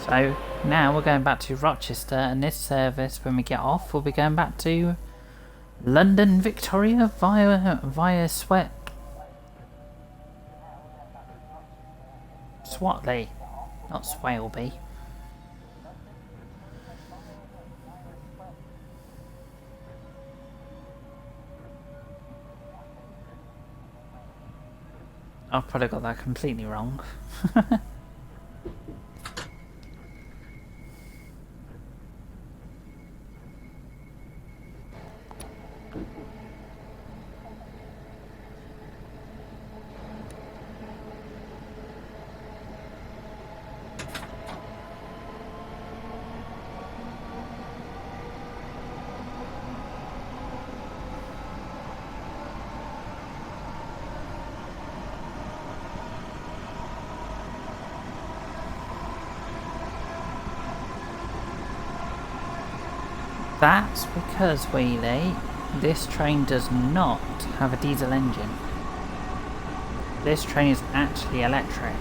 So now we're going back to Rochester, and this service, when we get off, we'll be going back to London Victoria via Swatley, not Swaleby. I've probably got that completely wrong. That's because, Wheelie, this train does not have a diesel engine. This train is actually electric.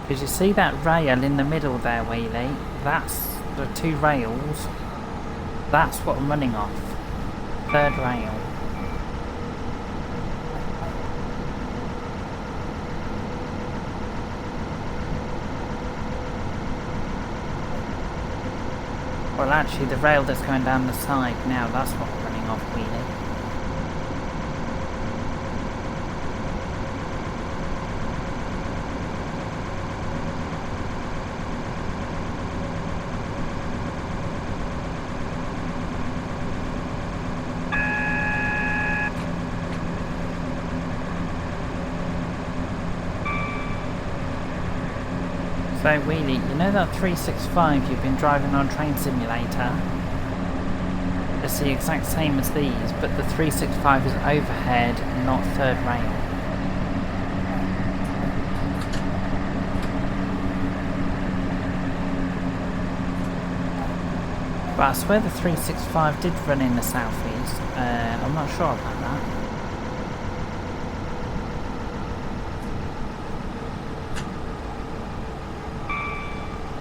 Because you see that rail in the middle there, Wheelie? That's the two rails. That's what I'm running off. Third rail. Well, actually, the rail that's going down the side now, that's what I'm running off, Wheelie. So Wheelie, you know that 365 you've been driving on Train Simulator? It's the exact same as these, but the 365 is overhead, not third rail. But I swear the 365 did run in the southeast. I'm not sure about that.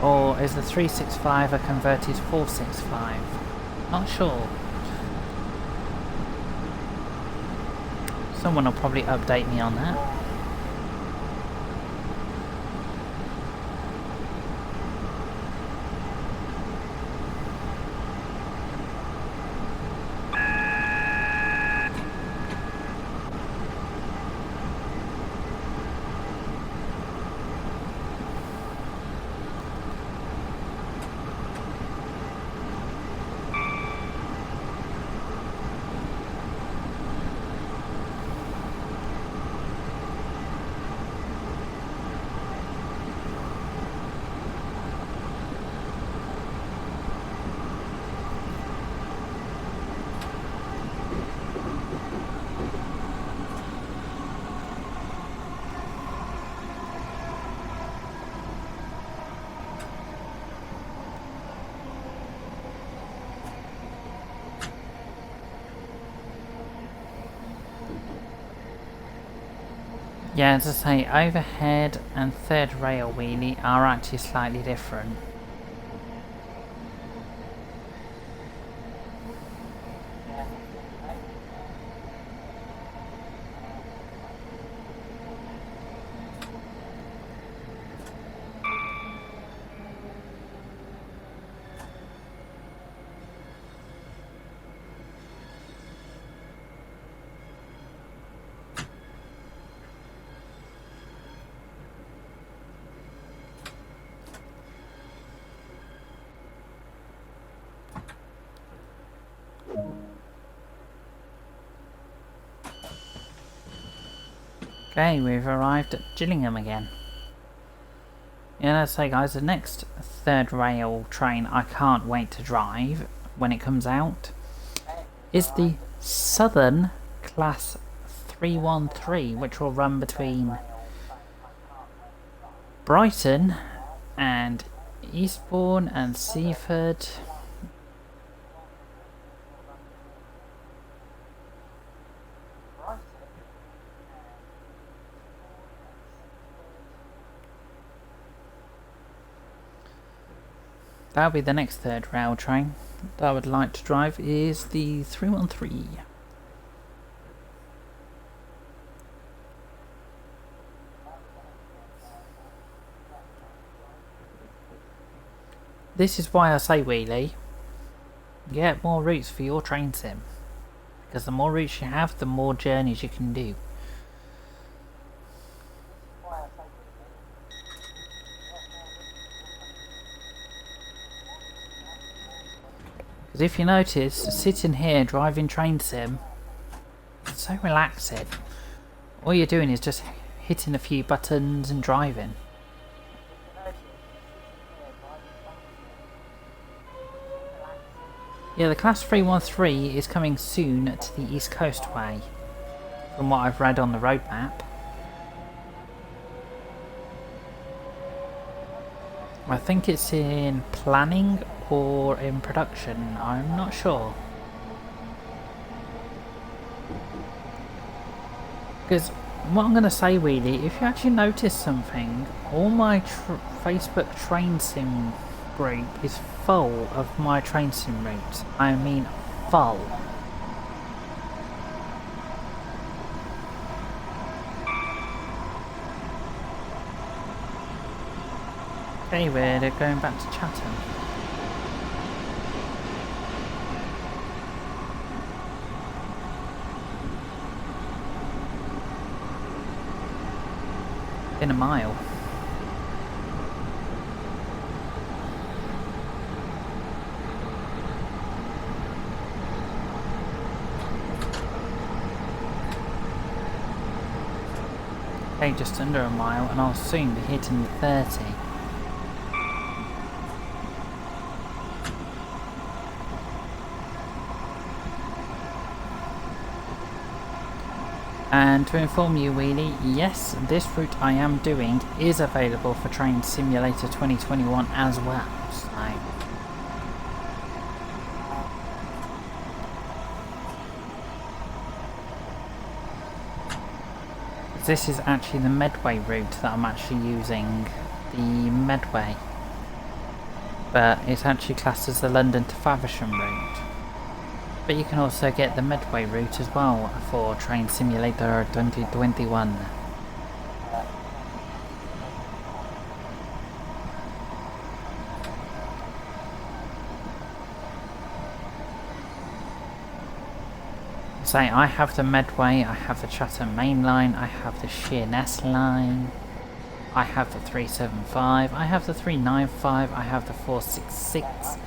Or is the 365 a converted 465? Not sure. Someone will probably update me on that. Yeah, as I say, overhead and third rail wheelie are actually slightly different. Okay, we've arrived at Gillingham again. Yeah, let's say guys, the next third rail train I can't wait to drive when it comes out is the Southern Class 313, which will run between Brighton and Eastbourne and Seaford. That'll be the next third rail train that I would like to drive is the 313. This is why I say, Wheelie, get more routes for your train sim. Because the more routes you have, the more journeys you can do. Because if you notice, sitting here driving train sim, it's so relaxing. All you're doing is just hitting a few buttons and driving. Yeah, the Class 313 is coming soon to the East Coast Way, from what I've read on the road map. I think it's in planning or in production, I'm not sure. Because what I'm going to say, really, if you actually notice something, all my Facebook train sim group is full of my train sim routes. I mean full. Okay, we're going back to Chatham. In a mile. Okay, just under a mile, and I'll soon be hitting the 30. And to inform you, Wheelie, yes, this route I am doing is available for Train Simulator 2021 as well. So this is actually the Medway route that I'm actually using, the Medway, but it's actually classed as the London to Faversham route. But you can also get the Medway route as well for Train Simulator 2021. So I have the Medway, I have the Chatham Main Line, I have the Sheerness Line, I have the 375, I have the 395, I have the 466,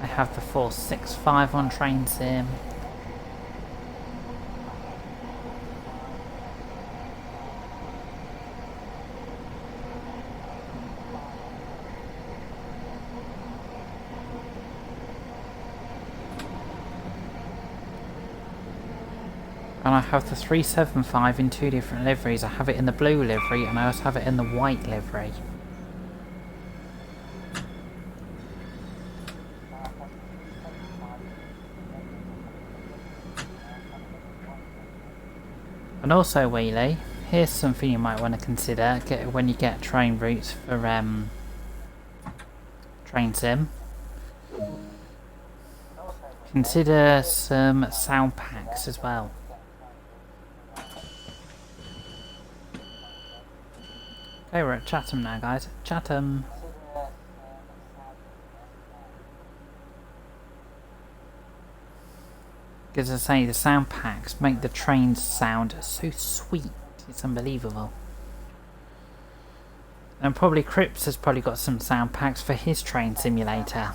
I have the 465 on Train Sim. And I have the 375 in two different liveries. I have it in the blue livery and I also have it in the white livery. And also, Wheelie, here's something you might want to consider when you get train routes for Train Sim. Consider some sound packs as well. Okay, we're at Chatham now, guys. Chatham. Because as I say, the sound packs make the trains sound so sweet. It's unbelievable. And probably Cripps has probably got some sound packs for his train simulator.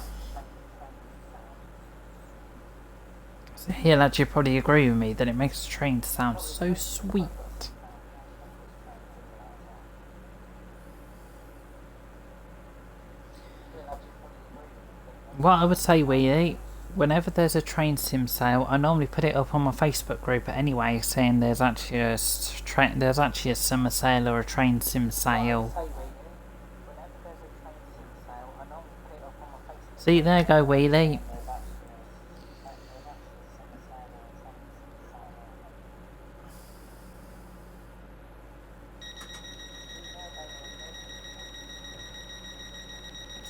So he'll actually probably agree with me that it makes the train sound so sweet. what I would say, Wheelie, whenever there's a train sim sale, I normally put it up on my Facebook group anyway, saying there's actually a summer sale or a train sim sale. See, there you go, Wheelie.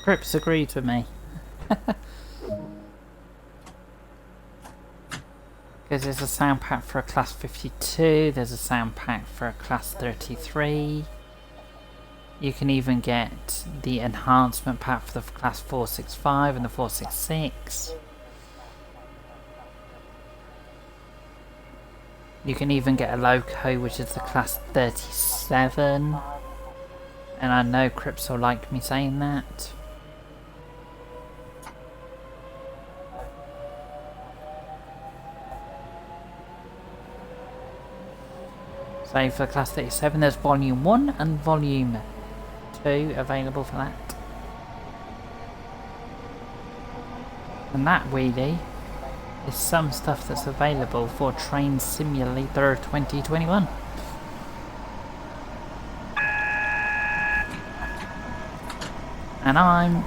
Crips agreed with me. Because there's a sound pack for a class 52, there's a sound pack for a class 33. You can even get the enhancement pack for the class 465 and the 466. You can even get a loco, which is the class 37. And I know Crips will like me saying that. So for class 37 there's volume 1 and volume 2 available for that. And that, Wheelie, is some stuff that's available for Train Simulator 2021. And I'm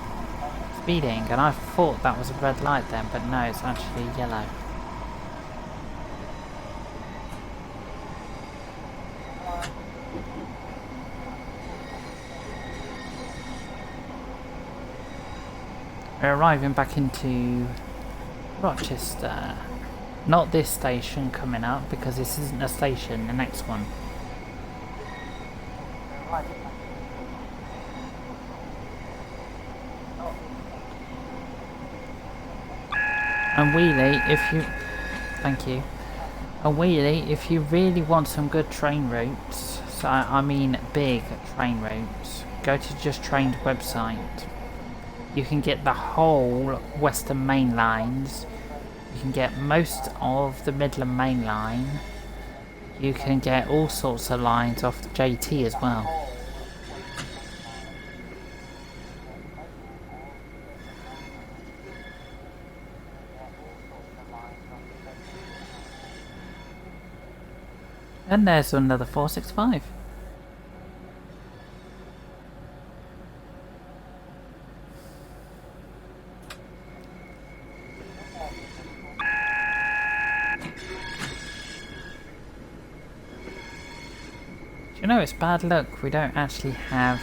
speeding, and I thought that was a red light then, but no, it's actually yellow. We're arriving back into Rochester. Not this station coming up, because this isn't a station, the next one. And Wheelie, if you... Thank you. And Wheelie, if you really want some good train routes, so I mean big train routes, go to Just Trained website. You can get the whole Western Main Lines. You can get most of the Midland Main Line. You can get all sorts of lines off the JT as well. And there's another 465. You know, it's bad luck we don't actually have,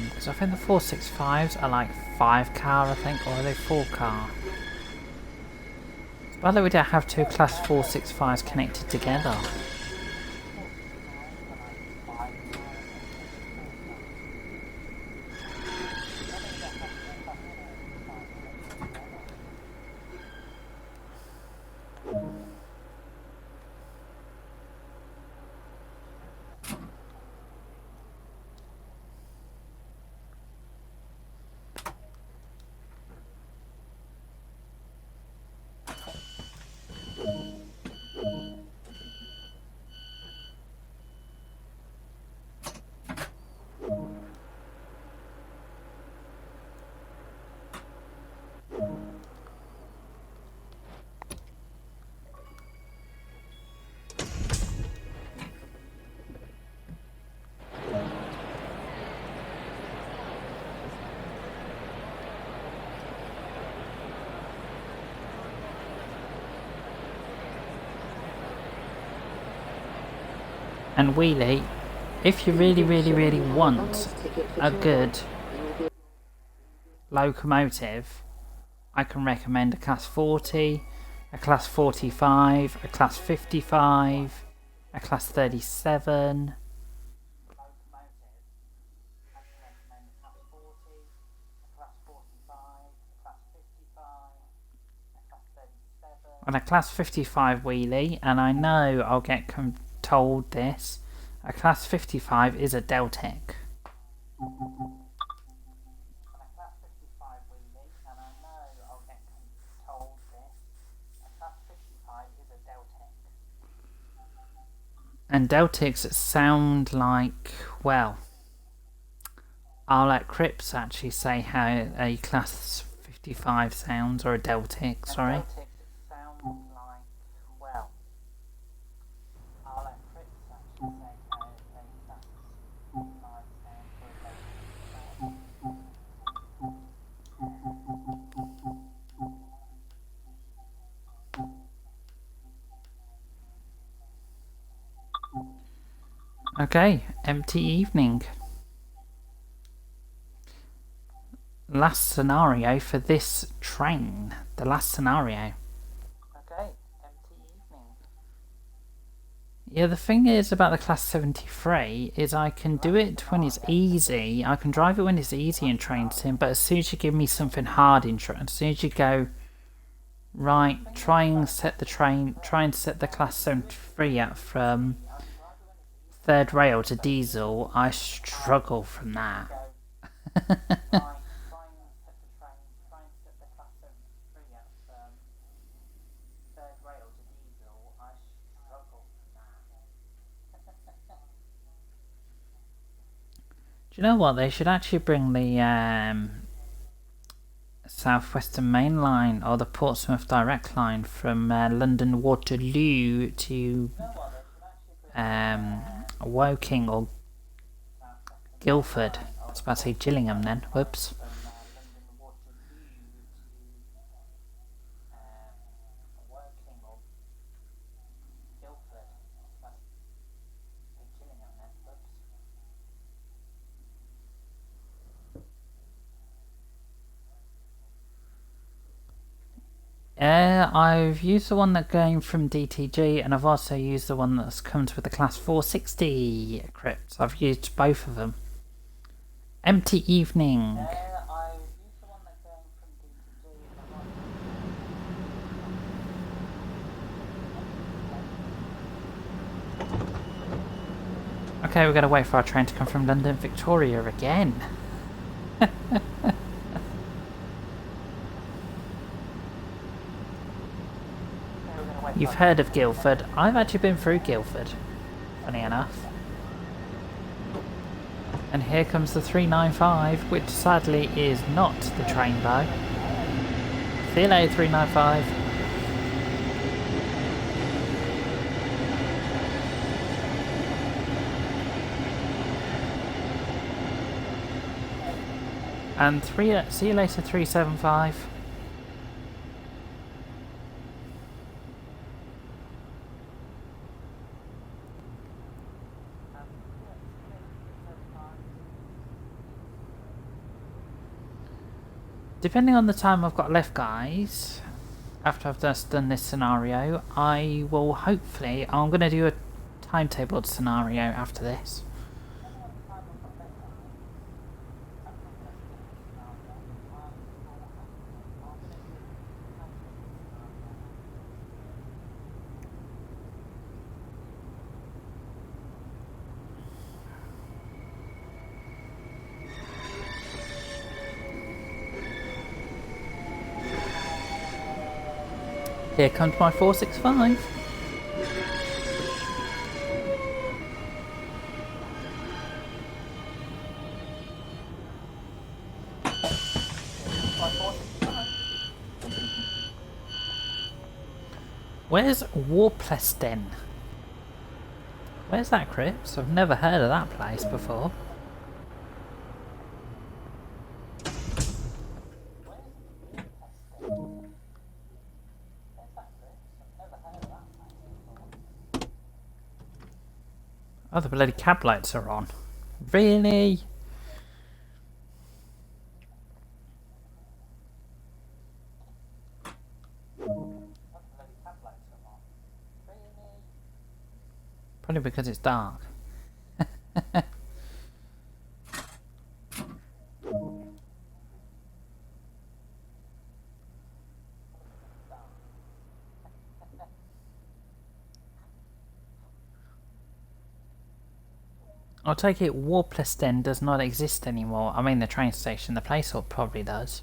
because I think the 465s are like 5 car, I think, or are they 4 car? It's bad that we don't have 2 class 465s connected together. And Wheelie, if you really want a good locomotive, I can recommend a class 40, a class 45, a class 55, a class 37. And a class 55 Wheelie, and I know I'll get told this, a class 55 is a Deltec. And Deltics sound like, well, I'll let Crips actually say how a class 55 sounds, or a Deltic, sorry. Okay, empty evening. Last scenario for this train. The last scenario. Okay, empty evening. Yeah, the thing is about the Class 73 is I can do it when it's easy. I can drive it when it's easy in Train Sim, but as soon as you give me something hard in Train, as soon as you go, right, try and set the Class 73 up from third rail to diesel, I struggle from that. Do you know what? They should actually bring the Southwestern Main Line or the Portsmouth Direct Line from London Waterloo to Woking or Guildford. I was about to say Gillingham then. Whoops. I've used the one that came from DTG, and I've also used the one that comes with the Class 460 crypts. I've used both of them. Empty evening. Okay, we're gonna wait for our train to come from London Victoria again. You've heard of Guildford. I've actually been through Guildford, funny enough. And here comes the 395, which sadly is not the Trainbow. See you later, 395. And see you later, 375. Depending on the time I've got left, guys, after I've just done this scenario, I will hopefully, I'm going to do a timetabled scenario after this. Here comes my 465. Where's Warpleston? Where's that, Crips? I've never heard of that place before. Oh, the bloody cab lights are on. Really? Probably because it's dark. I'll take it Warpleston does not exist anymore. I mean the train station, the place probably does.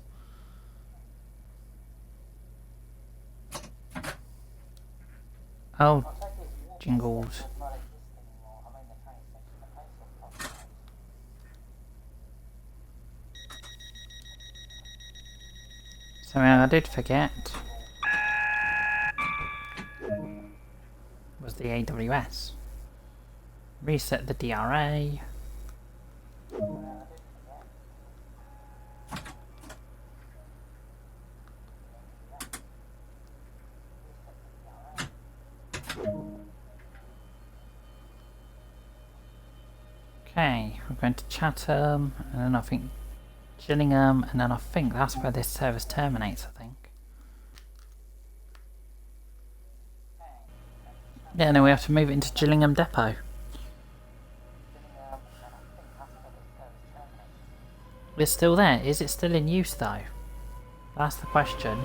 Oh, jingles. Something I did forget was the AWS. Reset the DRA. Okay, we're going to Chatham, and then I think Gillingham, and then I think that's where this service terminates, I think. Yeah, and then we have to move it into Gillingham Depot. It's still there. Is it still in use though? That's the question.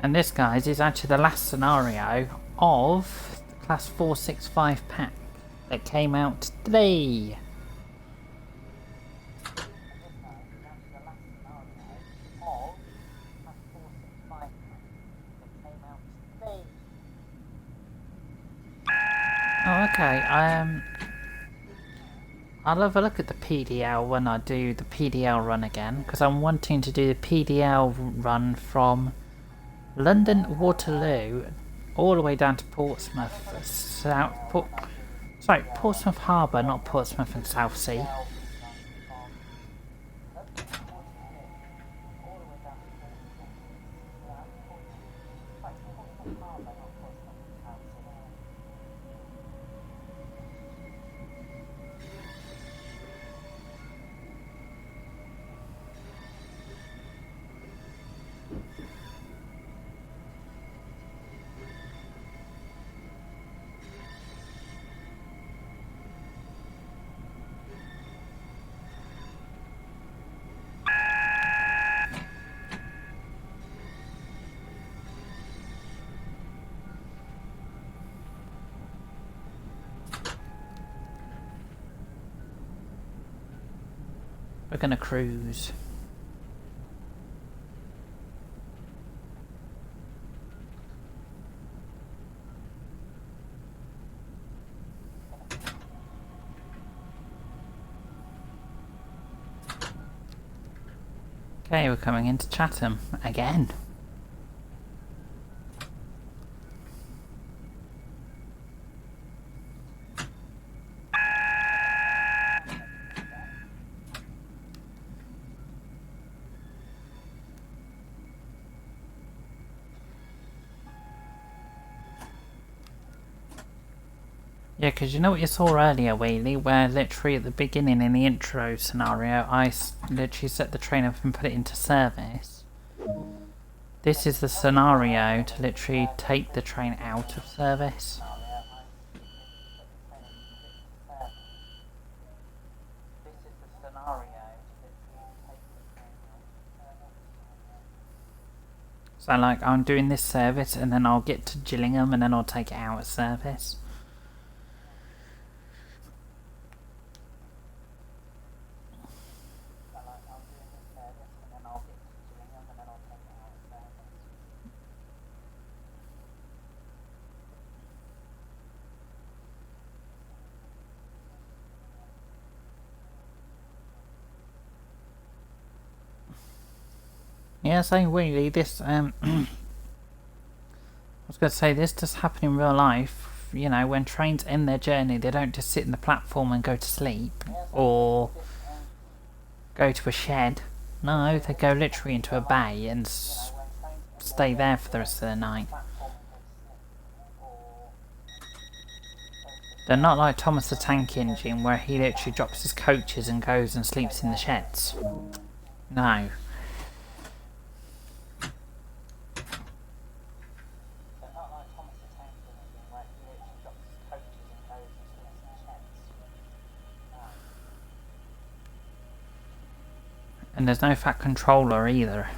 And this, guys, is actually the last scenario of the Class 465 pack that came out today. Oh, okay. I'll have a look at the PDL when I do the PDL run again, because I'm wanting to do the PDL run from London Waterloo all the way down to Portsmouth, Portsmouth Harbour, not Portsmouth and Southsea. We're gonna cruise. Okay, we're coming into Chatham again. Yeah, because you know what you saw earlier, Wheelie, where literally at the beginning in the intro scenario, I literally set the train up and put it into service. This is the scenario to literally take the train out of service. So like, I'm doing this service and then I'll get to Gillingham and then I'll take it out of service. Yeah, so really, this, I was going to say, this does happen in real life. You know, when trains end their journey, they don't just sit in the platform and go to sleep, or go to a shed. No, they go literally into a bay and stay there for the rest of the night. They're not like Thomas the Tank Engine, where he literally drops his coaches and goes and sleeps in the sheds. No. And there's no fat controller either.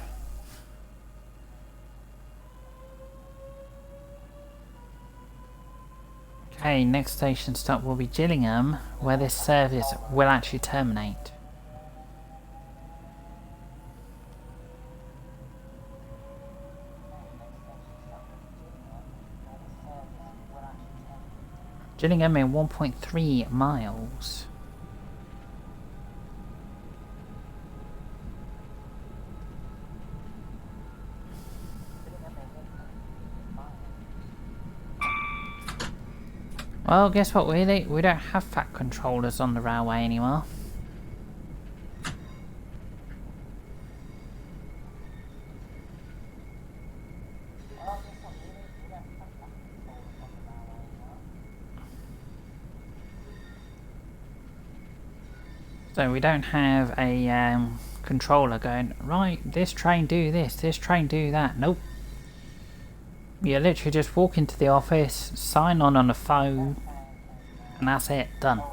Okay, next station stop will be Gillingham, where this service will actually terminate. Gillingham in 1.3 miles. Well, guess what, really? We don't have fat controllers on the railway anymore. So we don't have a controller going, right, this train do this train do that. Nope. You literally just walk into the office, sign on the phone, and that's it, done.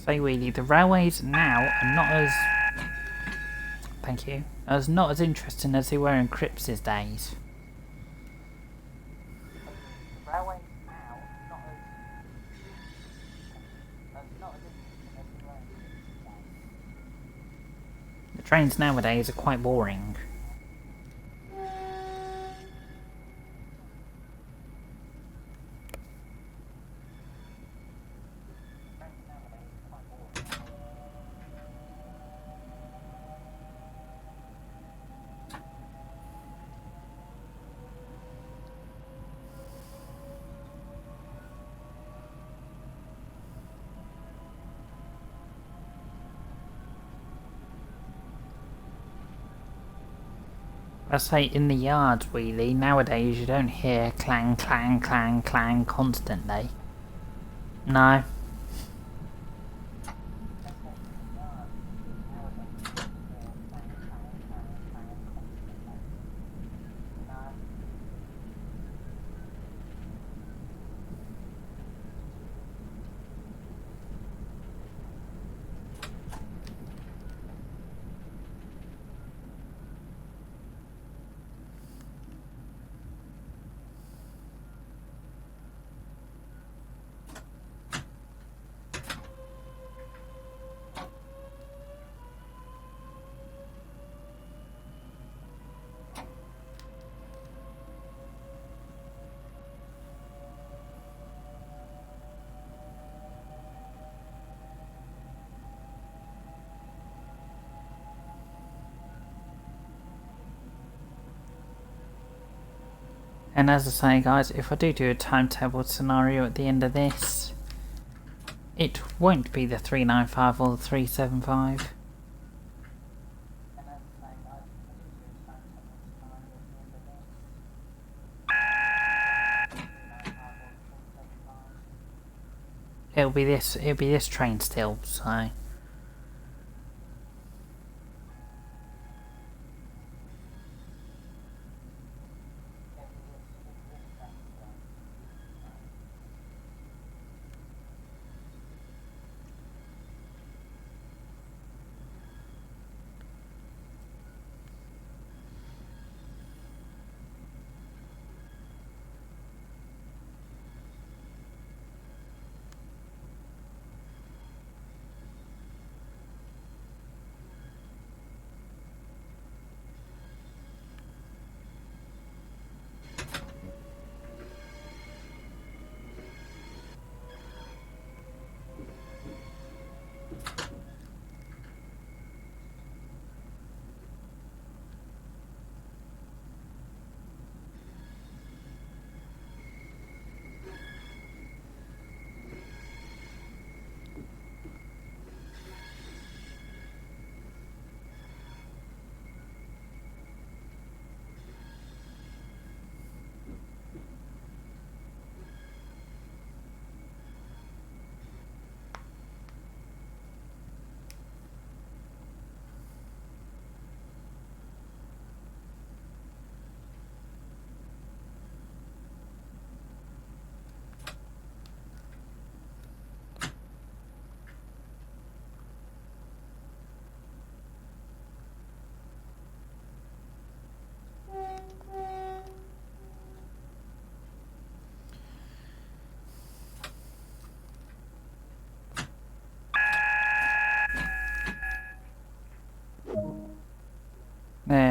So really, the railways now are not as... Thank you. Not as interesting as they were in Cripps's days. The trains nowadays are quite boring. I say in the yards, really. Nowadays, you don't hear clang, clang, clang, clang constantly. No. And as I say, guys, if I do a timetable scenario at the end of this, it won't be the 395 or the 375. It'll be this train still, so...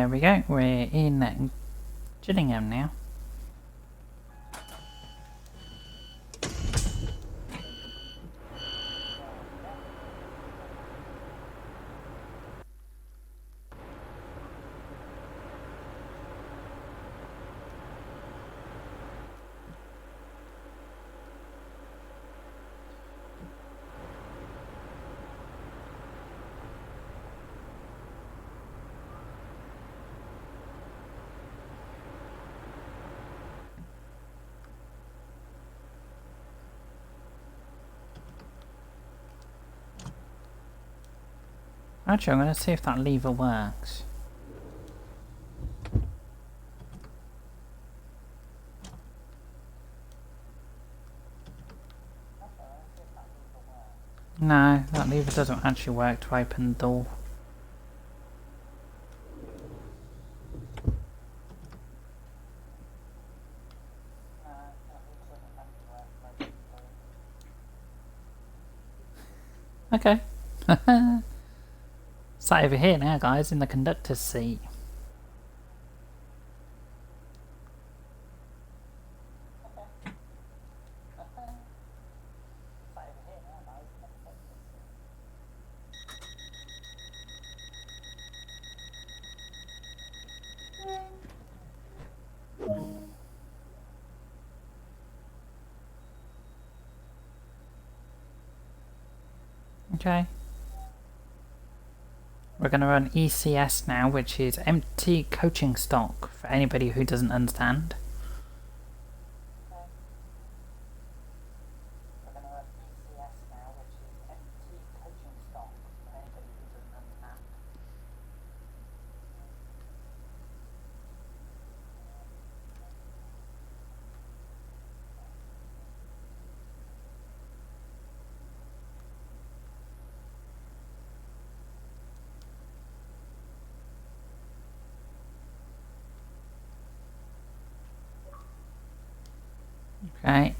There we go, we're in Gillingham now. Actually, I'm going to see if that lever works. No, that lever doesn't actually work to open the door. Okay. Sat over here now, guys, in the conductor's seat. Okay. We're going to run ECS now, which is empty coaching stock, for anybody who doesn't understand. Okay,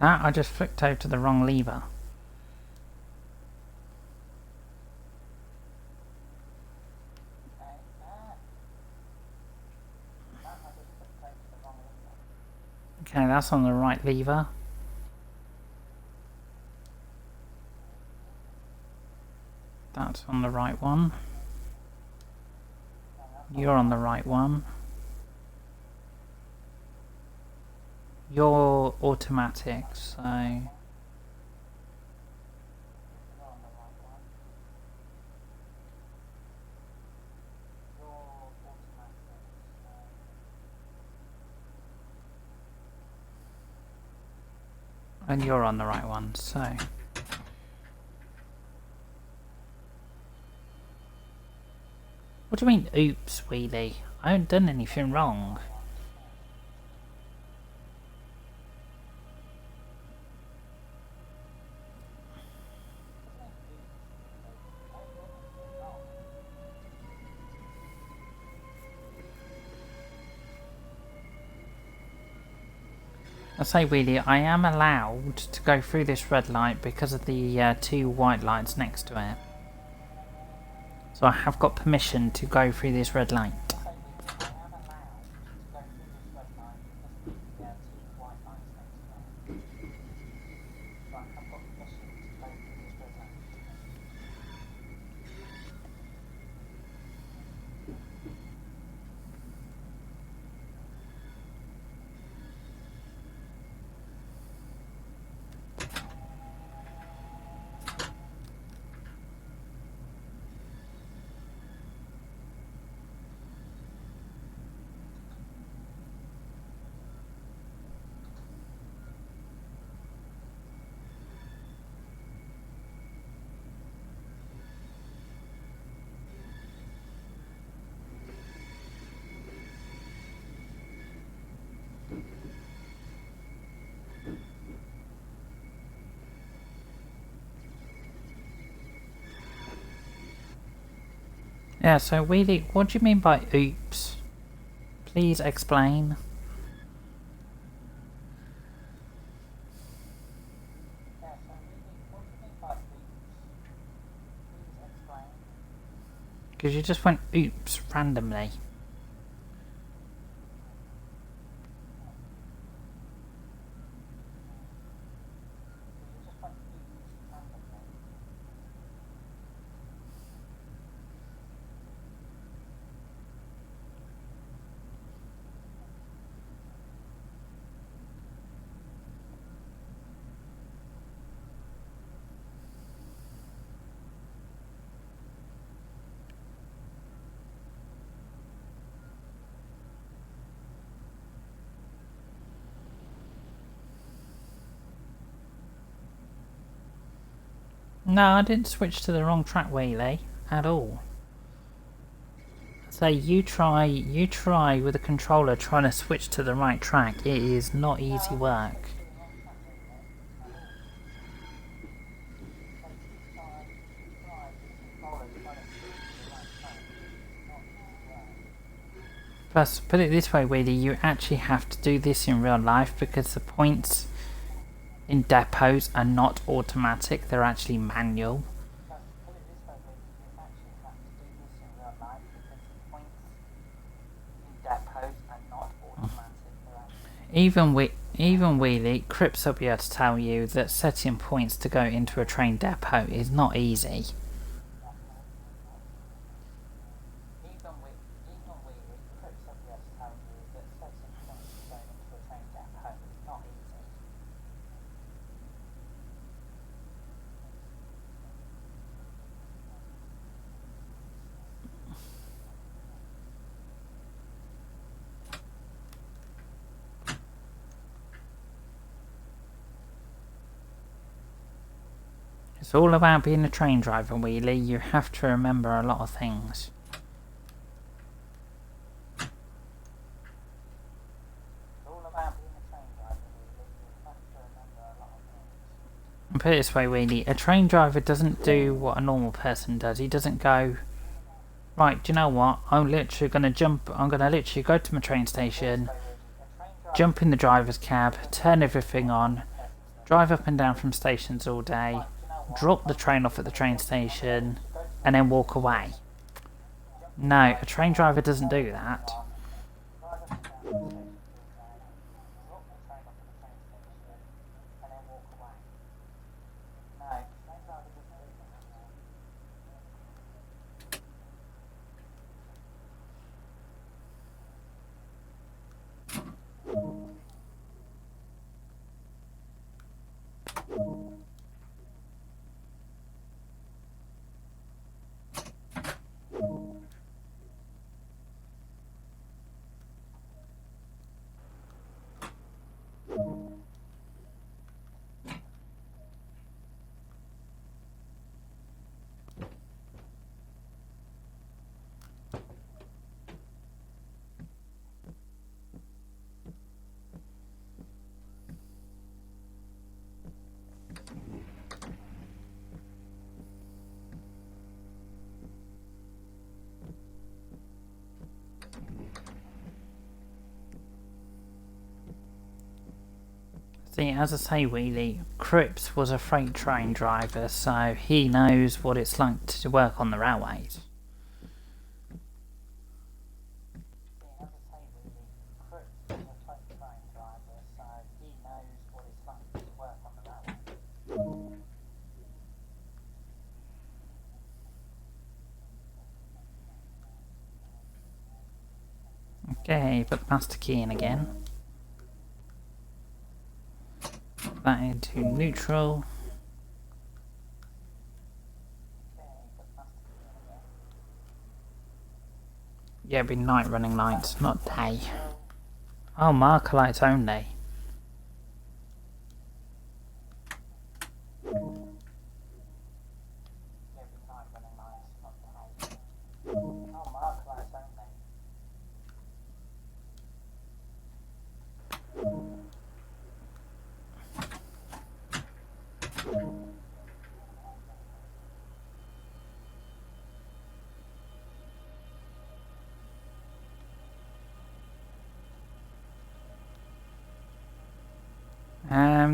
I just flicked over to the wrong lever. Okay, that's on the right lever. That's on the right one. You're on the right one. You're automatic, so... And you're on the right one, so... What do you mean, oops, Wheelie? I haven't done anything wrong. I say, Wheelie, I am allowed to go through this red light because of the two white lights next to it. So I have got permission to go through this red light. Yeah, so Wheelie, what do you mean by oops? Please explain. Because you just went oops randomly. No, I didn't switch to the wrong track, Wheelie, at all. So you try with a controller trying to switch to the right track. It is not easy work. Plus, put it this way, Wheelie, you actually have to do this in real life because the points in depots are not automatic, they're actually manual. Even Wheelie, Crips will be able to tell you that setting points to go into a train depot is not easy. It's all about being a train driver, Wheelie. You have to remember a lot of things. And put it this way, Wheelie, a train driver doesn't do what a normal person does. He doesn't go, right, do you know what? I'm gonna literally go to my train station, jump in the driver's cab, turn everything on, drive up and down from stations all day, drop the train off at the train station, and then walk away. No, a train driver doesn't do that. See, as I say, Wheelie, Cripps was a freight train driver, so he knows what it's like to work on the railways. Okay, put the master key in again. Put that into neutral. Yeah, it'd be night running lights, not day. Oh, marker lights only.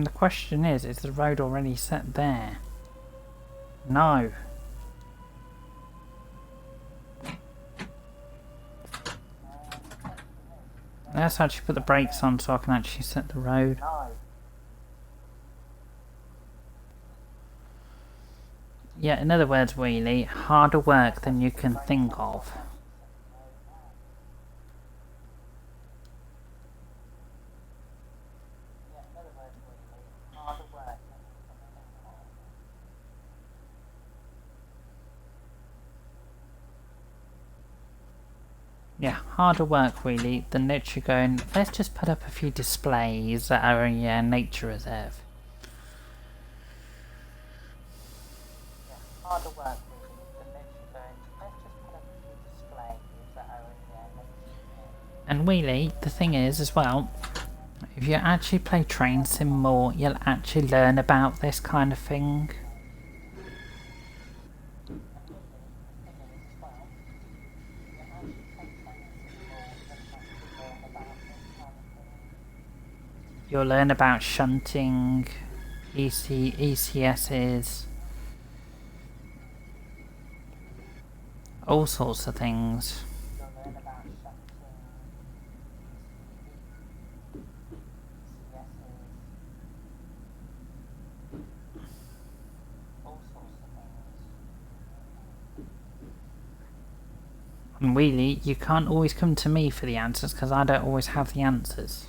The question is the road already set there? No. Let's actually put the brakes on so I can actually set the road. Yeah, in other words, really, harder work than you can think of. Yeah, harder work really than literally going, let's just put up a few displays that are a nature reserve. Harder work really than literally going, let's just put up a few displays that are a nature reserve. And really, the thing is as well, if you actually play Train Sim more, you'll actually learn about this kind of thing. You'll learn about shunting, ECSs, all sorts of things. And really, you can't always come to me for the answers because I don't always have the answers.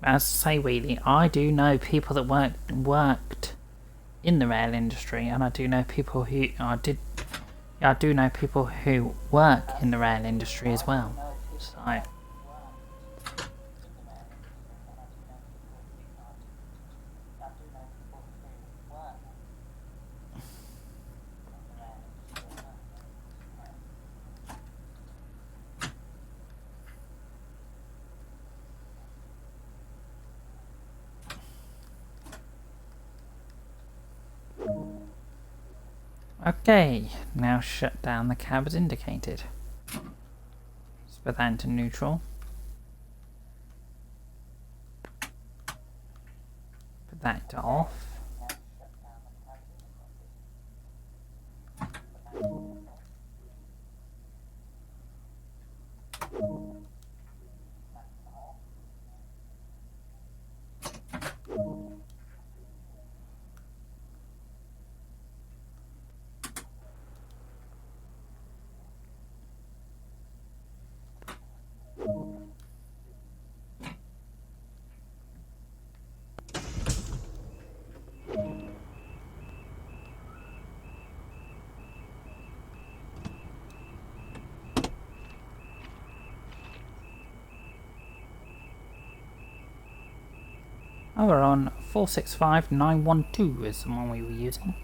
As I say, really, I do know people that worked in the rail industry, and I do know people who I do know people who work in the rail industry as well. So. Okay, now shut down the cab as indicated. Let's put that into neutral. Put that into off. Oh, we're on 465912 is the one we were using.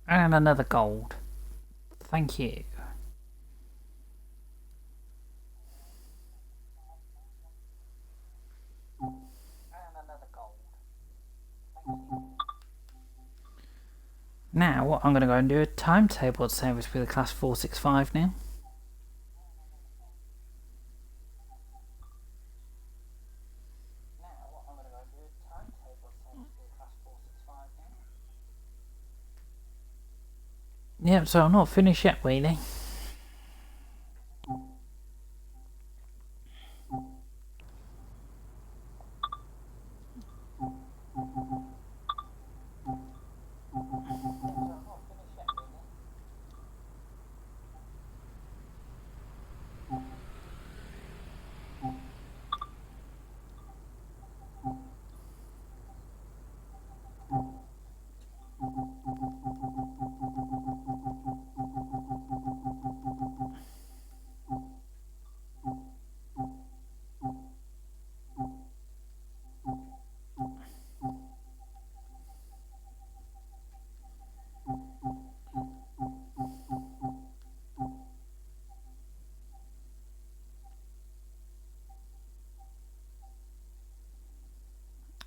And another gold. Thank you. Now, I'm going to go and do a timetable service with a class 465 now. Yeah, so I'm not finished yet, really.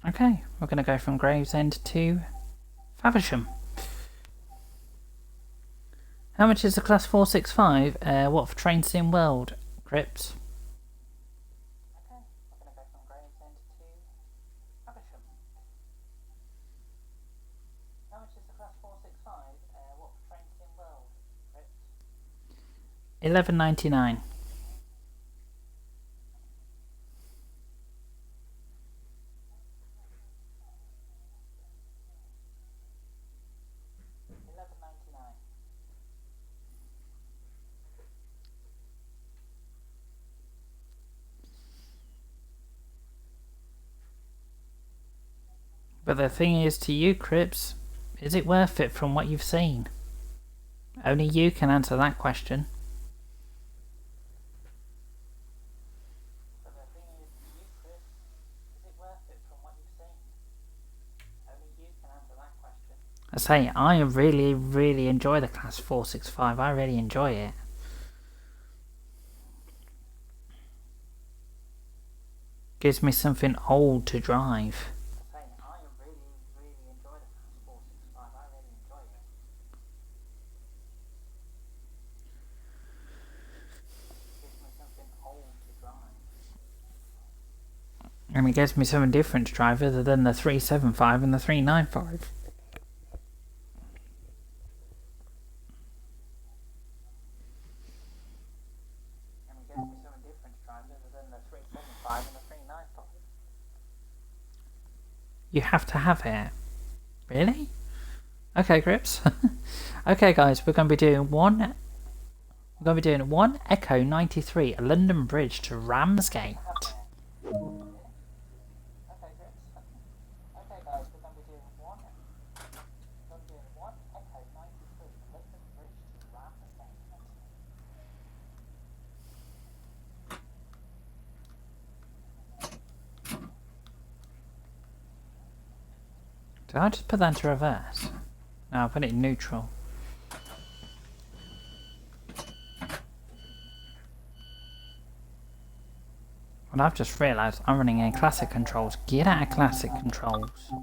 Okay, we're going to go from Gravesend to Faversham. How much is the Class 465? What for Train Sim World, Crips? Okay, we're going to go from Gravesend to Faversham. How much is the Class 465? What for Train Sim World, Crips? $11.99. But the thing is, to you, Crips, is it worth it from what you've seen? Only you can answer that question. But the thing is, to you, Crips, is it worth it from what you've seen? Only you can answer that question. I say, I really enjoy the Class 465. I really enjoy it. Gives me something old to drive. And it gives me something different to drive other than the 375 and the 395. You have to have it. Really? Okay, Grips. Okay, guys, we're going to be doing one Echo 93, a London Bridge to Ramsgate. Did I just put that into reverse? No, I put it in neutral. Well, I've just realised I'm running in classic controls. Get out of classic controls.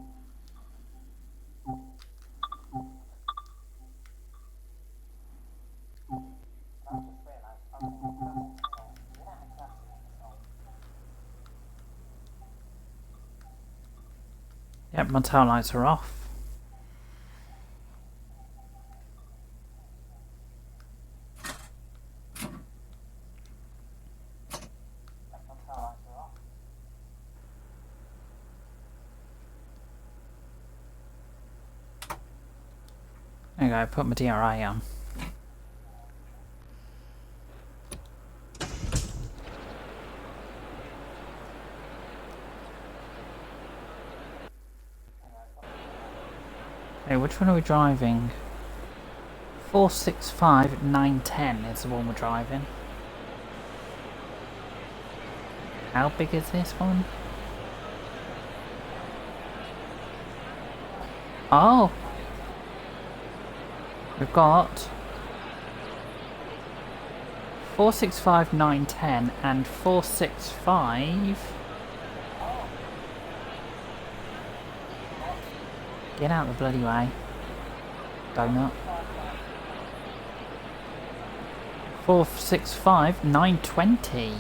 Yep, my tail lights are off. There you go, put my DRI on. Hey, which one are we driving? 465 910 is the one we're driving. How big is this one? Oh! We've got 465 910 and 465. Get out the bloody way. Donut. 465 920.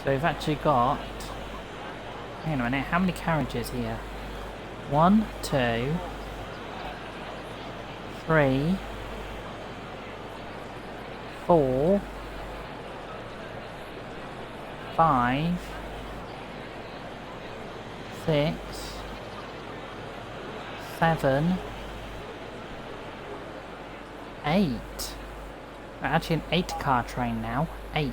So we've actually got... Hang on a minute, how many carriages here? 1, 2, 3, 4, 5, 6, 7, 8. We're actually an 8-car train now. 8.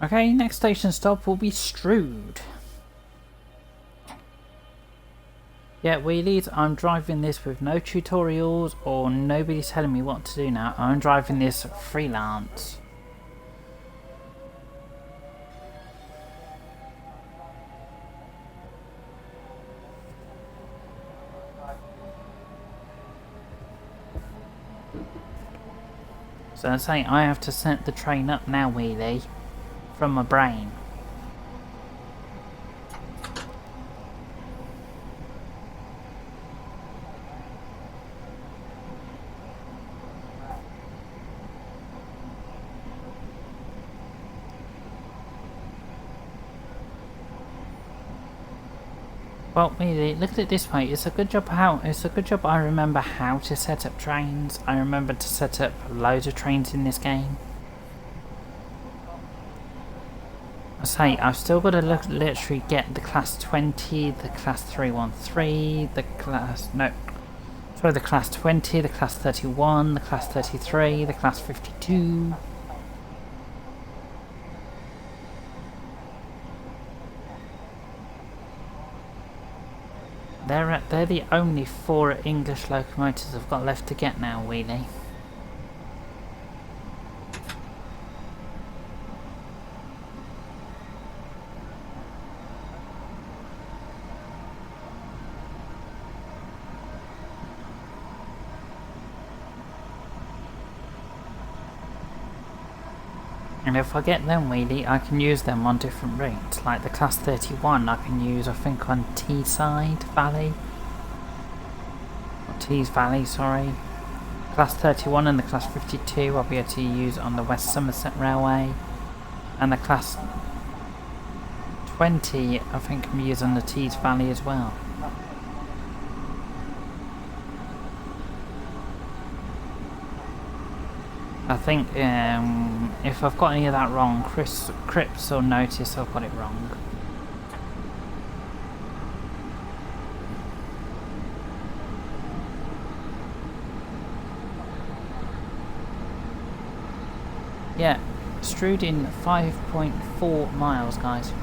Okay, next station stop will be Strood. Yeah, wheelies, I'm driving this with no tutorials or nobody telling me what to do now. I'm driving this freelance. So I say I have to set the train up now, Wheelie, from my brain. Well, really, look at it this way. It's a good job I remember how to set up trains. I remember to set up loads of trains in this game. I say I've still got to literally get the class 20, the class 313, the class the class 20, the class 31, the class 33, the class 52. They're the only 4 English locomotives I've got left to get now, Wheelie. And if I get them, Wheelie, I can use them on different routes. Like the class 31 I can use, I think, on Teesside Valley. Or Tees Valley, sorry. Class 31 and the class 52 I'll be able to use on the West Somerset Railway. And the class 20 I think can be used on the Tees Valley as well. I think if I've got any of that wrong, Cripps will notice I've got it wrong. Yeah, strewed in 5.4 miles, guys.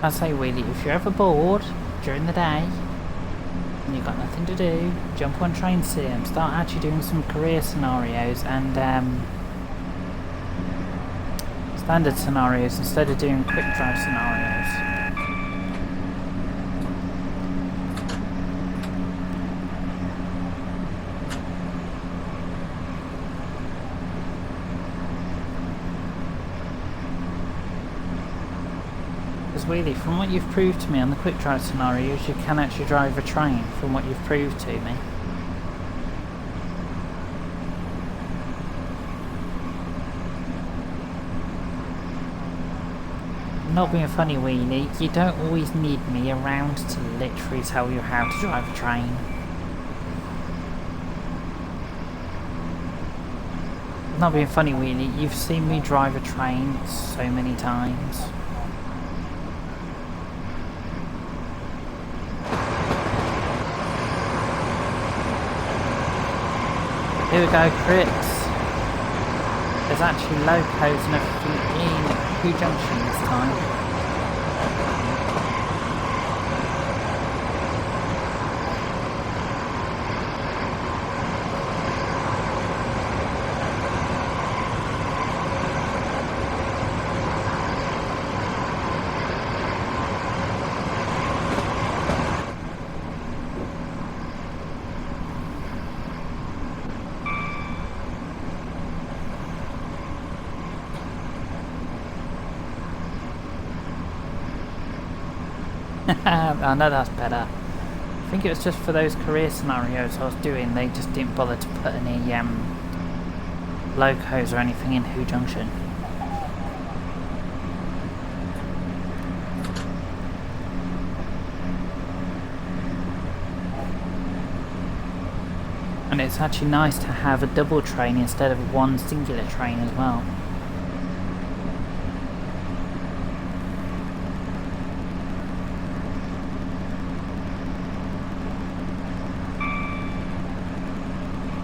I say, Wheelie, if you're ever bored during the day and you've got nothing to do, jump on Train Sim, start actually doing some career scenarios and standard scenarios instead of doing quick drive scenarios. Wheelie, from what you've proved to me on the quick drive scenarios, you can actually drive a train, from what you've proved to me. Not being funny, Wheelie, you don't always need me around to literally tell you how to drive a train. Not being funny, Wheelie, you've seen me drive a train so many times. Here we go, Cripps. There's actually locos and everything in Hoo Junction this time. I know that's better. I think it was just for those career scenarios I was doing, they just didn't bother to put any locos or anything in Hoo Junction. And it's actually nice to have a double train instead of one singular train as well.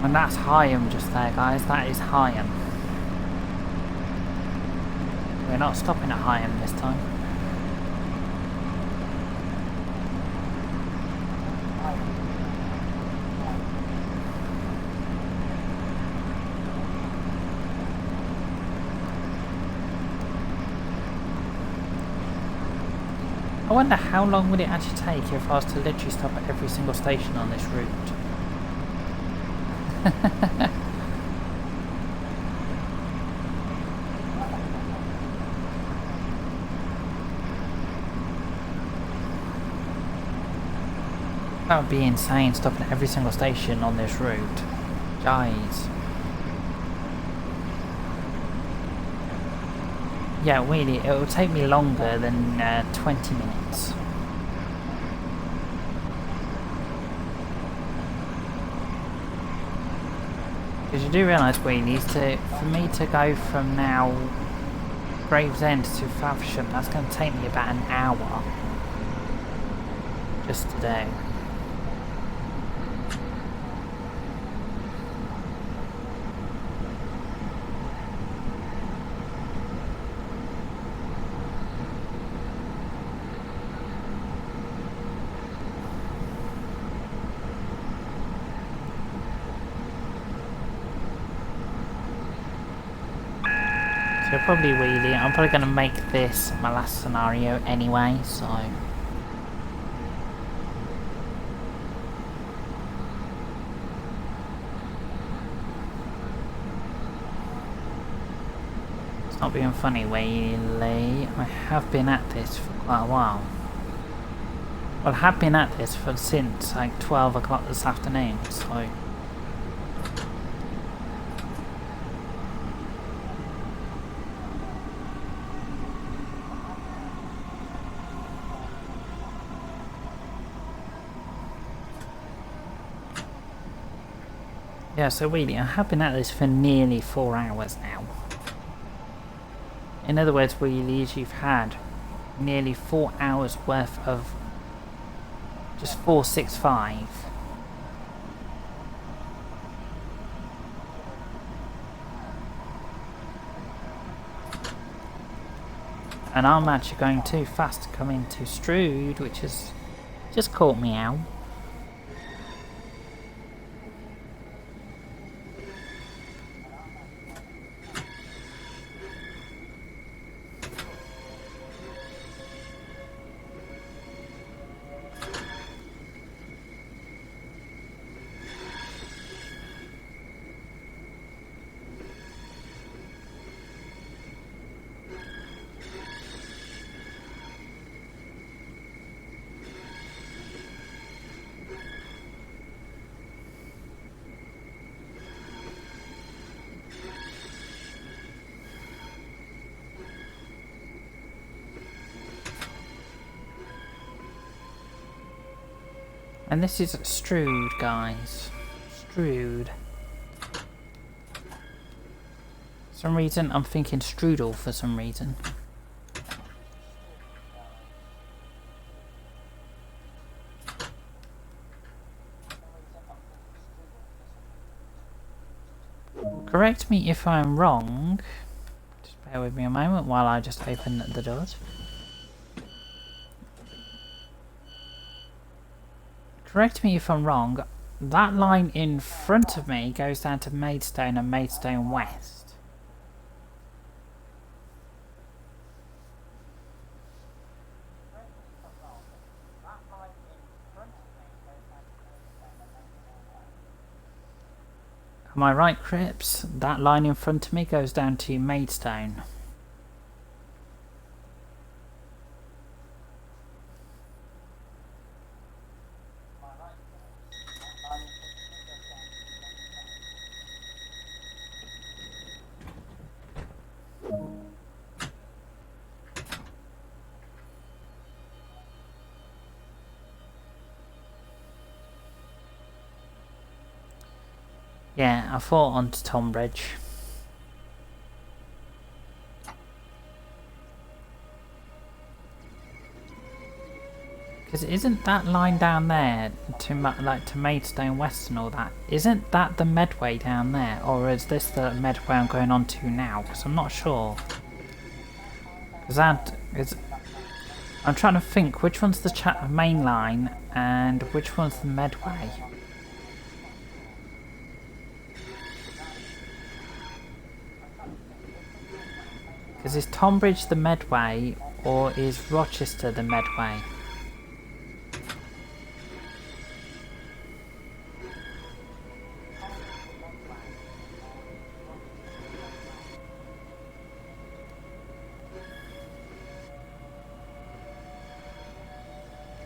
And that's Hyam just there, guys. That is Hyam. We're not stopping at Hyam this time. I wonder how long would it actually take if I was to literally stop at every single station on this route. That would be insane, stopping at every single station on this route. Guys. Yeah, really, it will take me longer than 20 minutes. Because you do realise, Wheelies, for me to go from now Gravesend to Faversham, that's going to take me about an hour. Just today. So probably wheelie. I'm probably going to make this my last scenario anyway, so... It's not being funny, wheelie. I have been at this for quite a while. Well, I have been at this since like 12 o'clock this afternoon, so... Yeah, so really, I have been at this for nearly 4 hours now. In other words, wheelies, you've had nearly 4 hours worth of just 465. And I'm actually going too fast to come into Strood, which has just caught me out. And this is Strood, guys. Strood. For some reason, I'm thinking strudel for some reason. Correct me if I'm wrong. Just bear with me a moment while I just open the doors. Correct me if I'm wrong, that line in front of me goes down to Maidstone and Maidstone West. Am I right, Crips? That line in front of me goes down to Maidstone. Yeah, I thought onto Tonbridge. Because isn't that line down there to like to Maidstone West and all that? Isn't that the Medway down there, or is this the Medway I'm going on to now? Because I'm not sure. Because that is. I'm trying to think which one's the Chatham main line and which one's the Medway. Because is Tonbridge the Medway or is Rochester the Medway?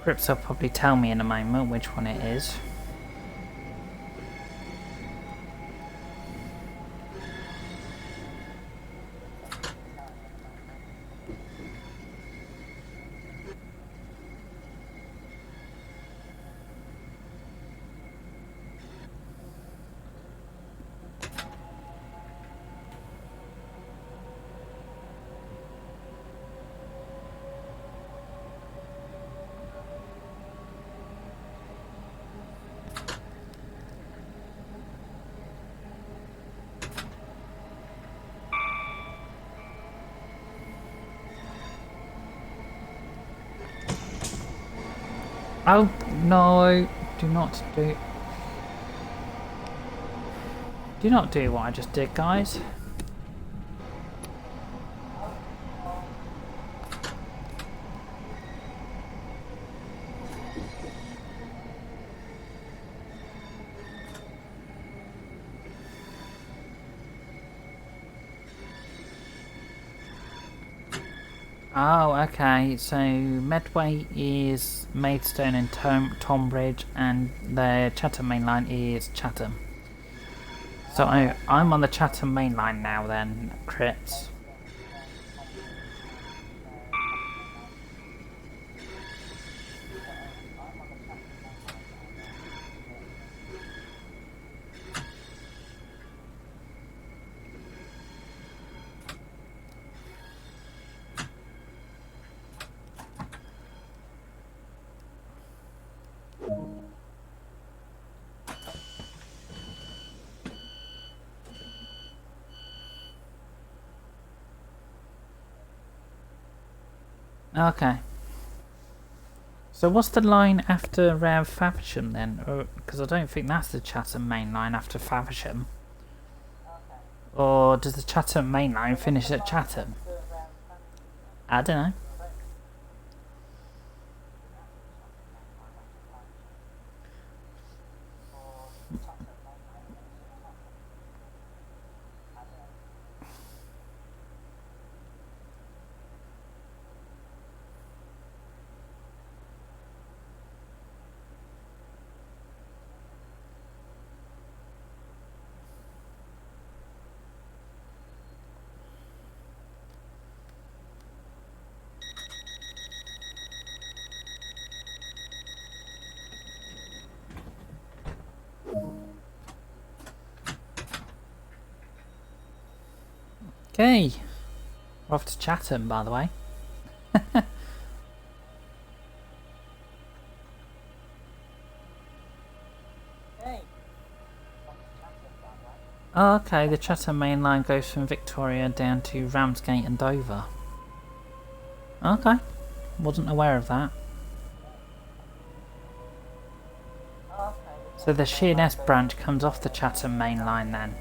Grips will probably tell me in a moment which one it is. Oh no, do not do what I just did, guys. Oh, okay, so Medway is Maidstone and Tonbridge, and the Chatham main line is Chatham. So I'm on the Chatham main line now then, Crits. Okay. So what's the line after Faversham then? Because I don't think that's the Chatham main line after Faversham. Or does the Chatham main line finish at Chatham? I don't know. Okay. We're off to Chatham, by the way. Oh, okay, the Chatham main line goes from Victoria down to Ramsgate and Dover. Okay, wasn't aware of that. So the Sheerness branch comes off the Chatham main line then.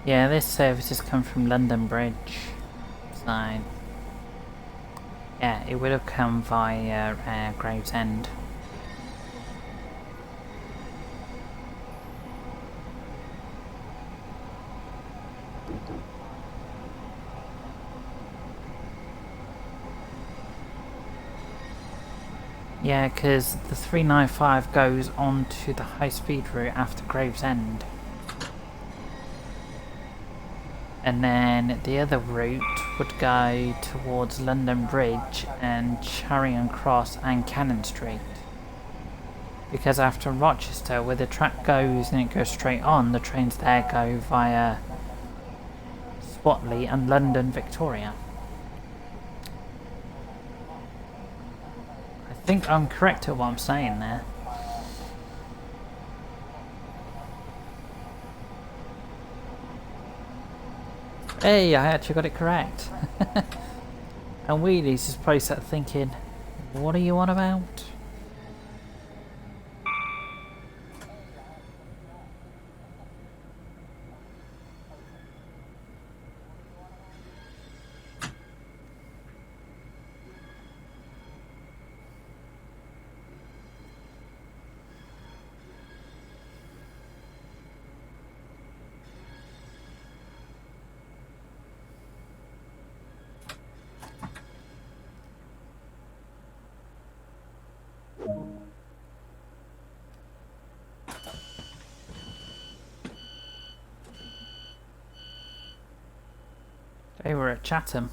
Yeah, this service has come from London Bridge, so yeah, it would have come via Gravesend. Yeah, because the 395 goes on to the high-speed route after Gravesend. And then the other route would go towards London Bridge and Charing Cross and Cannon Street. Because after Rochester, where the track goes and it goes straight on, the trains there go via Swatley and London Victoria. I think I'm correct at what I'm saying there. Hey, I actually got it correct. And Wheelie's is probably sat thinking, what are you on about? They were at Chatham.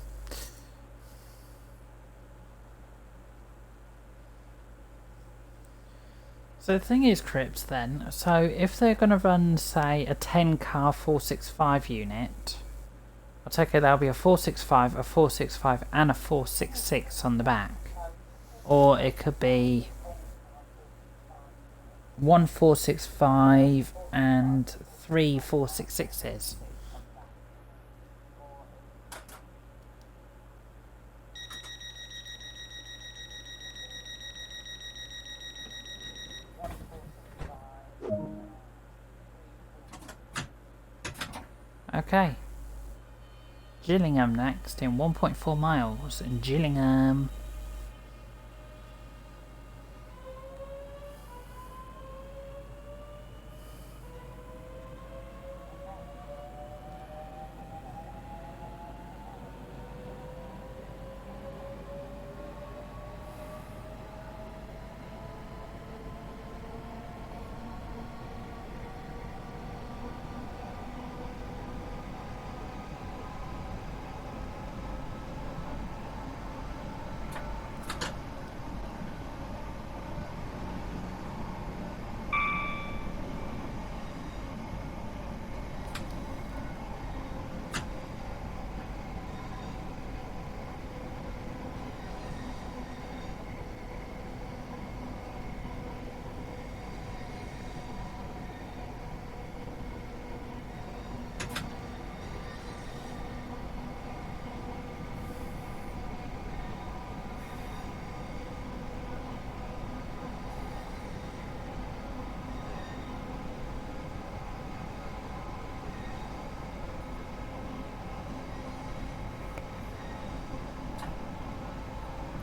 So the thing is, Crips, then, so if they're going to run, say, a 10-car 465 unit, I take it there'll be a 465, a 465 and a 466 on the back. Or it could be one 465 and three 466s. Okay. Gillingham next in 1.4 miles. Gillingham.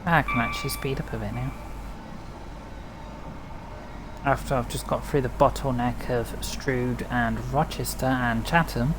I can actually speed up a bit now. After I've just got through the bottleneck of Strood and Rochester and Chatham.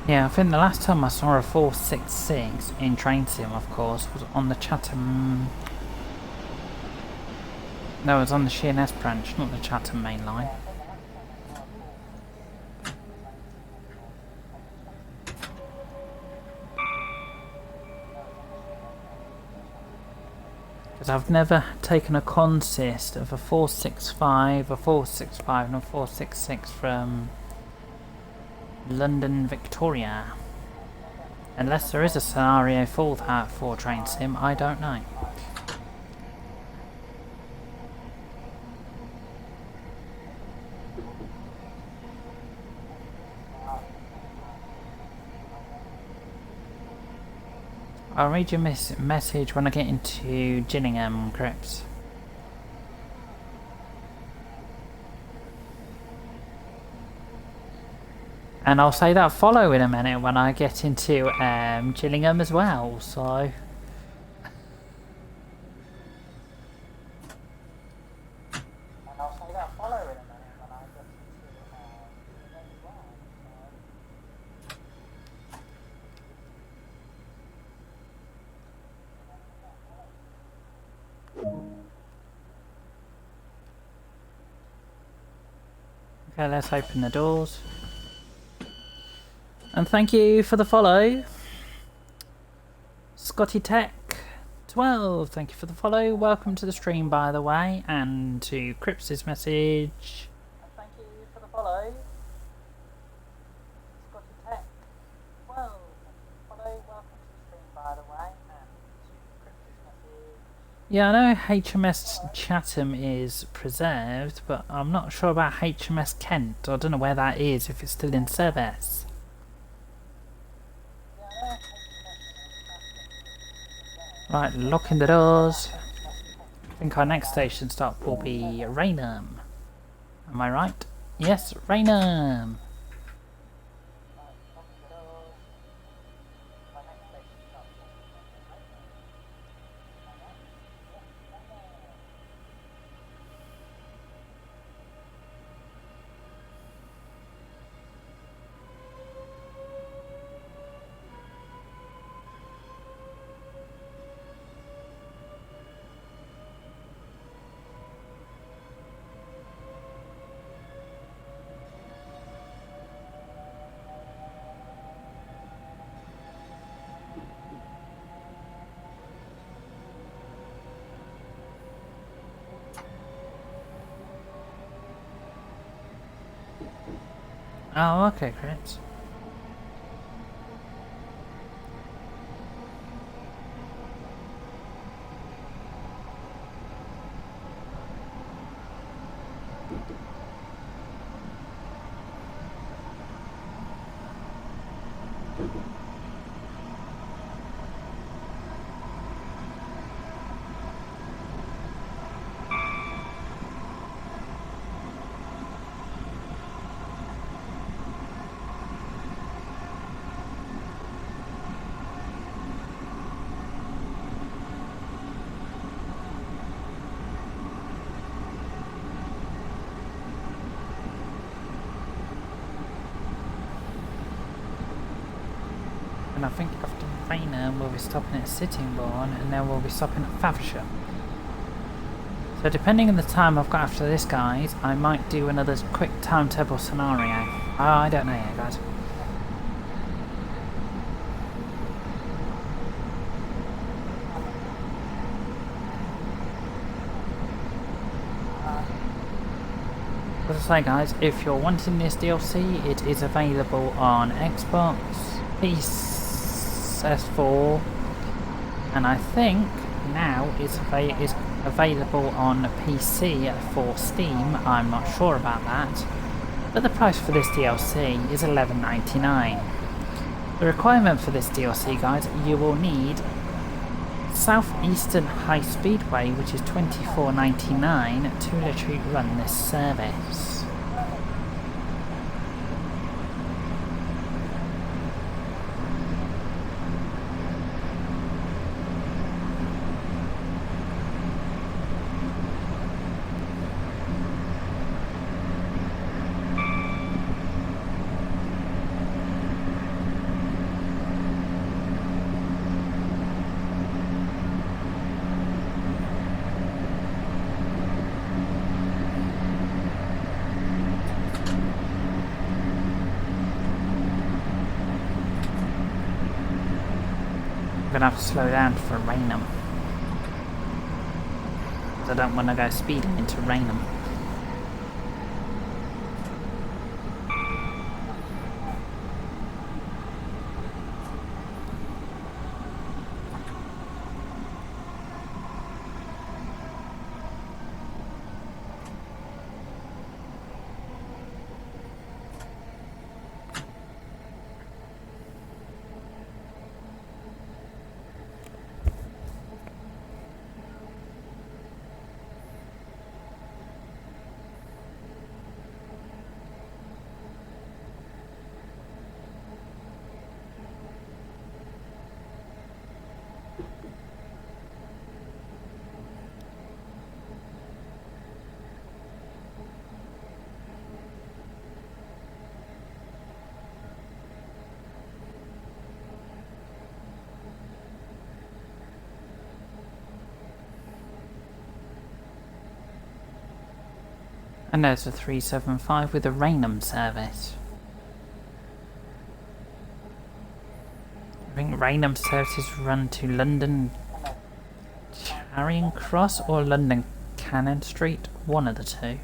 Yeah, I think the last time I saw a 466 in Train Sim, of course, was on the Chatham... No, it was on the Sheerness branch, not the Chatham main line. Because I've never taken a consist of a 465, a 465 and a 466 from London Victoria. Unless there is a scenario for that for Train Sim, I don't know. I'll read your message when I get into Gillingham, Crips. And I'll say that follow in a minute when I get into Gillingham as well, so... Okay, let's open the doors. And thank you for the follow. Scotty Tech 12, thank you for the follow. Welcome to the stream, by the way, and to Crips' message. And thank you for the follow. Scotty Tech 12, follow. Welcome to the stream, by the way, and to Crips' message. Yeah, I know HMS Chatham is preserved, but I'm not sure about HMS Kent. I don't know where that is, if it's still in service. Right, locking the doors. I think our next station stop will be Raynham. Am I right? Yes, Raynham. Oh, okay, Chris. And I think after Raynham we'll be stopping at Sittingbourne and then we'll be stopping at Faversham. So depending on the time I've got after this, guys, I might do another quick timetable scenario. I don't know yet, guys. As I say, guys, if you're wanting this DLC, it is available on Xbox, PS4, and I think now it's available on PC for Steam. I'm not sure about that, but the price for this DLC is $11.99. The requirement for this DLC, guys, you will need Southeastern High Speedway, which is $24.99 to literally run this service. I'm gonna have to slow down for Raynham, because I don't want to go speeding into Raynham. And there's a 375 with a Rainham service. I think Rainham services run to London Charing Cross or London Cannon Street, one of the two.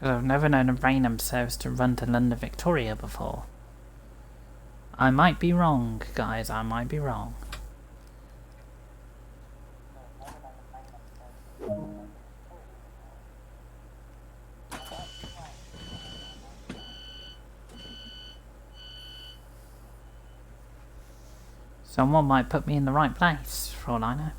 Because I've never known a Rainham service to run to London Victoria before. I might be wrong, guys, I might be wrong. Someone might put me in the right place, for all I know.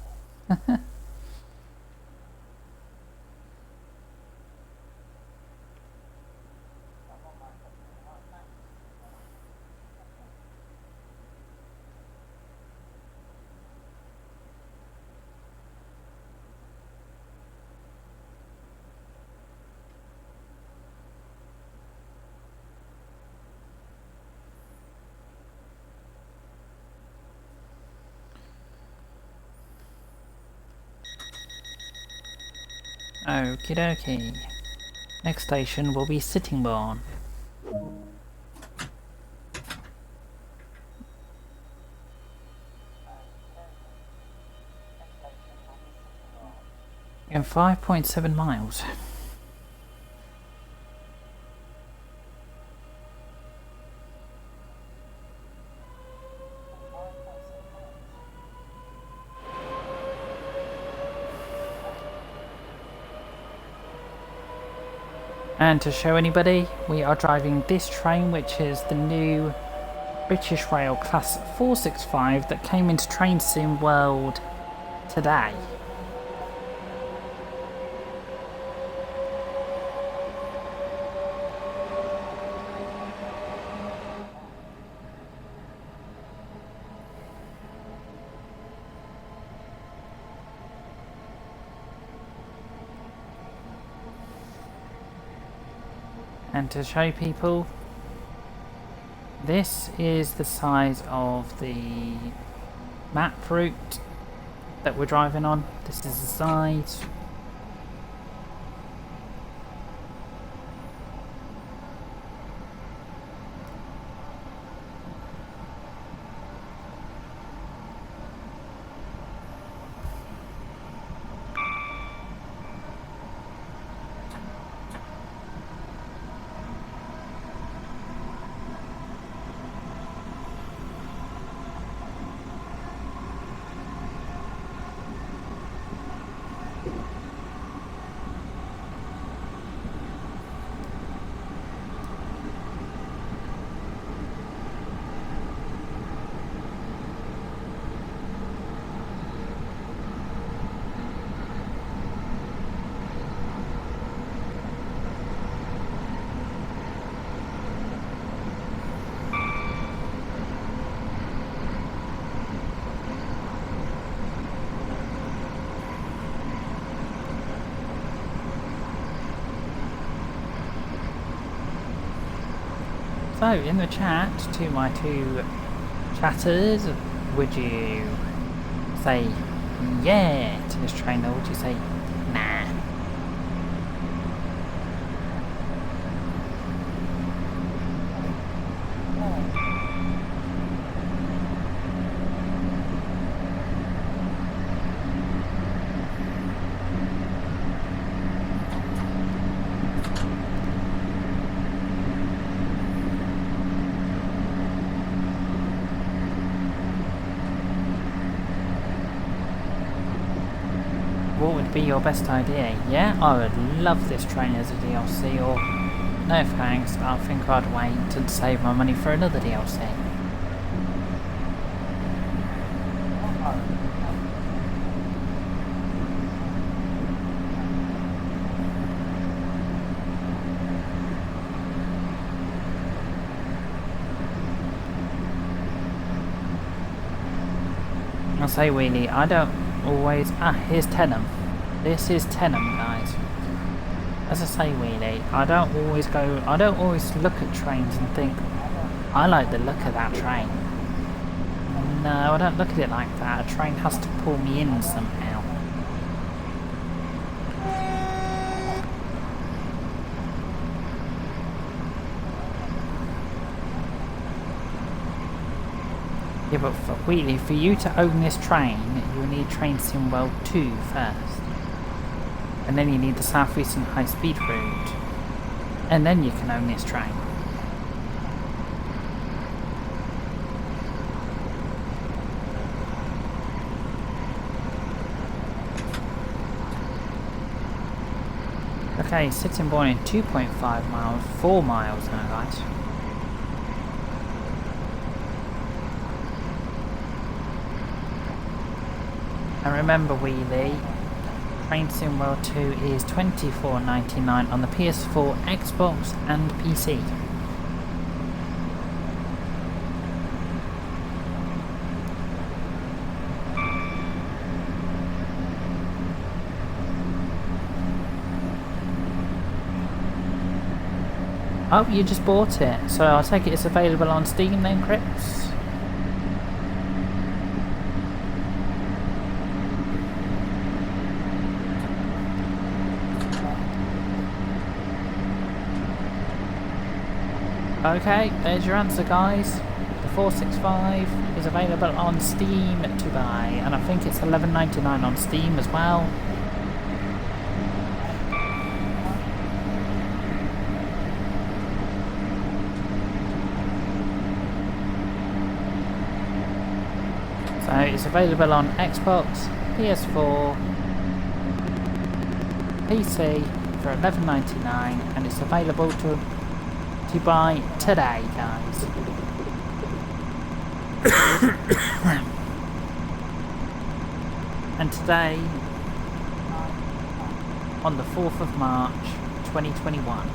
Okie dokie. Next station will be Sittingbourne. In 5.7 miles. And to show anybody, we are driving this train, which is the new British Rail Class 465 that came into Train Sim World today. And to show people, this is the size of the map route that we're driving on. This is the size. So, in the chat, to my two chatters, would you say yeah to this train, or would you say nah? What would be your best idea? Yeah, I would love this train as a DLC, or no thanks, I think I'd wait and save my money for another DLC. I'll say really, I don't always... here's Chatham. This is Chatham, guys. As I say, Wheelie, I don't always look at trains and think, I like the look of that train. No, I don't look at it like that. A train has to pull me in somehow. Yeah, but Wheatley, for you to own this train, you'll need Train Sim World 2 first. And then you need the South Eastern High Speed route. And then you can own this train. Okay, Sittingbourne in 2.5 miles, 4 miles now, guys. And remember, Wheelie, Train Sim World 2 is $24.99 on the PS4, Xbox and PC. Oh, you just bought it, so I'll take it it's available on Steam then, Crips? Okay, there's your answer, guys. The 465 is available on Steam to buy, and I think it's $11.99 on Steam as well. So it's available on Xbox, PS4, PC for $11.99, and it's available to buy today, guys. And today, on the 4th of March 2021.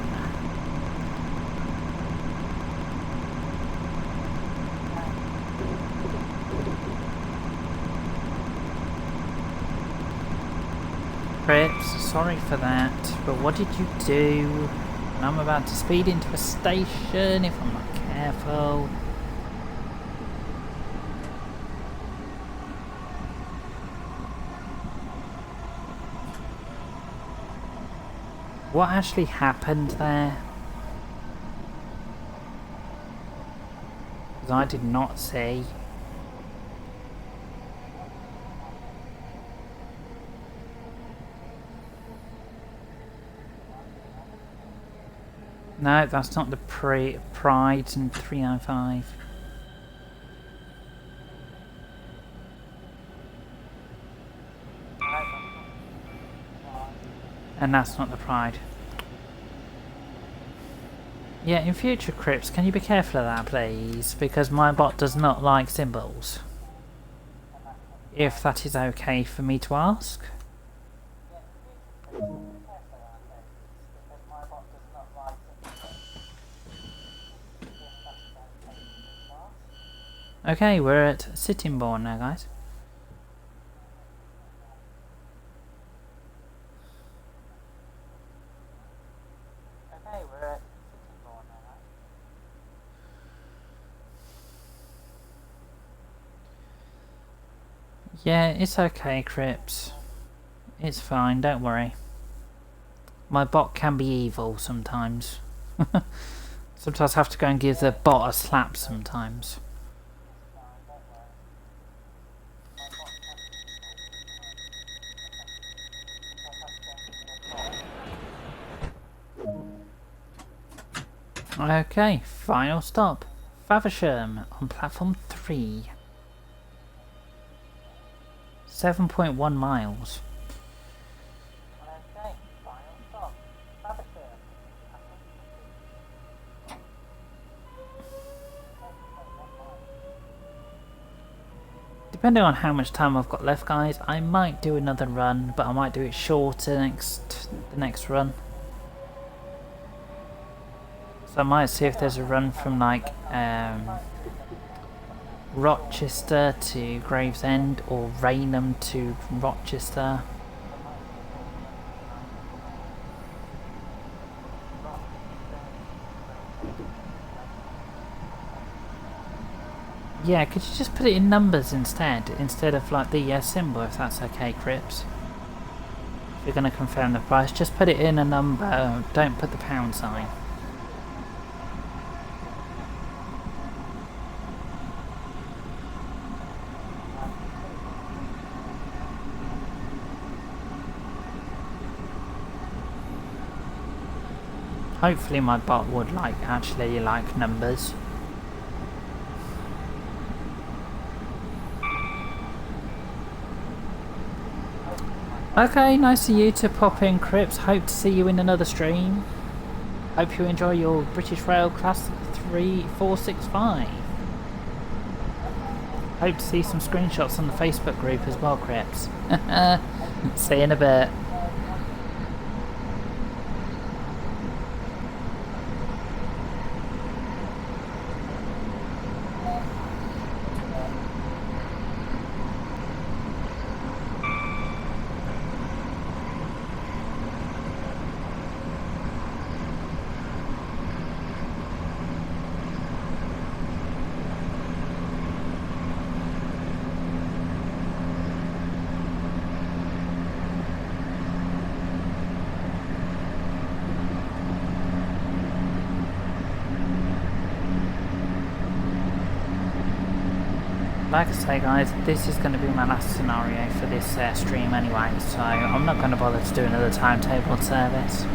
Crips, sorry for that, but what did you do? I'm about to speed into a station if I'm not careful. What actually happened there? Because I did not see. No, that's not the Pride and 395. And that's not the Pride. Yeah, in future, Crips, can you be careful of that, please? Because my bot does not like symbols. If that is okay for me to ask. Okay, we're at Sittingbourne now, guys. Okay, we're at Sittingbourne now, guys. Yeah, it's okay, Crips. It's fine, don't worry. My bot can be evil sometimes. Sometimes I have to go and give the bot a slap sometimes. Okay, final stop. Faversham on platform 3. 7.1 miles. Okay, final stop. Faversham. Depending on how much time I've got left, guys, I might do another run, but I might do it shorter the next run. So I might see if there's a run from like Rochester to Gravesend or Raynham to Rochester. Yeah, could you just put it in numbers instead of like the symbol, if that's okay, Crips? If you're going to confirm the price, just put it in a number, don't put the pound sign. Hopefully my bot would actually like numbers. Okay, nice of you to pop in, Crips. Hope to see you in another stream. Hope you enjoy your British Rail Class 3465. Hope to see some screenshots on the Facebook group as well, Crips. See you in a bit. Like I say, guys, this is going to be my last scenario for this stream anyway, so I'm not going to bother to do another timetable service.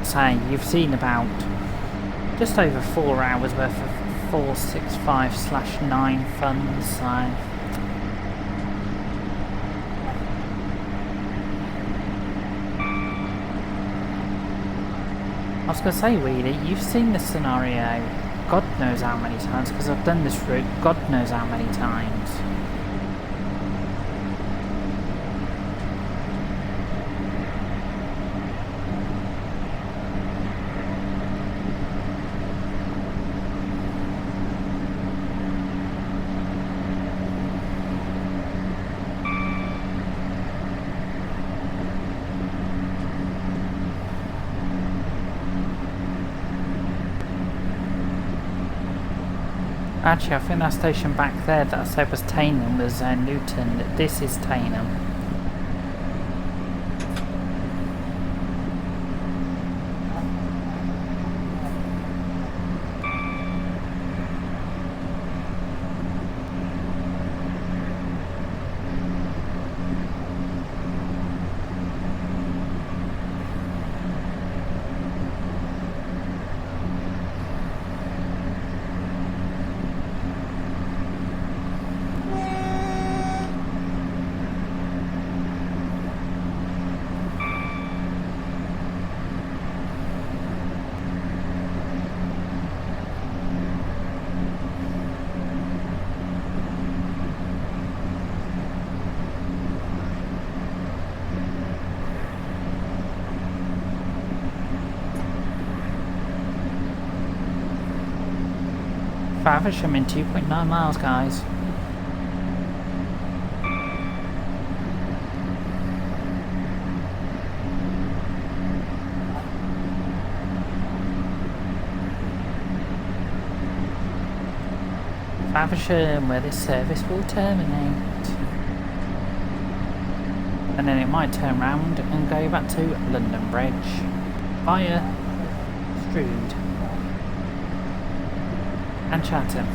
So you've seen about just over 4 hours worth of 465/9 funds, so I was going to say, Wheelie, you've seen this scenario God knows how many times, because I've done this route God knows how many times. Actually, I think that station back there that I said was Tainham was Newton. This is Tainham. Faversham in 2.9 miles, guys. Faversham, where this service will terminate. And then it might turn round and go back to London Bridge via Strood and Chatham.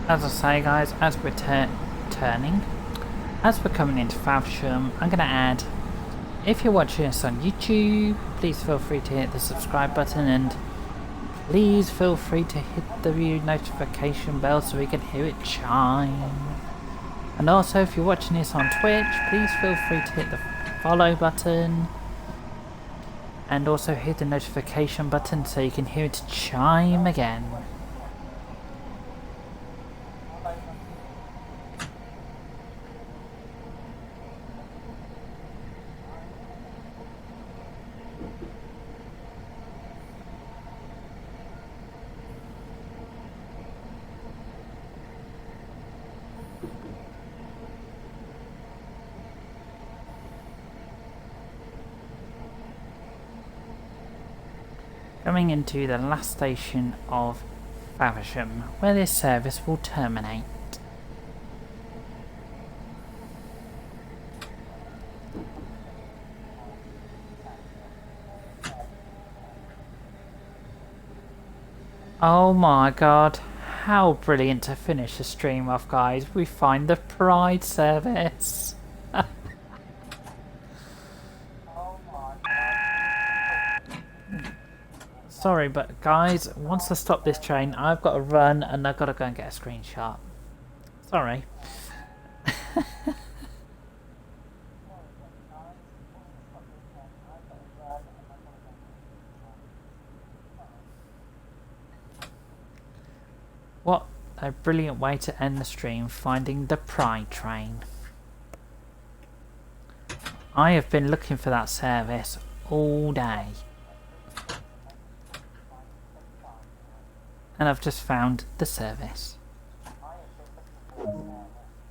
As I say guys, as we're as we're coming into Faversham, I'm going to add, if you're watching us on YouTube, please feel free to hit the subscribe button, and please feel free to hit the notification bell so we can hear it chime. And also, if you're watching this on Twitch, please feel free to hit the follow button. And also hit the notification button so you can hear it chime again. Coming into the last station of Faversham, where this service will terminate. Oh my god, how brilliant to finish the stream off, guys. We find the Pride service. Sorry, but guys, once I stop this train, I've got to run and I've got to go and get a screenshot. Sorry. What a brilliant way to end the stream, finding the Pride train. I have been looking for that service all day. And I've just found the service.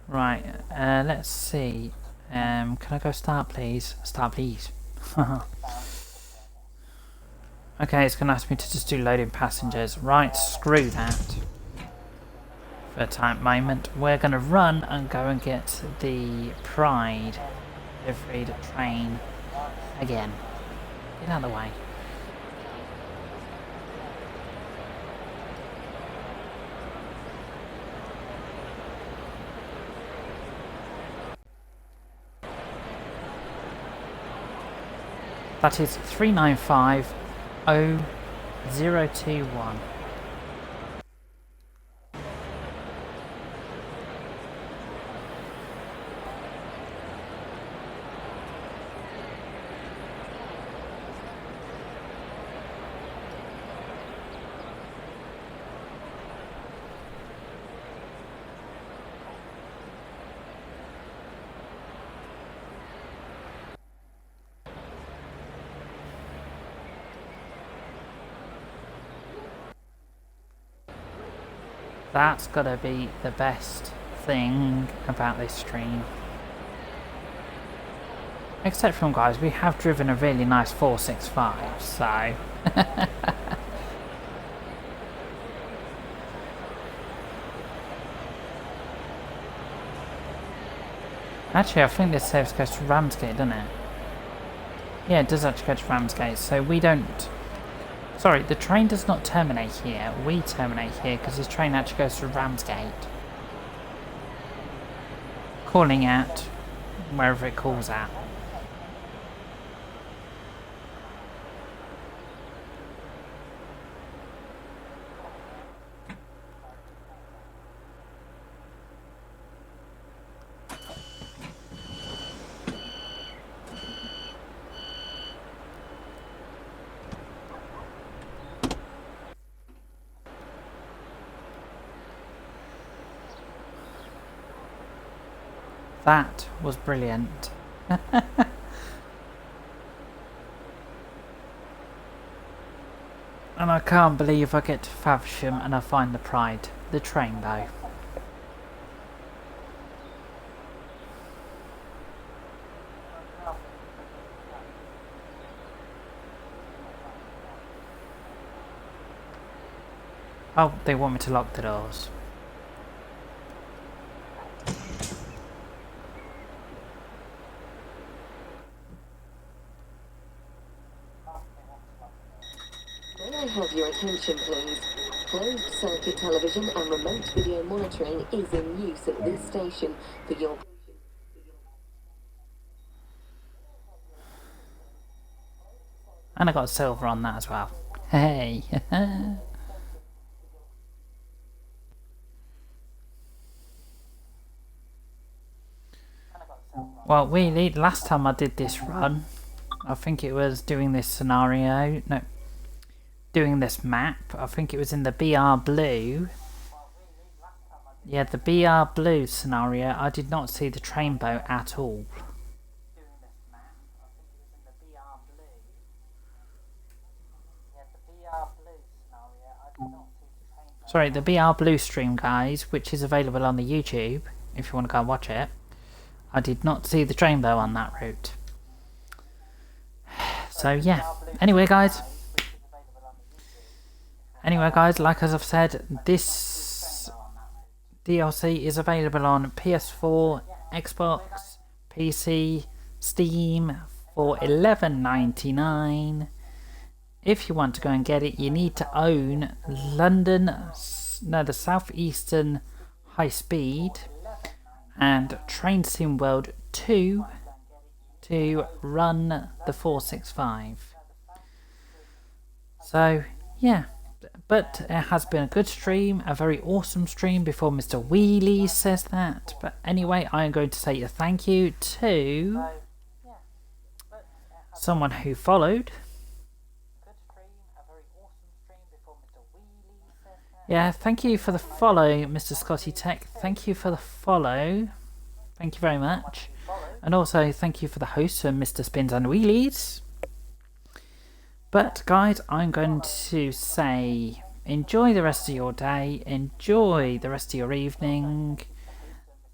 Right, let's see. Can I go start please? Start please. Okay, it's going to ask me to just do loading passengers. Right, screw that. For a time moment, we're going to run and go and get the Pride delivery train again. Get out of the way. That is 395-0021. That's gotta be the best thing about this stream. Except from, guys, we have driven a really nice 465, so... Actually, I think this service goes to Ramsgate, doesn't it? Yeah, it does actually go to Ramsgate, so we don't... Sorry, the train does not terminate here. We terminate here because this train actually goes to Ramsgate. Calling at wherever it calls at. That was brilliant. And I can't believe I get to Faversham and I find the Pride, the train though. Oh, they want me to lock the doors. May I have your attention, please? Closed circuit television and remote video monitoring is in use at this station for your... And I got silver on that as well. Hey! Well, really, last time I did this run, I think it was doing this scenario, no, doing this map, I think it was in the BR Blue. Yeah, the BR Blue scenario, I did not see the train boat at all. Sorry, the BR Blue stream, guys, which is available on the YouTube, if you want to go and watch it. I did not see the train boat on that route. So yeah, anyway guys, like as I've said, this DLC is available on PS4, Xbox, PC, Steam for $11.99. If you want to go and get it, you need to own the Southeastern High Speed and Train Sim World 2 to run the 465. So yeah, but it has been a good stream, a very awesome stream before Mr. Wheelie says that. But anyway, I am going to say a thank you to someone who followed. Yeah, thank you for the follow, Mr. Scotty Tech. Thank you for the follow. Thank you very much. And also, thank you for the host, Mr. Spins and Wheelies. But, guys, I'm going to say, enjoy the rest of your day. Enjoy the rest of your evening.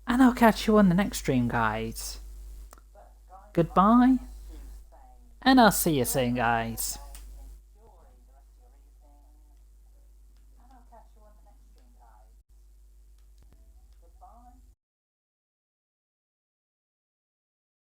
And I'll catch you on the next stream, guys. Goodbye. And I'll see you soon, guys.